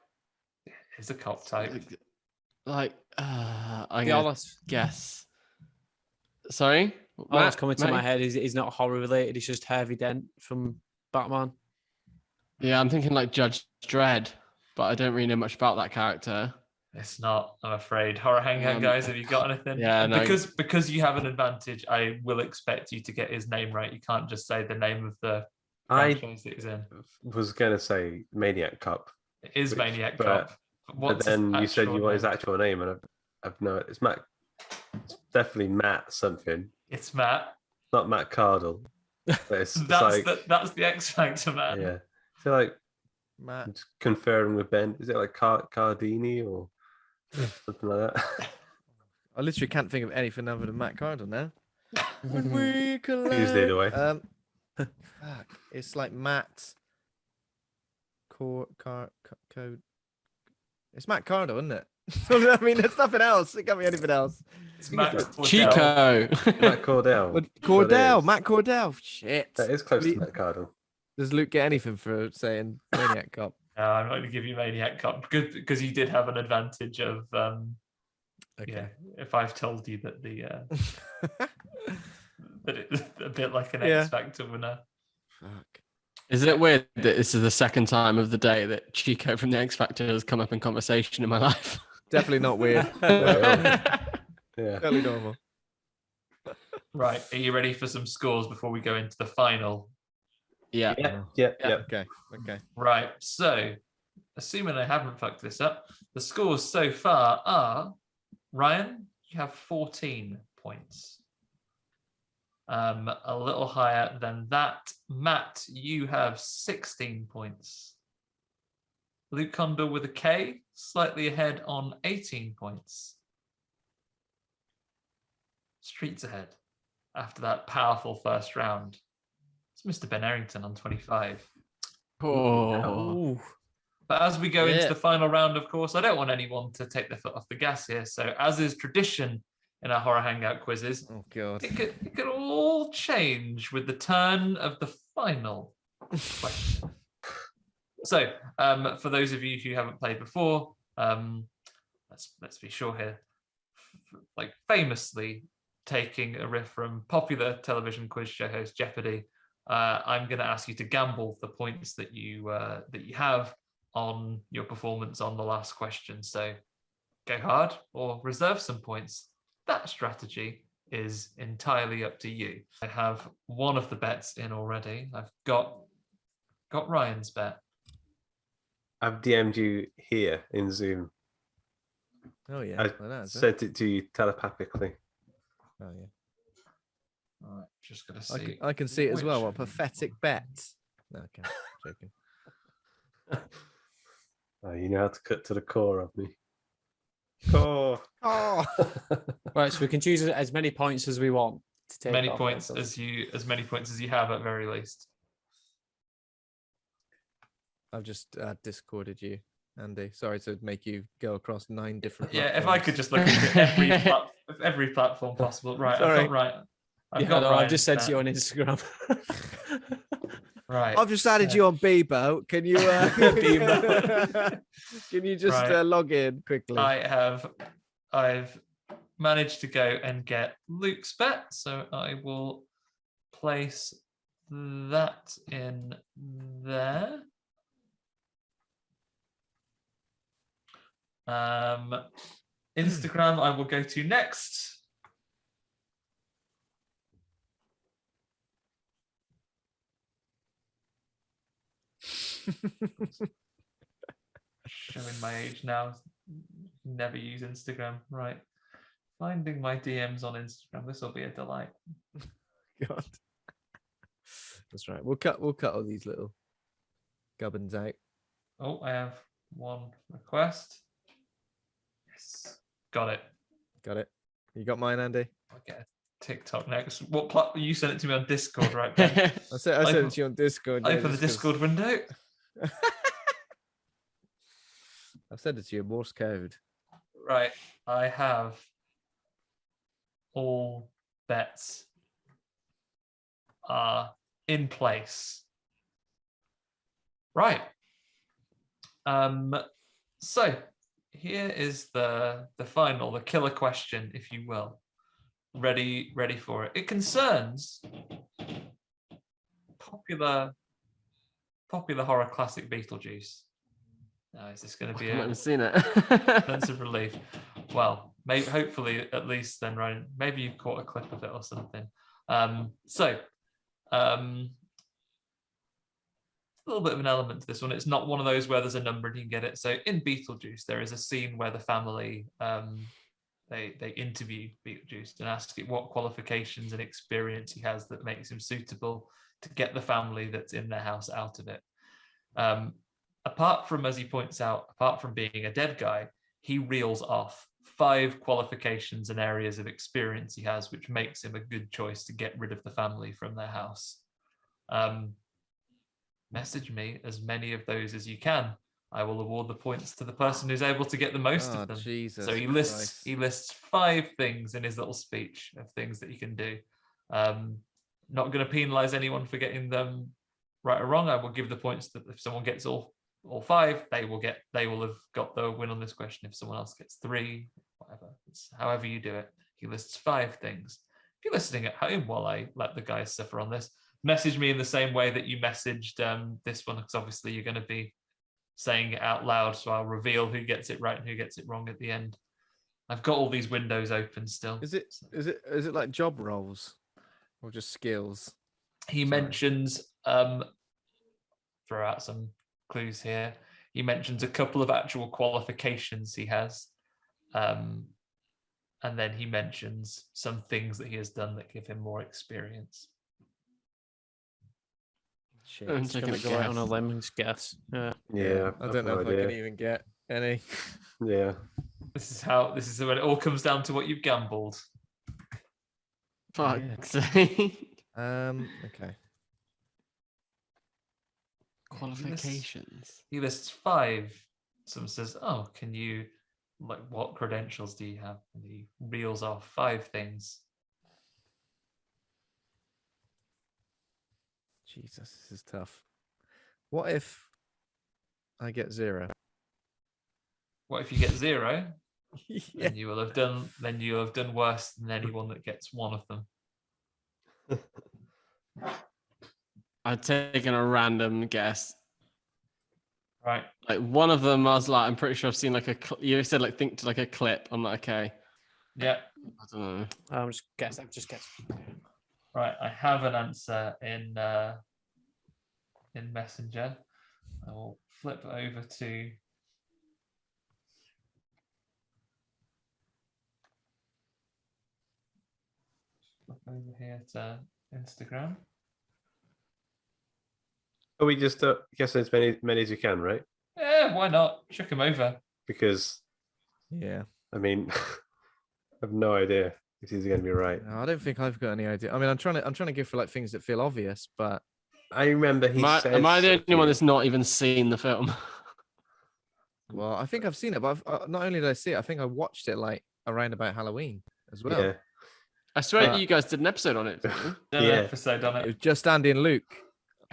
He's a cop type. I'm Yeah, gonna that's guess. Sorry? all that's Matt- coming to my Matty? head. He's not horror related. He's just Harvey Dent from Batman. Yeah, I'm thinking like Judge Dredd, but I don't really know much about that character. It's not, I'm afraid. Horror Hangout guys, have you got anything? Yeah, no. Because you have an advantage, I will expect you to get his name right. You can't just say the name of the I franchise that he's in. was going to say Maniac Cop, It is which- Maniac but- Cop. but What's then his you said actual you want his name? actual name, and I've no. It's Matt. It's definitely Matt something. It's Matt. Not Matt Cardle. But it's That's like that's the X Factor, man. yeah. I feel like Matt. I'm just conferring with Ben. Is it like Cardini or something like that? I literally can't think of anything other than Matt Cardle now. When we collide. Usually the way. Fuck. It's like Matt. Code. It's Matt Cardle, isn't it? I mean, there's nothing else. It can't be anything else. It's Matt Cordell. Chico. Matt Cordell. But That's what it Cordell, is. Matt Cordell. Shit. That is close Lee- to Matt Cardle. Does Luke get anything for saying Maniac Cop? No, I'm not going to give you Maniac Cop because you did have an advantage of Okay. if I've told you that the that it's a bit like an Yeah. X Factor winner. Fuck. Is it weird that this is the second time of the day that Chico from the X Factor has come up in conversation in my life? Definitely not weird. Yeah. Totally normal. Right, are you ready for some scores before we go into the final? Yeah. Yeah. Okay. Okay. Right, so assuming I haven't fucked this up, the scores so far are Ryan, you have 14 points. A little higher than that. Matt, you have 16 points. Luke Kondor with a K, slightly ahead on 18 points. Streets ahead after that powerful first round. It's Mr. Ben Errington on 25. Oh, But as we go into Yeah. the final round, of course, I don't want anyone to take their foot off the gas here. So, as is tradition in our Horror Hangout quizzes, Oh god. it could all change with the turn of the final question. So, for those of you who haven't played before, let's be sure here. Like famously taking a riff from popular television quiz show host Jeopardy, I'm going to ask you to gamble the points that you have on your performance on the last question. So go hard or reserve some points. That strategy is entirely up to you. I have one of the bets in already. I've got Ryan's bet. I've DM'd you here in Zoom. Oh yeah. I Well, that's it. sent it to you telepathically. Oh yeah. All right, just going to see. I can see it as well. which What of you- pathetic bet. No, okay. Joking. Oh, you know how to cut to the core of me. Core. Oh. Right, so we can choose as many points as we want to take Many off points ourselves. as many points as you have at very least. I've just Discorded you, Andy. Sorry to make you go across 9 different. Yeah, if I could just look at every platform possible. Right, Sorry. I've got I've just Ryan's said to you bet. on Instagram. Right. I've just added you on Bebo. Can you Bebo. can you just Right. log in quickly? I've managed to go and get Luke's bet, so I will place that in there. Instagram I will go to next. Showing my age now. Never use Instagram. Right. Finding my DMs on Instagram. This will be a delight. God. That's right. We'll cut all these little gubbins out. Oh, I have one request. Yes. Got it. Got it. You got mine, Andy? I'll get a TikTok next. What platform? You sent it to me on Discord, right, Ben? I sent it to you on Discord. yeah, Open the just 'cause- Discord window. I've sent it to you in Morse code. Right. I have all bets are in place. Right. So here is the final, the killer question, if you will. Ready for it. It concerns popular horror classic Beetlejuice. Now, is this going to be I've not even a seen it. sense of relief? Well, maybe, hopefully, at least then, Ryan, maybe you've caught a clip of it or something. A little bit of an element to this one. It's not one of those where there's a number and you can get it. So in Beetlejuice, there is a scene where the family they interview Beetlejuice and ask it what qualifications and experience he has that makes him suitable to get the family that's in their house out of it. Apart from, as he points out, apart from being a dead guy, he reels off 5 qualifications and areas of experience he has, which makes him a good choice to get rid of the family from their house. Message me as many of those as you can. I will award the points to the person who's able to get the most Oh, of them. Jesus So he lists 5 things in his little speech of things that you can do. Not going to penalize anyone for getting them right or wrong. I will give the points that if someone gets all 5, they will have got the win on this question. If someone else gets 3, whatever, it's however you do it. He lists 5 things. If you're listening at home while I let the guys suffer on this, message me in the same way that you messaged this one, because obviously you're going to be saying it out loud, so I'll reveal who gets it right and who gets it wrong at the end. I've got all these windows open still. Is it like job roles or just skills? He Sorry. mentions throw out some clues here. He mentions a couple of actual qualifications he has, and then he mentions some things that he has done that give him more experience. Shit. I'm Just taking gonna a go out guess. on a lemons guess. Yeah. Yeah, I don't know if I can even get. Any? Yeah. This is when it all comes down to what you've gambled. Fuck's sake. Okay. Qualifications. He lists 5. Someone says, "Oh, can you what credentials do you have?" And he reels off 5 things. Jesus, this is tough. What if I get 0? What if you get 0? Yeah. Then you will have done worse than anyone that gets 1 of them. I've taken a random guess. Right. Like one of them, I was like, I'm pretty sure I've seen like you said like think to like a clip. I'm like, okay. Yeah. I don't know. I'm just guessing. Right. I have an answer in Messenger. I will flip over to here to Instagram. Are we just guessing as many as you can, right? Yeah, why not? Chuck him over. Because, Yeah. I mean, I have no idea if these are going to be right. No, I don't think I've got any idea. I mean, I'm trying to go for like things that feel obvious, but I remember Am I the only one that's not even seen the film? well, I think I've seen it. But not only did I see it, I think I watched it like around about Halloween as well. Yeah. I swear you guys did an episode on it. Didn't you? Done an episode on It was it. just Andy and Luke.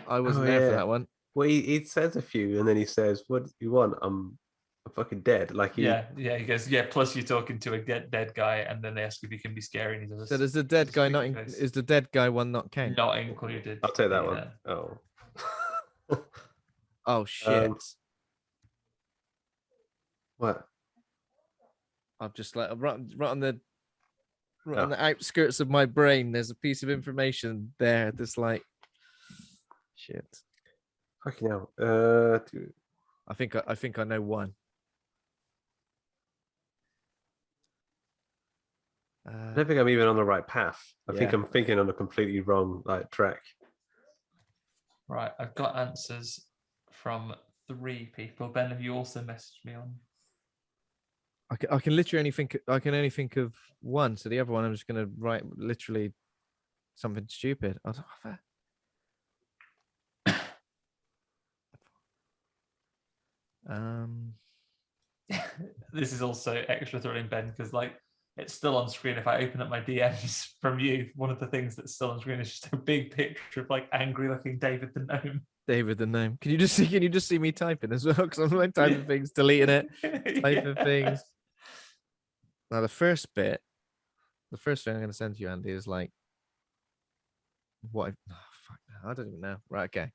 I wasn't there for that one. Well, he says a few, and then he says, "What do you want? I'm fucking dead." Like He goes, yeah. Plus, you're talking to a dead guy, and then they ask if he can be scary, and he does. So does the dead guy not? Is the dead guy one not count? Not included? I'll take that one. Oh. Oh shit! What? I've just like right on the outskirts of my brain. There's a piece of information there that's like shit. Fucking hell. I think I know one. I don't think I'm even on the right path. I think I'm thinking on a completely wrong track. Right, I've got answers from 3 people. Ben, have you also messaged me on? I can literally only think of one. So the other one, I'm just gonna write literally something stupid. I don't know. This is also extra thrilling, Ben, because it's still on screen. If I open up my DMs from you, one of the things that's still on screen is just a big picture of angry looking David the Gnome. David the Gnome. Can you just see me typing as well? Because I'm like typing things, deleting it, typing things. Now the first thing I'm going to send to you, Andy, is like what? Fuck no, I don't even know. Right, okay.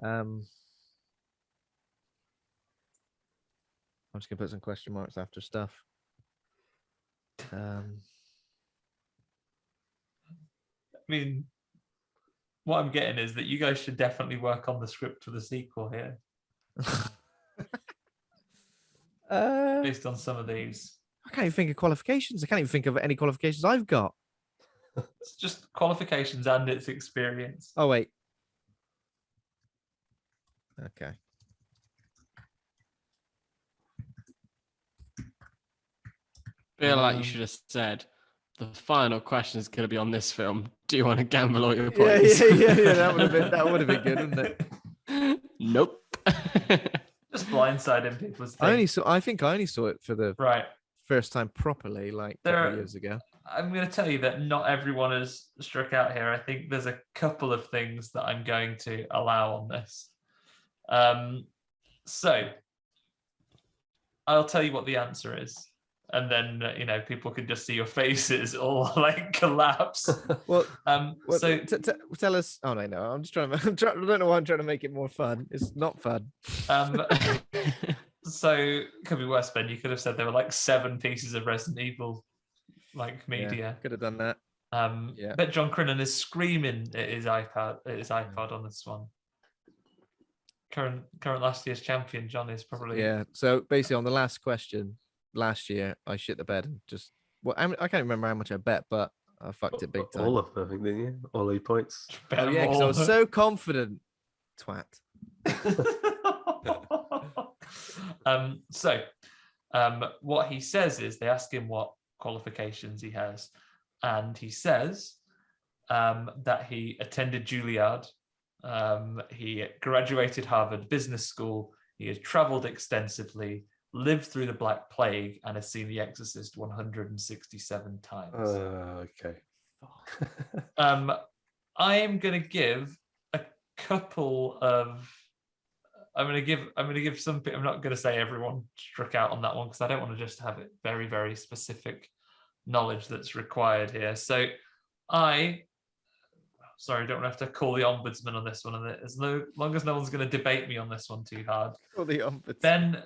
I'm just gonna put some question marks after stuff. I mean, what I'm getting is that you guys should definitely work on the script for the sequel here. Based on some of these. I can't even think of qualifications. I can't even think of any qualifications I've got. It's just qualifications and its experience. Oh, wait. Okay. I feel like you should have said the final question is going to be on this film. Do you want to gamble all your points? Yeah. That would have been good, wouldn't it? Nope. Just blindsiding people. I think I only saw it for the first time properly, like a couple of years ago. I'm going to tell you that not everyone has struck out here. I think there's a couple of things that I'm going to allow on this. So I'll tell you what the answer is. And then, people can just see your faces all collapse. Well, so tell us. Oh, no. I'm just trying to, I don't know why I'm trying to make it more fun. It's not fun. So could be worse, Ben. You could have said there were 7 pieces of Resident Evil media. Yeah, could have done that. I bet John Crinnan is screaming at his iPad on this one. Current last year's champion, John, is probably So basically, on the last question last year, I shit the bed and just I can't remember how much I bet, but I fucked it big time. All of them, I think, didn't you? All 8 points. Bet because I was so confident. Twat. What he says is they ask him what qualifications he has, and he says that he attended Juilliard, he graduated Harvard Business School, he has traveled extensively, lived through the Black Plague, and has seen The Exorcist 167 times. Okay. I am going to give a couple of. I'm going to give some. I'm not going to say everyone struck out on that one because I don't want to just have it very, very specific knowledge that's required here. So sorry, don't have to call the ombudsman on this one. And as long as no one's going to debate me on this one too hard. Call the ombudsman.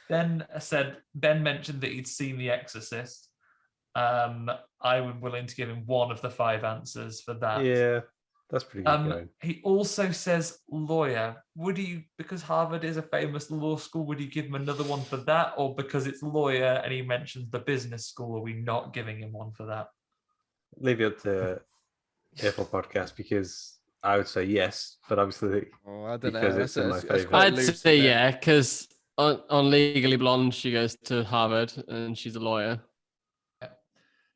Ben mentioned that he'd seen The Exorcist. I'm willing to give him one of the 5 answers for that. Yeah, that's pretty good going. He also says lawyer. Would he, because Harvard is a famous law school, would he give him another one for that? Or because it's lawyer and he mentions the business school, are we not giving him one for that? Leave it up to Earful podcast because I would say yes, but obviously I don't know. because it's in my favourite. I'd say yeah, because on Legally Blonde, she goes to Harvard and she's a lawyer. Yeah.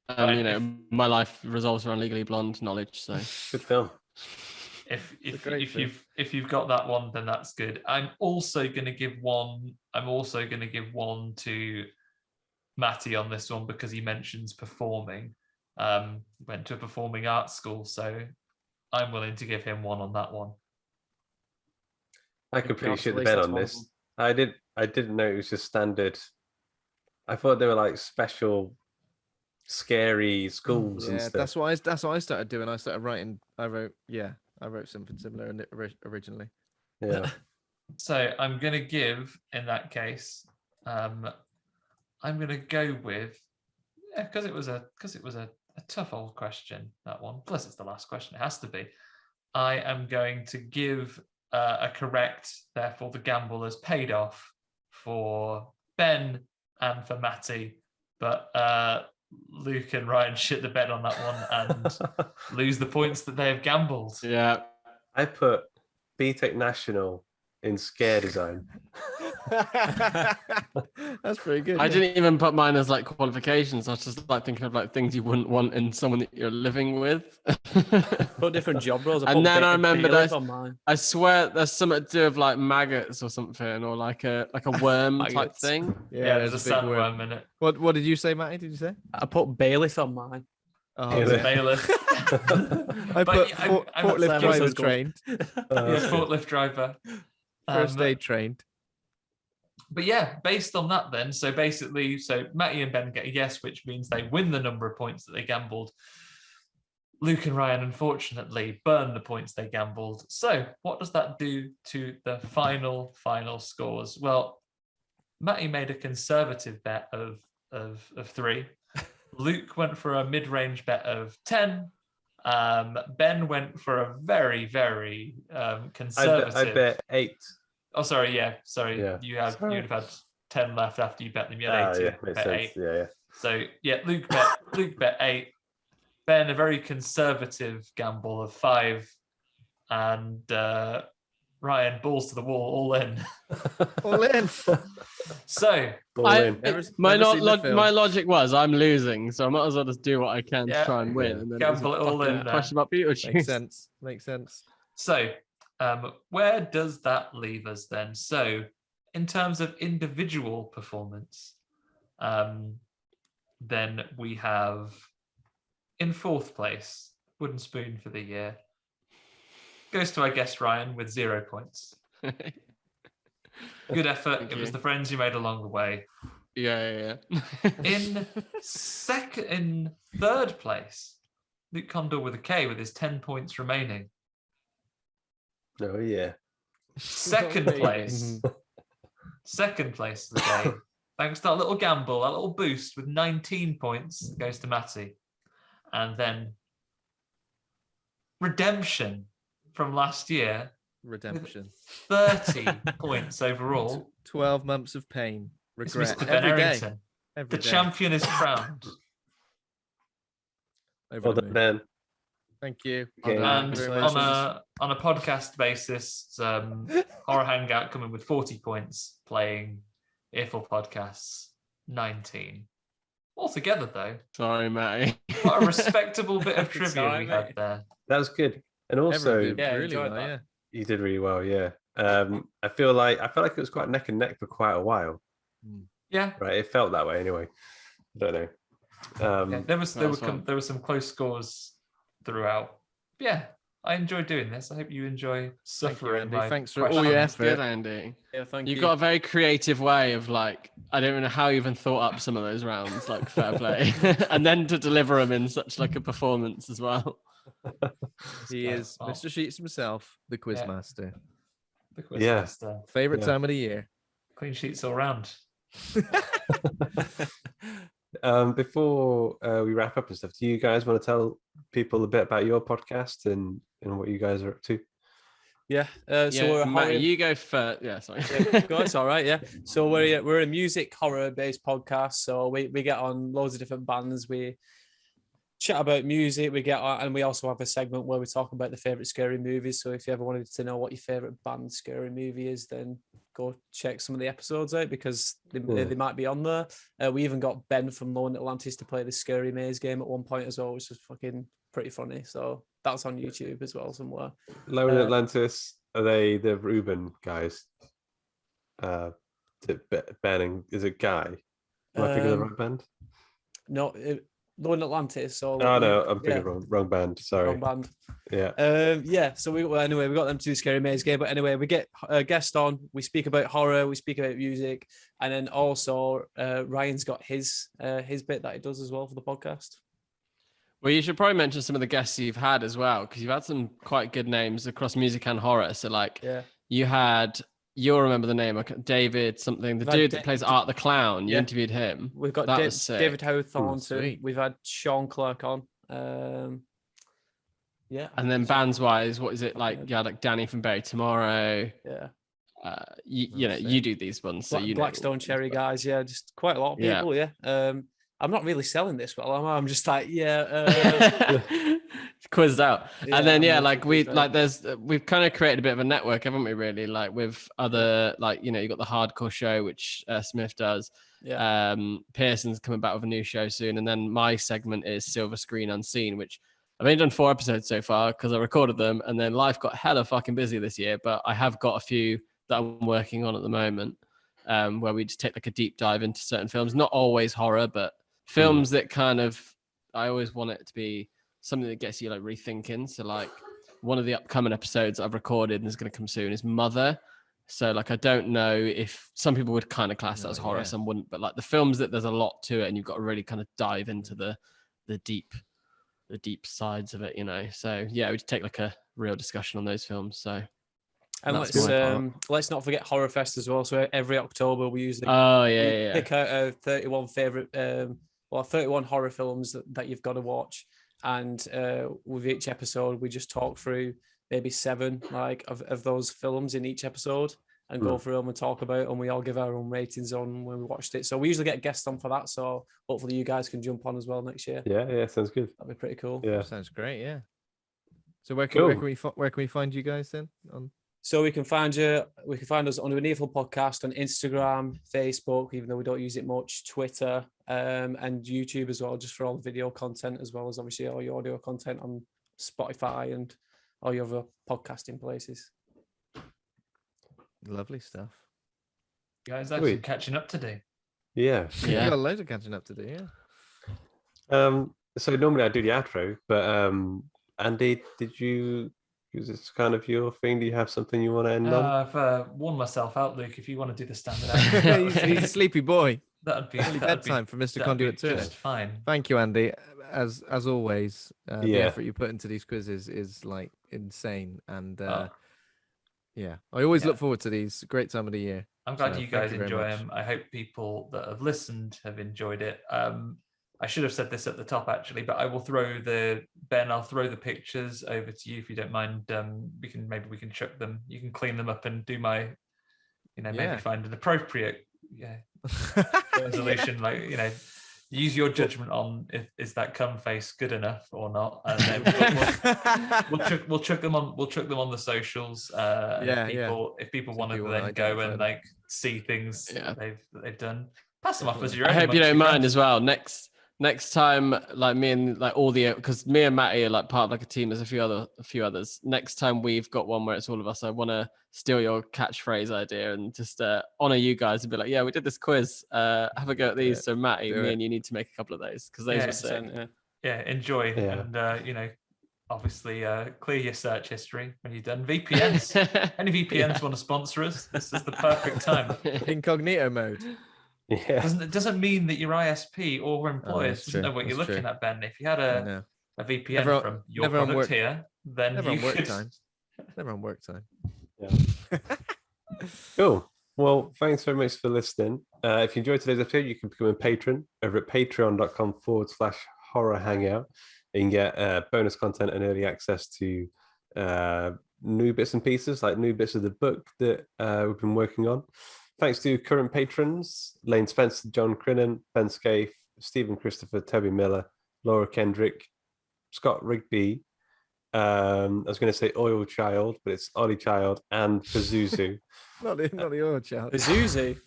And you know, my life revolves around Legally Blonde knowledge. So Good film. If you've got that one, then that's good. I'm also going to give one to Matty on this one because he mentions performing. Went to a performing arts school, so I'm willing to give him one on that one. I completely shit the bed on this. I didn't know it was just standard. I thought they were like special, scary schools and stuff. That's what I started doing. I started writing. I wrote something similar in it originally. Yeah. So I'm gonna give in that case. I'm gonna go with because it was a tough old question, that one. Plus, it's the last question. It has to be. I am going to give a correct, therefore the gamble has paid off for Ben and for Matty. But Luke and Ryan shit the bed on that one and lose the points that they have gambled. yeah, I put BTEC National in scare design. That's pretty good. I didn't even put mine as like qualifications. I was just like thinking of like things you wouldn't want in someone that you're living with. Put different job roles. And then I remembered I swear there's something to do with like maggots or something, or like a worm type thing. Yeah, there's a sandworm in it. What did you say, Matty? Did you say? I put bailiff on mine. Oh, bailiff. I put forklift driver trained. Forklift driver. First aid trained. But yeah, based on that then, so Matty and Ben get a yes, which means they win the number of points that they gambled. Luke and Ryan, unfortunately, burn the points they gambled. So what does that do to the final scores? Well, Matty made a conservative bet of 3. Luke went for a mid-range bet of 10. Ben went for a very, very conservative. I bet 8. Oh, sorry. Yeah, sorry. Yeah. You'd have had 10 left after you bet them. You had 8. Yeah, makes sense. 8. Yeah. So yeah, Luke bet 8. Ben a very conservative gamble of 5, and Ryan balls to the wall, all in. All in. So my logic was I'm losing, so I might as well just do what I can to try and win. And then gamble it all in. Question about Beetlejuice. Makes sense. So, where does that leave us then? So, in terms of individual performance, then we have in 4th place, Wooden Spoon for the year. Goes to our guest Ryan with 0 points. Good effort. Thank it you. was the friends you made along the way. Yeah. In 3rd place, Luke Kondor with a K with his 10 points remaining. Oh yeah. 2nd place. 2nd place today. Thanks to that little gamble, that little boost with 19 points goes to Matty. And then Redemption from last year. Redemption. 30 points overall. 12 months of pain. Regret. It's Mr. Ben Errington. Every The day. champion is crowned. Over Well to done, me. Ben. Thank you. Okay. And Very on much. a podcast basis, Horror Hangout coming with 40 points, playing Earful Podcasts 19. Altogether, though, Sorry, Matty. what a respectable bit of It's trivia alright, we mate. had there. That was good. And also, Everyone did Yeah, really enjoyed well, that. yeah. you did really well. Yeah. I feel like it was quite neck and neck for quite a while. Yeah. Right. It felt that way anyway. I don't know. Yeah, there That's fine. were some close scores throughout. Yeah, I enjoyed doing this. I hope you enjoy Thank you, suffering. Andy. my Thanks for all your questions. Good, effort. Andy. Yeah, thank You've you. got a very creative way of like, I don't know how you even thought up some of those rounds, like fair play. And then to deliver them in such like a performance as well. He is Well, Mr. Sheets himself, the quiz Yeah. master. the quiz Yeah. master. Favorite Yeah. time of the year. Clean sheets all round. Before we wrap up and stuff, do you guys want to tell people a bit about your podcast and what you guys are up to? Yeah. So So we're a Matty, horror. you go first. Yeah, sorry. Yeah, go on, it's all right. Yeah. So we're a music horror based podcast. So we get on loads of different bands. We chat about music. We get on, and we also have a segment where we talk about the favorite scary movies. So if you ever wanted to know what your favorite band scary movie is, then go check some of the episodes out because they might be on there. We even got Ben from Lone Atlantis to play the Scary Maze game at one point as well, which was fucking pretty funny. So that's on YouTube as well somewhere. Lone Atlantis, are they the Reuben guys? Ben is it Guy? Am I thinking of the right band? No, Lone Atlantis. So Oh no, I'm thinking wrong band. Sorry. wrong band. Yeah. So we got them to do Scary Maze game, but anyway, we get a guest on, we speak about horror, we speak about music, and then also Ryan's got his bit that he does as well for the podcast. Well, you should probably mention some of the guests you've had as well, because you've had some quite good names across music and horror. So like you had, you'll remember the name, David something, the dude that plays Art the Clown. You interviewed him. We've got That was sick. David Howthornton. sweet. We've had Sean Clark on. Yeah. And then bands wise, what is it like? Yeah, like Danny from Barry Tomorrow. Yeah. You know, you do these ones, so you know. Blackstone Cherry guys, yeah, just quite a lot of people, yeah. I'm not really selling this, but I'm just like, quizzed out. Yeah, and then I'm like quizzed out. we've kind of created a bit of a network, haven't we, really, like with other, like, you know, you got the Hardcore Show, which Smith does. Pearson's coming back with a new show soon, and then my segment is Silver Screen Unseen, which I've only done 4 episodes so far because I recorded them, and then life got hella fucking busy this year, but I have got a few that I'm working on at the moment, where we just take like a deep dive into certain films, not always horror, but films that kind of, I always want it to be something that gets you like rethinking. So like one of the upcoming episodes I've recorded and is going to come soon is Mother. So like, I don't know if some people would kind of class that as horror, some wouldn't, but like the films that there's a lot to it and you've got to really kind of dive into the deep sides of it, you know? So yeah, we just take like a real discussion on those films. So. And let's not forget Horror Fest as well. So every October we usually pick out 31 favorite 31 horror films that you've got to watch, and with each episode we just talk through maybe 7 like of those films in each episode and go through them and talk about, and we all give our own ratings on when we watched it. So we usually get guests on for that, so hopefully you guys can jump on as well next year. Yeah, sounds good. That'd be pretty cool. Yeah, sounds great. Yeah. So where can we find you guys then? So we can find us on the Earful Podcast on Instagram, Facebook, even though we don't use it much, Twitter, and YouTube as well, just for all the video content, as well as obviously all your audio content on Spotify and all your other podcasting places. Lovely stuff. Guys, that's some catching up today. Yeah. You've got loads of catching up to do, So normally I do the outro, but Andy, is this kind of your thing? Do you have something you want to end on? I've worn myself out, Luke. If you want to do the standard outro, he's a sleepy boy. That'd be bedtime for Mr. Conduit-Turner. Just fine. Thank you, Andy. As always, the effort you put into these quizzes is like insane, and I always look forward to these. Great time of the year. I'm glad you guys enjoy them. I hope people that have listened have enjoyed it. I should have said this at the top actually, but I will I'll throw the pictures over to you if you don't mind. We can chuck them. You can clean them up and do my, maybe find an appropriate resolution, like use your judgment on if is that cum face good enough or not, and then we'll chuck them on the socials. If people want to then go and like see things they've done, pass them off as your own. I hope you amongst don't your mind friends. as well. Next time, like me and like all the, because me and Matty are like part of like a team. There's a few others. Next time we've got one where it's all of us. I want to steal your catchphrase idea and just honor you guys and be like, yeah, we did this quiz. Have a go at these. So Matty, me and you need to make a couple of those because those were sick. Enjoy and obviously clear your search history when you're done. VPNs. Any VPNs want to sponsor us? This is the perfect time. Incognito mode. Yeah. It doesn't mean that your ISP or employers doesn't know what you're looking at, Ben. If you had a VPN from your product here, then never you on work could... time. Never on work time. Yeah. Cool. Well, thanks very much for listening. If you enjoyed today's episode, you can become a patron over at patreon.com/horror hangout. You can get bonus content and early access to new bits and pieces, like new bits of the book that we've been working on. Thanks to current patrons, Lane Spencer, John Crinnan, Ben Scaife, Stephen Christopher, Toby Miller, Laura Kendrick, Scott Rigby. I was going to say Oil Child, but it's Ollie Child, and Pazuzu. not the oil child. Pazuzu.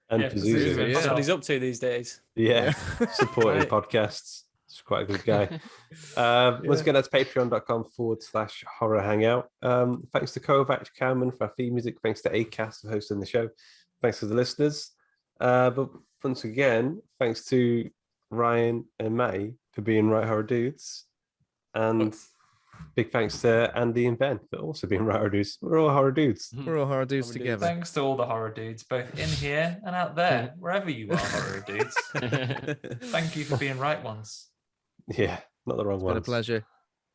And Pazuzu. That's what he's up to these days. Yeah. Supporting podcasts. It's quite a good guy. Once again, that's patreon.com/horror hangout. Thanks to Kovac Cameron for our theme music. Thanks to Acast for hosting the show. Thanks to the listeners. But once again, thanks to Ryan and Matty for being right horror dudes. And big thanks to Andy and Ben for also being right horror dudes. We're all horror dudes. We're all horror dudes together. Thanks to all the horror dudes, both in here and out there, wherever you are, horror dudes. Thank you for being right ones. Yeah, not the wrong one. It's been a pleasure.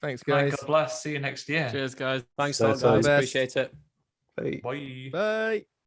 Thanks, guys. God bless. See you next year. Cheers, guys. Thanks a lot, guys. Best. Appreciate it. Bye. Bye. Bye.